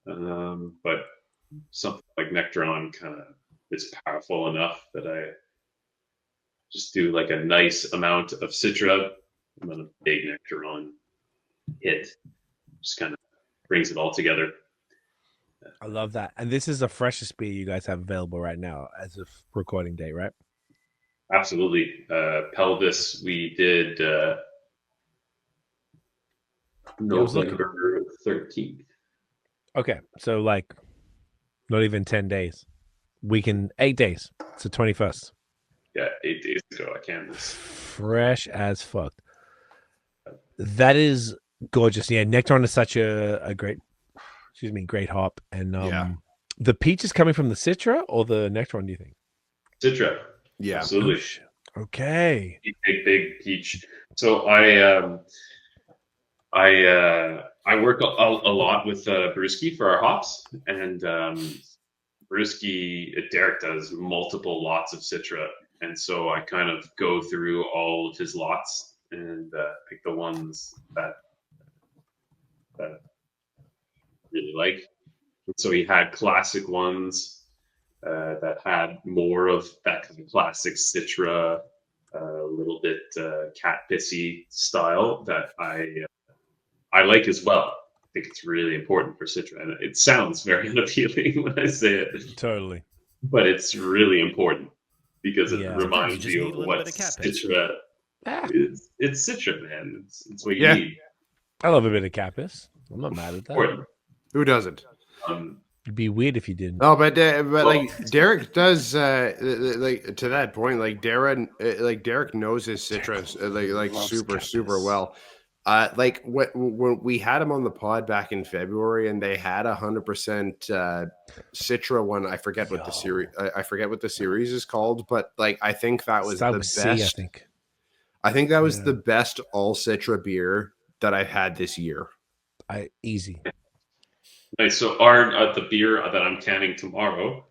but something like Nectaron kind of is powerful enough that I just do like a nice amount of Citra and then a big Nectaron hit. Just kind of brings it all together. I love that. And this is the freshest beer you guys have available right now as of recording day, right? Absolutely. Pelvis, we did November 13th. Okay, so like not even 10 days. 8 days. It's the 21st. Yeah, 8 days ago I canned this. Fresh as fuck. That is gorgeous. Yeah, Nectaron is such a great, great hop. And Yeah. the peach is coming from the Citra or the Nectaron, do you think? Citra. Yeah. Absolutely. Okay. Big peach. So I work a lot with Brewski for our hops, and Brewski Derek does multiple lots of Citra, and so I kind of go through all of his lots and pick the ones that I really like. And so he had classic ones that had more of that kind of classic Citra, a little bit cat pissy style that I like as well. I think it's really important for Citra, and it sounds very unappealing when I say it. Totally. But it's really important because it Yeah. reminds Sometimes you just you need a of little what bit of cat piss. Citra Ah, is. It's Citra, man. It's what you Yeah. need. I love a bit of Capus. I'm not mad at that. Important. Who doesn't? It'd be weird if you didn't. Oh, but like Derek does like to that point, like Derek knows his citrus like Loves super cactus. well. Like when we had him on the pod back in February, and they had 100% Citra one. I forget what the series. I forget what the series is called, but like I think that was Start the with best. C, I think. I think that was Yeah. the best all Citra beer that I've had this year. Easy. Nice. So the beer that I'm canning tomorrow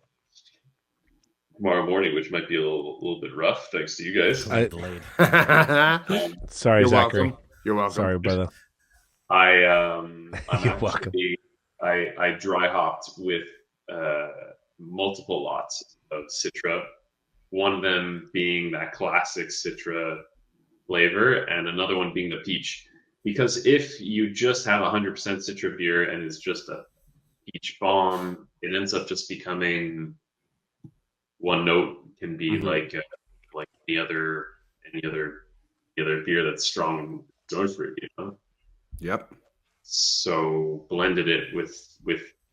morning, which might be a little bit rough, thanks to you guys. Delayed. Sorry, You're Zachary. welcome. You're welcome. Sorry, brother. I'm You're welcome. I dry hopped with multiple lots of Citra. One of them being that classic Citra flavor, and another one being the peach. Because if you just have 100% Citra beer and it's just a peach bomb, it ends up just becoming one note. Can be like any other beer that's strong and fruit, you know. Yep. So blended it with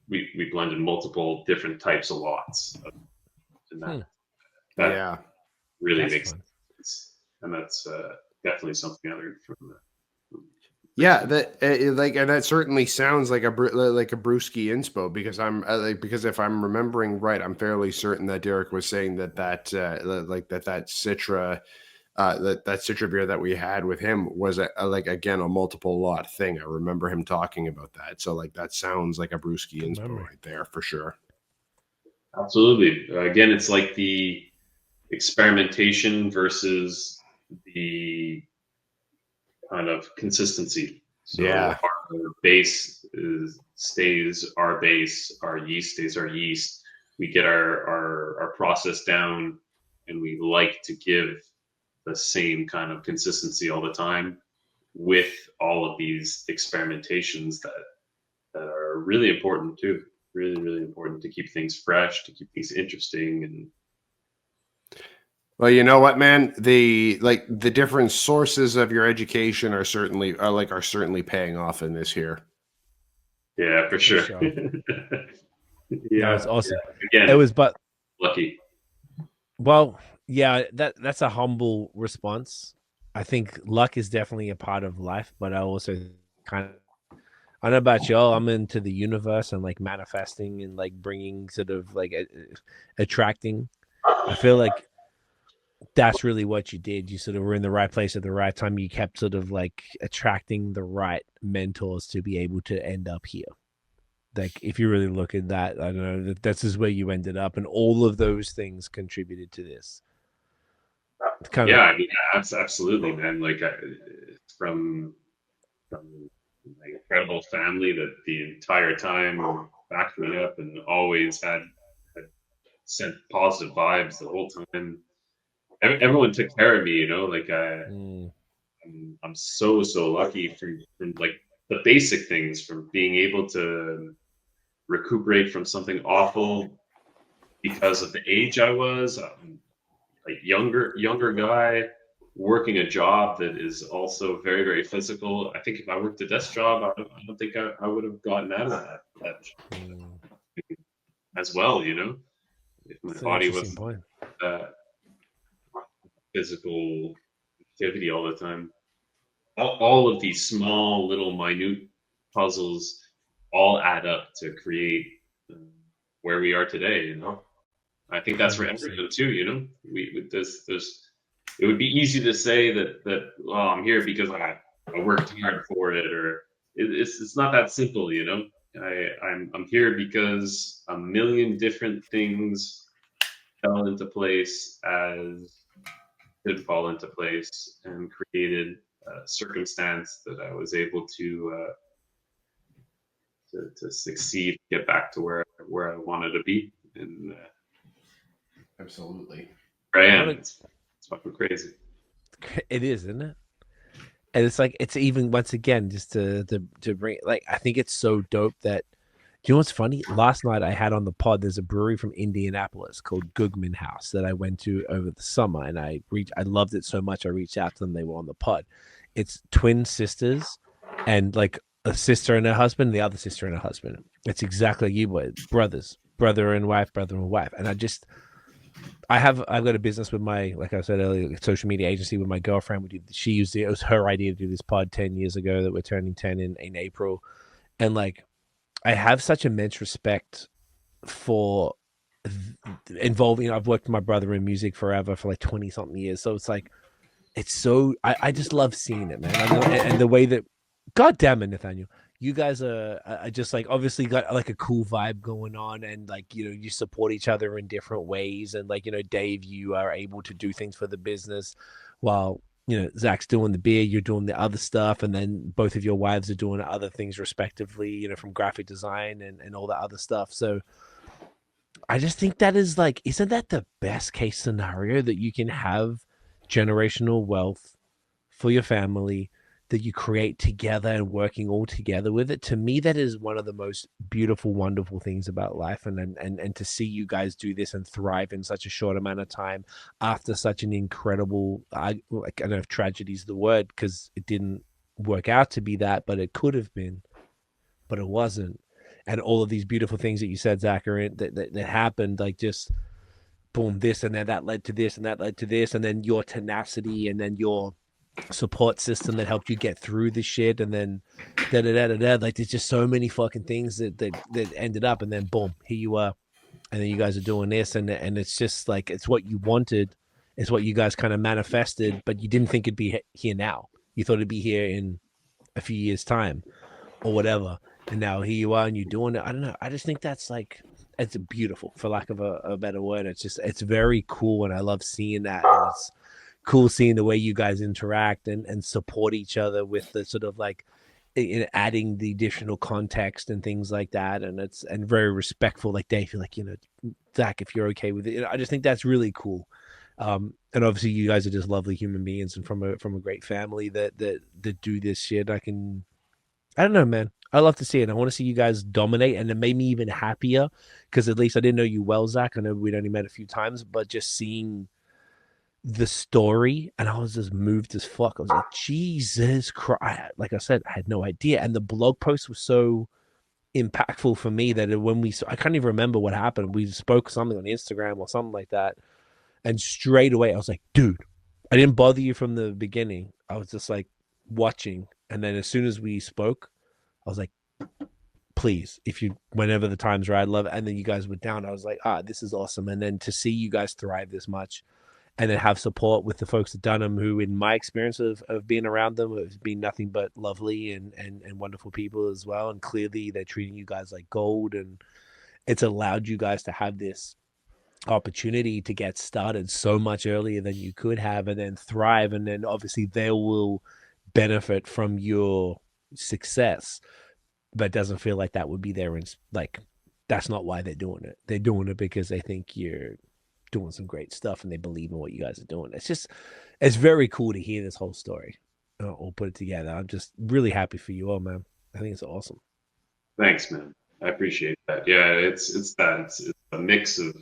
we blended multiple different types of lots, and that Yeah. really That's makes fun. sense, and that's definitely something I learned from that. Yeah, that like, and that certainly sounds like a brewski inspo, because because if I'm remembering right, I'm fairly certain that Derek was saying that Citra that Citra beer that we had with him was like again a multiple lot thing. I remember him talking about that. So like that sounds like a brewski inspo right there for sure. Absolutely. Again, it's like the experimentation versus the kind of consistency. So Yeah. our base stays our base, our yeast stays our yeast. We get our process down, and we like to give the same kind of consistency all the time with all of these experimentations that are really important too. Really, really important to keep things fresh, to keep things interesting. And well, you know what, man? The different sources of your education are certainly paying off in this here. yeah, for sure. sure. Yeah, That was awesome. Again, It was, but lucky. well, yeah, that's a humble response. I think luck is definitely a part of life, but I also kind of, I don't know about y'all, I'm into the universe and like manifesting and like bringing sort of like attracting. I feel like that's really what you did. You sort of were in the right place at the right time. You kept sort of like attracting the right mentors to be able to end up here. Like if you really look at that, I don't know, this is where you ended up, and all of those things contributed to this. I mean, absolutely, man. Like from my incredible family that the entire time backed me up and always had sent positive vibes the whole time. Everyone took care of me, you know. Like I'm so lucky from like the basic things, from being able to recuperate from something awful because of the age I was. Like younger guy, working a job that is also very, very physical. I think if I worked a desk job, I don't think I would have gotten out of that Mm. as well, you know, if my That's an body interesting wasn't point. physical activity all the time. All of these small, little, minute puzzles all add up to create where we are today, you know. I think that's for 100%. everyone too, you know. We with this it would be easy to say that well, I'm here because I worked hard for it, or it's not that simple, you know. I'm here because a million different things fell into place as did fall into place and created a circumstance that I was able to succeed, get back to where I wanted to be, and Absolutely. where I am. What a, It's fucking crazy. it is, isn't it? And it's like it's even once again just to bring like I think it's so dope that do you know what's funny? Last night I had on the pod. There's a brewery from Indianapolis called Gugman House that I went to over the summer, and I loved it so much. I reached out to them. They were on the pod. It's twin sisters, and like a sister and her husband, the other sister and her husband. It's exactly like you were, brothers, brother and wife, brother and wife. And I've got a business with my, like I said earlier, social media agency with my girlfriend. She used it. It was her idea to do this pod 10 years ago that we're turning 10 in April, and like I have such immense respect for involving. I've worked with my brother in music forever for like 20 something years. So it's like, it's so, I just love seeing it, man. And the way that, God damn it, Nathaniel, you guys are just like obviously got like a cool vibe going on. And like, you know, you support each other in different ways. And like, you know, Dave, you are able to do things for the business while, you know, Zach's doing the beer, you're doing the other stuff, and then both of your wives are doing other things respectively, you know, from graphic design and all that other stuff. So I just think that is like, isn't that the best case scenario that you can have generational wealth for your family that you create together and working all together with it? To me, that is one of the most beautiful, wonderful things about life. And to see you guys do this and thrive in such a short amount of time after such an incredible, like, I don't know if tragedy is the word because it didn't work out to be that, but it could have been, but it wasn't. And all of these beautiful things that you said, Zach, are that happened, like just boom, this and then that led to this and that led to this, and then your tenacity and then your support system that helped you get through the shit, and then like there's just so many fucking things that ended up, and then boom, here you are, and then you guys are doing this, and it's just like it's what you wanted, it's what you guys kind of manifested, but you didn't think it'd be here now. You thought it'd be here in a few years' time or whatever, and now here you are and you're doing it. I don't know. I just think that's like it's beautiful, for lack of a better word. It's very cool, and I love seeing that. And it's cool seeing the way you guys interact and support each other with the sort of like adding the additional context and things like that. And it's very respectful. Like Dave, you're like, you know, Zach, if you're okay with it, you know, I just think that's really cool. And obviously you guys are just lovely human beings and from a great family that do this shit. I don't know, man. I love to see it. I want to see you guys dominate, and it made me even happier because at least I didn't know you well, Zach. I know we'd only met a few times, but just seeing the story, and I was just moved as fuck. I was like, Jesus Christ. Like I said, I had no idea. And the blog post was so impactful for me that when I can't even remember what happened. We spoke something on Instagram or something like that. And straight away, I was like, dude, I didn't bother you from the beginning. I was just like watching. And then as soon as we spoke, I was like, please, whenever the time's right, I'd love it. And then you guys were down. I was like, this is awesome. And then to see you guys thrive this much and then have support with the folks at Dunham, who in my experience of being around them have been nothing but lovely and wonderful people as well. And clearly they're treating you guys like gold, and it's allowed you guys to have this opportunity to get started so much earlier than you could have and then thrive. And then obviously they will benefit from your success, but it doesn't feel like that would be there. And like, that's not why they're doing it. They're doing it because they think you're doing some great stuff and they believe in what you guys are doing. It's very cool to hear this whole story all put it together. I'm just really happy for you all, man. I think it's awesome. Thanks, man. I appreciate that. Yeah, it's a mix of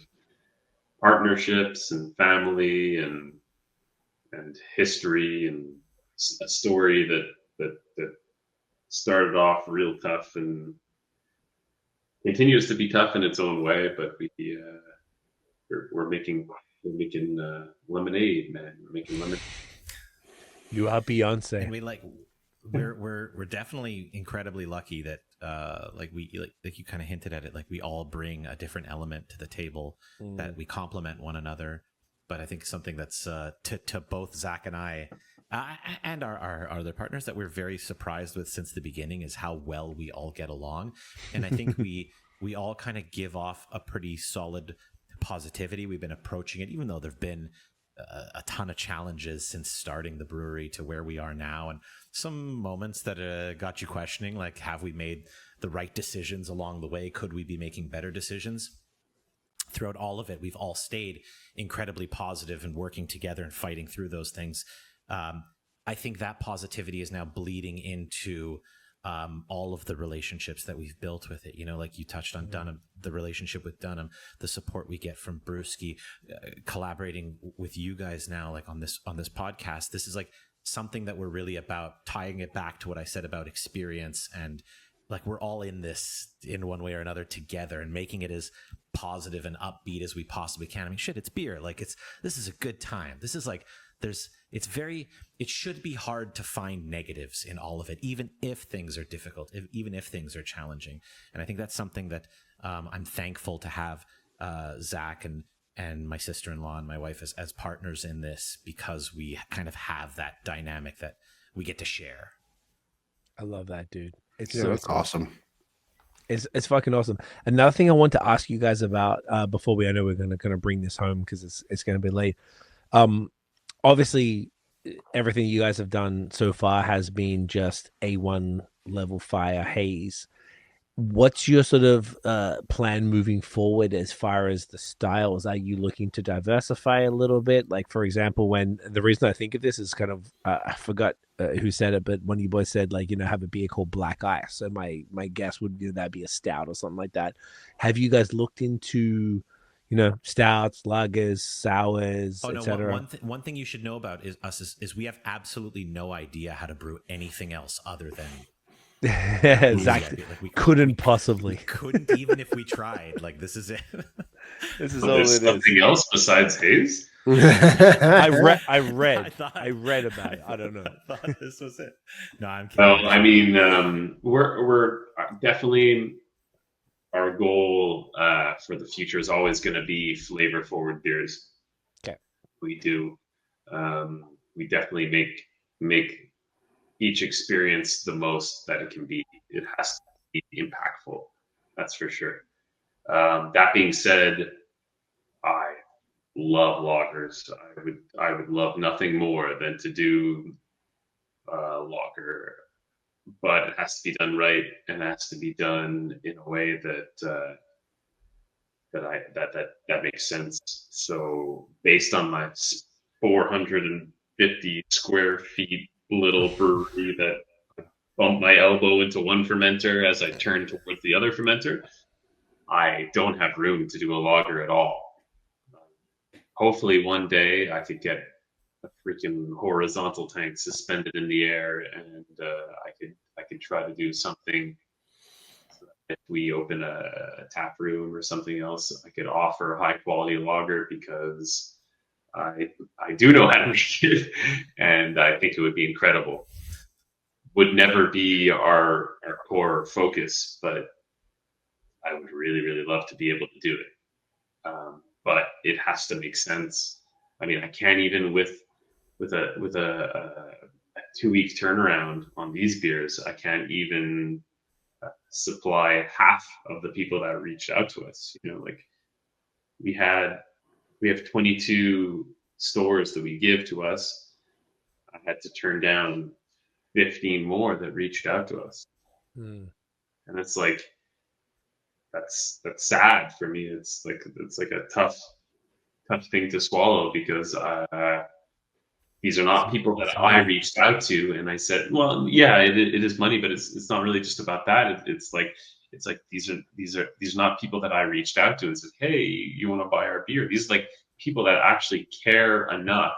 partnerships and family and history and a story that started off real tough and continues to be tough in its own way. But we're making lemonade, man. We're making lemonade. You are Beyonce. And we're definitely incredibly lucky that like you kind of hinted at it, like we all bring a different element to the table that we complement one another. But I think something that's to both Zach and I and our other partners that we're very surprised with since the beginning is how well we all get along. And I think we all kind of give off a pretty solid positivity. We've been approaching it, even though there've been a ton of challenges since starting the brewery to where we are now, and some moments that got you questioning, like, have we made the right decisions along the way? Could we be making better decisions? Throughout all of it, we've all stayed incredibly positive and working together and fighting through those things. I think that positivity is now bleeding into all of the relationships that we've built with it. You know, like you touched on Dunham, the relationship with Dunham, the support we get from Brewski, collaborating with you guys now, like on this podcast. This is like something that we're really about, tying it back to what I said about experience, and like we're all in this in one way or another together and making it as positive and upbeat as we possibly can. I mean, shit, it's beer. Like this is a good time. This is like, it should be hard to find negatives in all of it, even if things are difficult, even if things are challenging. And I think that's something that I'm thankful to have Zach and my sister-in-law and my wife as partners in this, because we kind of have that dynamic that we get to share. I love that, dude. It's that's awesome. It's fucking awesome. Another thing I want to ask you guys about before I know we're going to bring this home because it's going to be late. Obviously, everything you guys have done so far has been just A1 level fire haze. What's your sort of plan moving forward as far as the styles? Are you looking to diversify a little bit? Like, for example, the reason I think of this is kind of, I forgot who said it, but one of you boys said, like, have a beer called Black Ice. So my guess would be that'd be a stout or something like that. Have you guys looked into, stouts, lagers, sours, etc.? One thing you should know about is we have absolutely no idea how to brew anything else other than exactly. Like we couldn't possibly. We couldn't even if we tried. Like, this is it. This is all it is. Something else besides haze? I read about it. I don't know. I thought this was it. No, I'm kidding. Well, I mean, we're definitely, our goal for the future is always going to be flavor forward beers. Okay. We do. We definitely make each experience the most that it can be. It has to be impactful. That's for sure. That being said, I love lagers. I would love nothing more than to do lager, but it has to be done right, and it has to be done in a way that that makes sense. So based on my 450 square feet little brewery that bumped my elbow into one fermenter as I turned towards the other fermenter, I don't have room to do a lager at all. Hopefully one day I could get a freaking horizontal tank suspended in the air, and I could try to do something. If we open a tap room or something else, I could offer high quality lager, because I do know how to make it, and I think it would be incredible. Would never be our core focus, but I would really, really love to be able to do it. But it has to make sense. I mean, I can't even with a 2-week turnaround on these beers, I can't even supply half of the people that reached out to us. Like we have 22 stores that we give to us. I had to turn down 15 more that reached out to us. And it's like, that's sad for me. It's like a tough thing to swallow, because these are not people that I reached out to and I said, well, yeah, it is money, but it's not really just about that. It's like these are not people that I reached out to and said, hey, you want to buy our beer? These are like people that actually care enough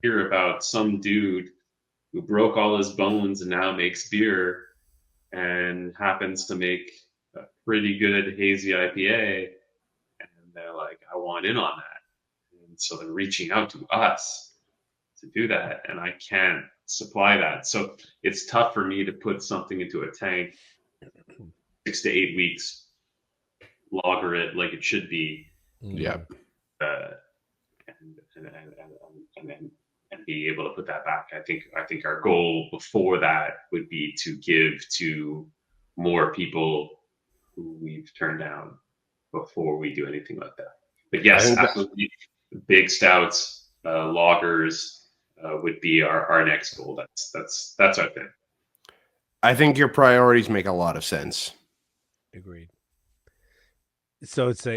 hear about some dude who broke all his bones and now makes beer and happens to make a pretty good hazy IPA, and they're like, I want in on that. And so they're reaching out to us to do that, and I can't supply that. So it's tough for me to put something into a tank 6 to 8 weeks, lager it like it should be, Yeah. And be able to put that back. I think our goal before that would be to give to more people who we've turned down before we do anything like that. But yes, absolutely, big stouts, lagers would be our next goal. That's our thing. I think your priorities make a lot of sense. Agreed. So it's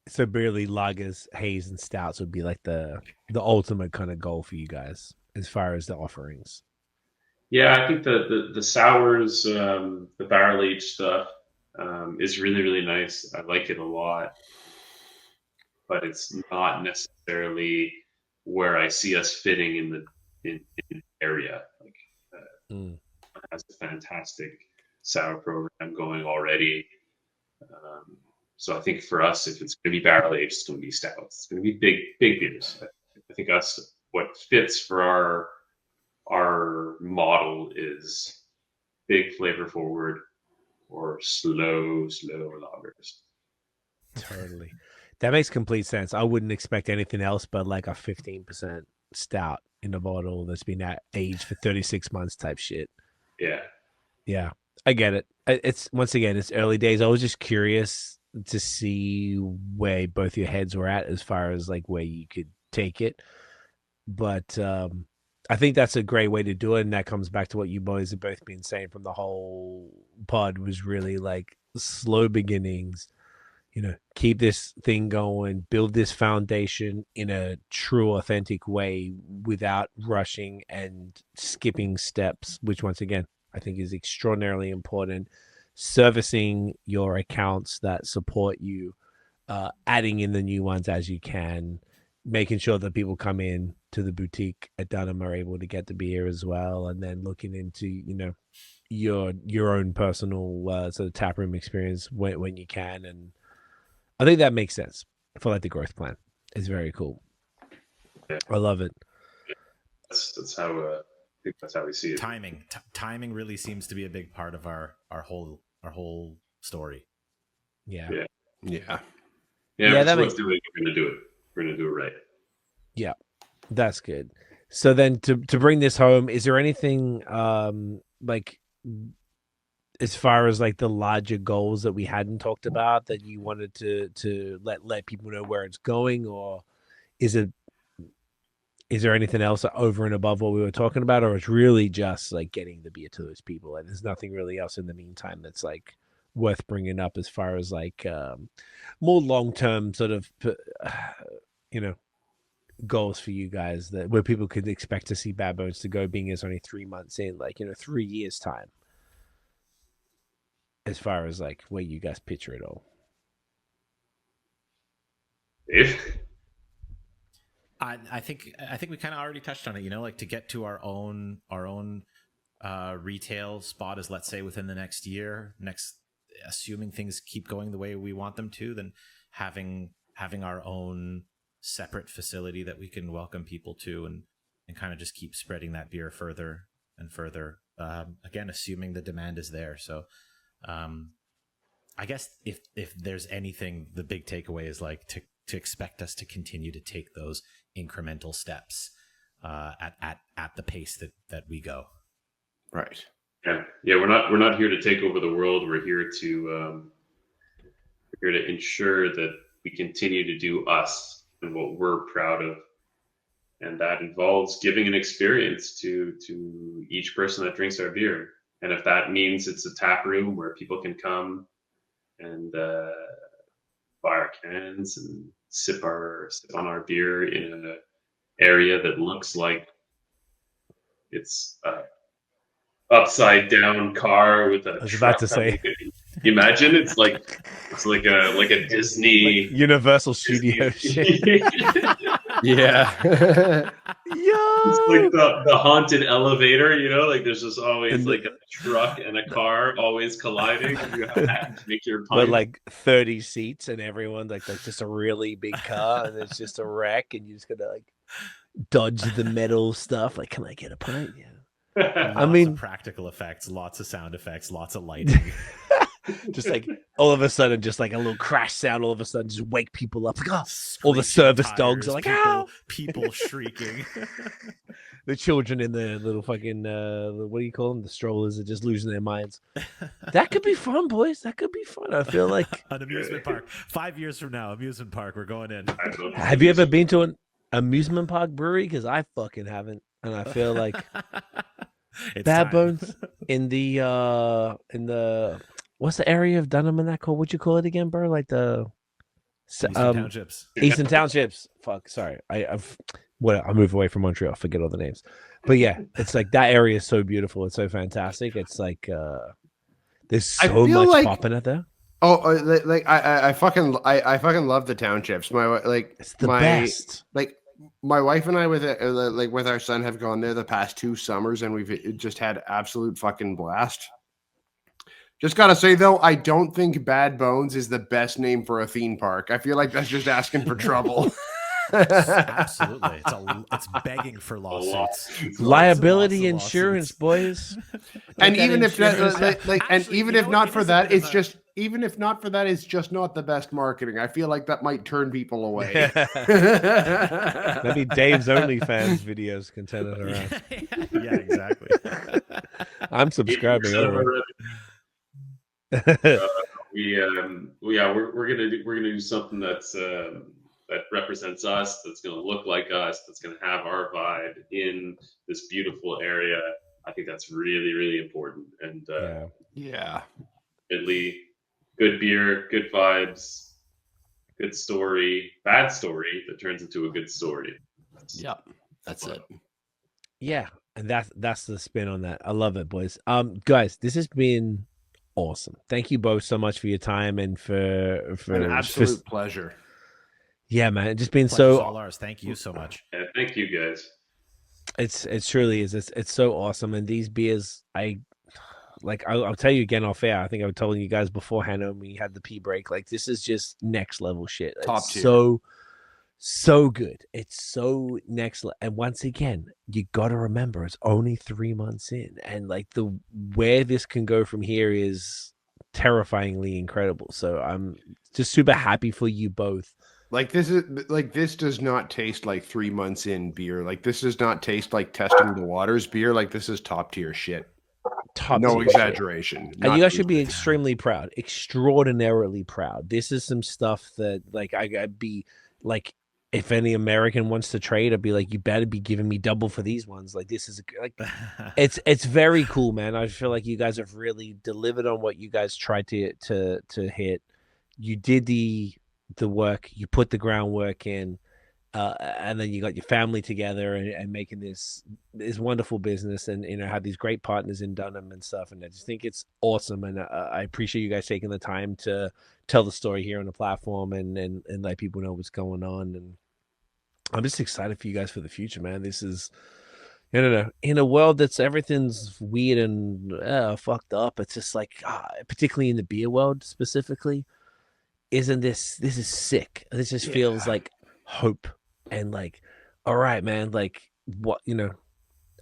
so barely lagers, haze, and stouts would be like the ultimate kind of goal for you guys as far as the offerings. Yeah, I think the sours, the barrel aged stuff is really, really nice. I like it a lot, but it's not necessarily where I see us fitting in the area. Like, has a fantastic sour program going already. So I think for us, if it's going to be barrel aged, it's going to be stouts. It's going to be big beers. I think what fits for our model is big flavor forward or slow lagers. Totally. That makes complete sense. I wouldn't expect anything else but like a 15% stout in a bottle that's been aged for 36 months type shit. Yeah. Yeah. I get it. It's once again, it's early days. I was just curious to see where both your heads were at as far as like where you could take it. But I think that's a great way to do it. And that comes back to what you boys have both been saying from the whole pod, was really like slow beginnings, keep this thing going, build this foundation in a true, authentic way without rushing and skipping steps, which once again, I think is extraordinarily important. Servicing your accounts that support you, adding in the new ones as you can, making sure that people come in to the boutique at Dunham are able to get the beer as well, and then looking into your own personal sort of taproom experience when you can. And I think that makes sense for like the growth plan. It's very cool. Yeah. I love it. That's how I think that's how we see it. Timing really seems to be a big part of our whole story. Yeah. That makes sense. We're gonna do it. We're gonna do it right. Yeah, that's good. So then to bring this home, is there anything like as far as like the larger goals that we hadn't talked about that you wanted to let people know where it's going, or is there anything else over and above what we were talking about, or it's really just like getting the beer to those people and there's nothing really else in the meantime that's like worth bringing up as far as like more long-term sort of goals for you guys, that where people could expect to see Bad Bones to go, being as only 3 months in, like 3 years time, as far as like where you guys picture it all? Dave? I think we kind of already touched on it, like to get to our own retail spot is, let's say, within the next year, assuming things keep going the way we want them to, then having our own separate facility that we can welcome people to and kind of just keep spreading that beer further and further. Again, assuming the demand is there. So I guess if there's anything, the big takeaway is like to expect us to continue to take those incremental steps at the pace that we go. Right. Yeah. We're not here to take over the world. We're here to ensure that we continue to do us and what we're proud of, and that involves giving an experience to each person that drinks our beer. And if that means it's a tap room where people can come and buy our cans and sip on our beer in an area that looks like it's upside down car with a I was about to say, imagine it's like a Disney like Universal Studio shit. Yeah. It's like the haunted elevator, you know, like there's just always And like a truck and a car always colliding. You have to make your but pint. like 30 seats and everyone like just a really big car and it's just a wreck and you just gotta like dodge the metal stuff. Like, can I get a pint? Yeah. I Lots mean, of practical effects, lots of sound effects, lots of lighting. just like all of a sudden, just like a little crash sound, all of a sudden, just wake people up. Like, oh, all the Screeching service dogs are like, people, "Ow!" people shrieking. The children in the little fucking what do you call them? The strollers are just losing their minds. That could be fun, boys. That could be fun. I feel like An amusement park. 5 years from now, amusement park. We're going in. Have you ever been to an amusement park brewery? Because I fucking haven't, and I feel like It's Bad time. Bones in the what's the area of Dunham in that called? What'd you call it again, bro? Like the Eastern Townships. Eastern Townships. Fuck, sorry. I moved away from Montreal. Forget all the names. But yeah, it's like that area is so beautiful. It's so fantastic. It's like there's so feel much like- popping out there. Oh, like I fucking love the townships. It's the best. Like my wife and I with our son have gone there the past 2 summers and we've just had absolute fucking blast. Just gotta say though, I don't think Bad Bones is the best name for a theme park. I feel like that's just asking for trouble. Absolutely. It's begging for lawsuits. Liability Lots of insurance, boys. And Look at even if that, insurance. and Actually, even you if know not what? for It is a that, bit it's of a- just even if not for that, it's just not the best marketing. I feel like that might turn people away. Maybe Dave's OnlyFans videos can turn it around. Yeah, exactly. I'm subscribing. 80% Already. We're gonna do something that's that represents us, that's gonna look like us, that's gonna have our vibe in this beautiful area. I think that's really, really important. And Yeah. Yeah. admittedly, good beer, good vibes, good story, bad story that turns into a good story. Yep. That's it. Yeah, and that's the spin on that. I love it, boys. Guys, this has been awesome. Thank you both so much for your time and for An absolute pleasure. yeah, man. It's just been Pleasure's so all ours. Thank you so much. Yeah, thank you guys. it truly is. It's so awesome. And these beers, I'll tell you again off air. I think I was telling you guys beforehand when we had the pee break. Like this is just next level shit. Top It's tier. so good. It's so next level. And once again, you got to remember it's only 3 months in, and like where this can go from here is terrifyingly incredible. So I'm just super happy for you both. This does not taste like 3 months in beer. Like this does not taste like testing the waters beer. Like this is top tier shit. No tier shit. exaggeration. And you guys should be Not- extremely proud, extraordinarily proud. This is some stuff that like I'd be like, if any American wants to trade, I'd be like, you better be giving me double for these ones. Like this is like, it's very cool, man. I feel like you guys have really delivered on what you guys tried to hit. You did the work, you put the groundwork in, and then you got your family together and making this wonderful business, and have these great partners in Dunham and stuff. And I just think it's awesome, and I appreciate you guys taking the time to tell the story here on the platform and let people know what's going on. And I'm just excited for you guys for the future, man. This is, I don't know, in a world that's everything's weird and fucked up. It's just like, particularly in the beer world specifically, isn't this is sick. This just feels like hope and like, all right, man, like what,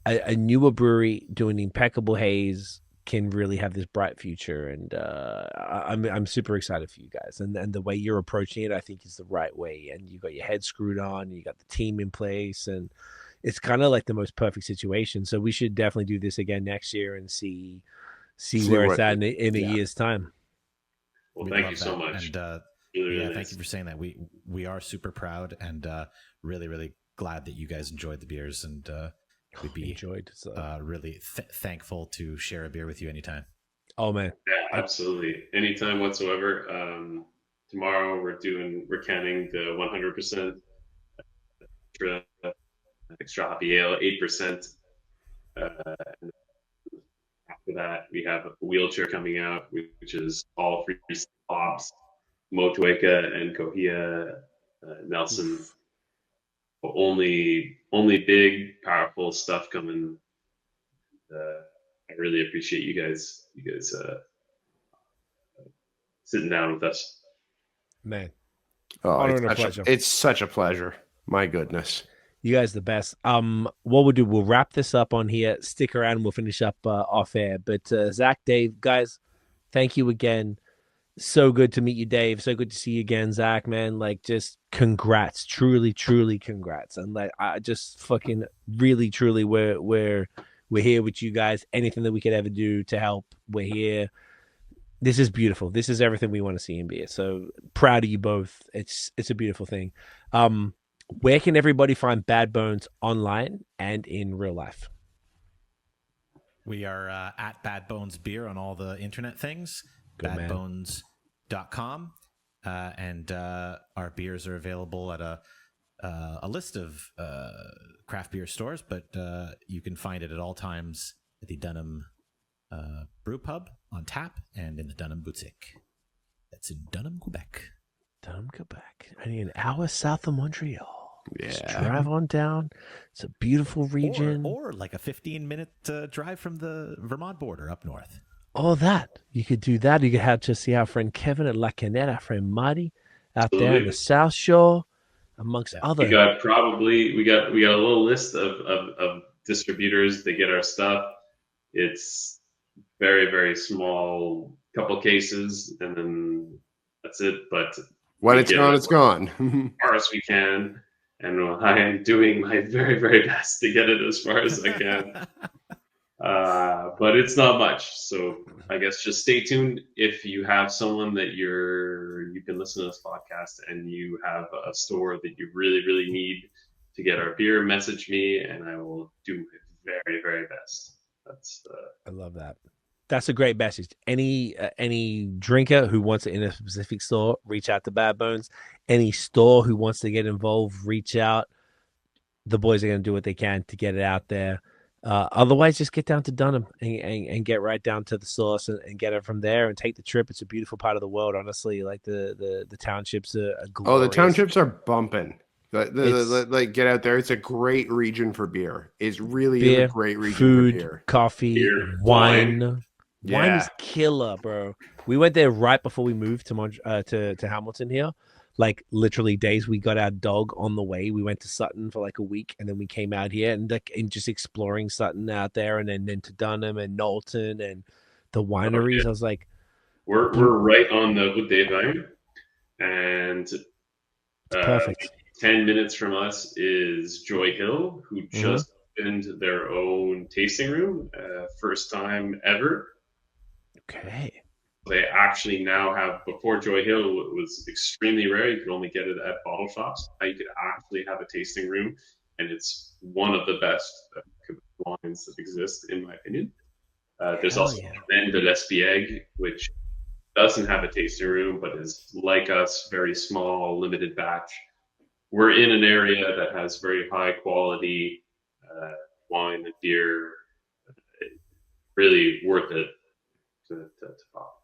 a newer brewery doing impeccable haze can really have this bright future. And I'm super excited for you guys, and the way you're approaching it I think is the right way, and you got your head screwed on, you got the team in place, and it's kind of like the most perfect situation. So we should definitely do this again next year and see where it's at in a year's time. Well, We thank love you so that. much. And Really yeah, nice. thank you for saying that. We are super proud and really, really glad that you guys enjoyed the beers, and we'd be Enjoyed. So. really thankful to share a beer with you anytime. Oh man, Yeah, absolutely. Anytime whatsoever. Tomorrow we're canning the 100% extra hoppy ale, 8%. After that, we have a wheelchair coming out, which is all free hops, Motueka and Kohia, Nelson. only big, powerful stuff coming. I really appreciate you guys sitting down with us. Man, Oh, honor and a pleasure. It's such a pleasure. My goodness. You guys the best. What we'll do, we'll wrap this up on here. Stick around, we'll finish up off air. But Zach, Dave, guys, thank you again. So good to meet you, Dave. So good to see you again, Zach, man. Like, just congrats. Truly, truly congrats. And like, I just fucking really, truly, we're here with you guys. Anything that we could ever do to help, we're here. This is beautiful. This is everything we want to see in beer. So proud of you both. It's a beautiful thing. Where can everybody find Bad Bones online and in real life? We are at Bad Bones Beer on all the internet things. Good man. Badbones.com. And our beers are available at a list of craft beer stores, but you can find it at all times at the Dunham Brew Pub on tap and in the Dunham Boutique. That's in Dunham, Quebec. Dunham, Quebec. Only an hour south of Montreal. Yeah. Just drive on down. It's a beautiful region. Or like a 15-minute drive from the Vermont border up north. All that. You could do that. You could have to see our friend Kevin at La Canette, our friend Marty out there in the South Shore, amongst other. We got a little list of distributors that get our stuff. It's very, very small, couple cases, and then that's it. But when it's gone, it's gone. As far as we can, and I am doing my very, very best to get it as far as I can. But it's not much, so I guess just stay tuned. If you have someone that you can listen to this podcast, and you have a store that you really, really need to get our beer, message me, and I will do my very, very best. I love that. That's a great message. Any drinker who wants it in a specific store, reach out to Bad Bones. Any store who wants to get involved, reach out. The boys are going to do what they can to get it out there. Otherwise, just get down to Dunham and get right down to the source and get it from there and take the trip. It's a beautiful part of the world, honestly. Like the townships are glorious. Oh, the townships are bumping. Like get out there. It's a great region for beer. It's really a great region food, for beer. Coffee, wine. Yeah. Wine is killer, bro. We went there right before we moved to Hamilton here. Like literally days, we got our dog on the way. We went to Sutton for like a week, and then we came out here and just exploring Sutton out there, and then to Dunham and Knowlton and the wineries. I was like, we're right on the Route des Vins, and perfect. 10 minutes from us is Joy Hill, who just opened their own tasting room, first time ever. Okay. They actually now have, before Joy Hill, it was extremely rare. You could only get it at bottle shops. Now you could actually have a tasting room, and it's one of the best wines that exist, in my opinion. There's also Vin de l'Espiègle, which doesn't have a tasting room, but is like us, very small, limited batch. We're in an area that has very high quality wine and beer. Really worth it to pop.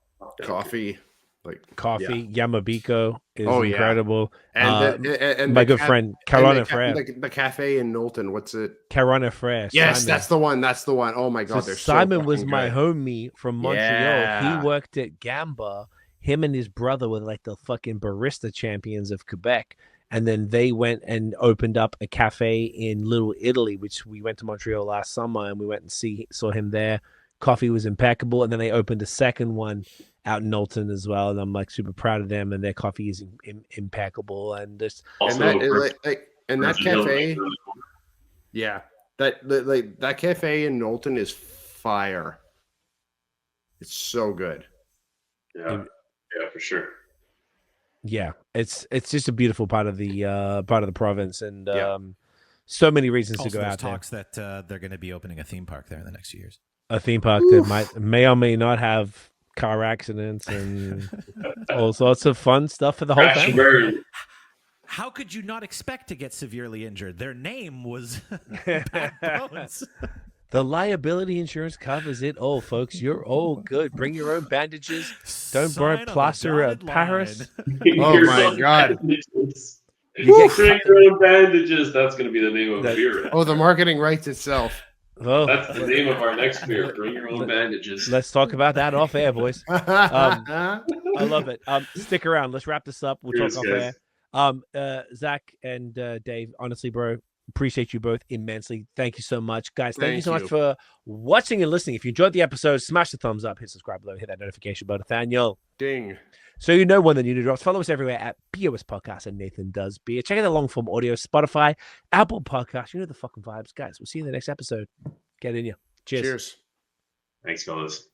Coffee, Yamabiko is incredible. And my good friend Carolina Frere, the cafe in Knowlton. What's it? Carolina Frere. Yes, Simon. That's the one. Oh my god, So Simon was my homie from Montreal. Yeah. He worked at Gamba. Him and his brother were like the fucking barista champions of Quebec. And then they went and opened up a cafe in Little Italy, which we went to Montreal last summer, and we went and saw him there. Coffee was impeccable, and then they opened a second one out in Knowlton as well, and I'm like super proud of them, and their coffee is impeccable, and this that cafe, that cafe in Knowlton is fire. It's so good. Yeah, for sure. Yeah, it's just a beautiful part of the province, and so many reasons also, to go out there. Talks that they're going to be opening a theme park there in the next few years. A theme park that may or may not have car accidents and all sorts of fun stuff for the whole family. How could you not expect to get severely injured? Their name was Bad Bones. The liability insurance covers it all, folks. You're all good. Bring your own bandages. Don't burn plaster of Paris. Oh my god. You get Bring your own bandages. That's going to be the name of That- a beer. Oh, the marketing writes itself. Oh, That's the name of our next beer. Bring your own bandages. let's talk about that off air, boys. I love it. Stick around. Let's wrap this up. We'll Cheers, talk off air. Zach and Dave, honestly, bro, appreciate you both immensely. Thank you so much, guys. Thank you so much for watching and listening. If you enjoyed the episode, smash the thumbs up, hit subscribe below, hit that notification bell, Nathaniel. Ding. So you know when the new drops. Follow us everywhere at BAOS Podcast and Nathan Does Beer. Check out the long form audio, Spotify, Apple Podcast. You know the fucking vibes, guys. We'll see you in the next episode. Get in you. Cheers. Cheers. Thanks, fellas.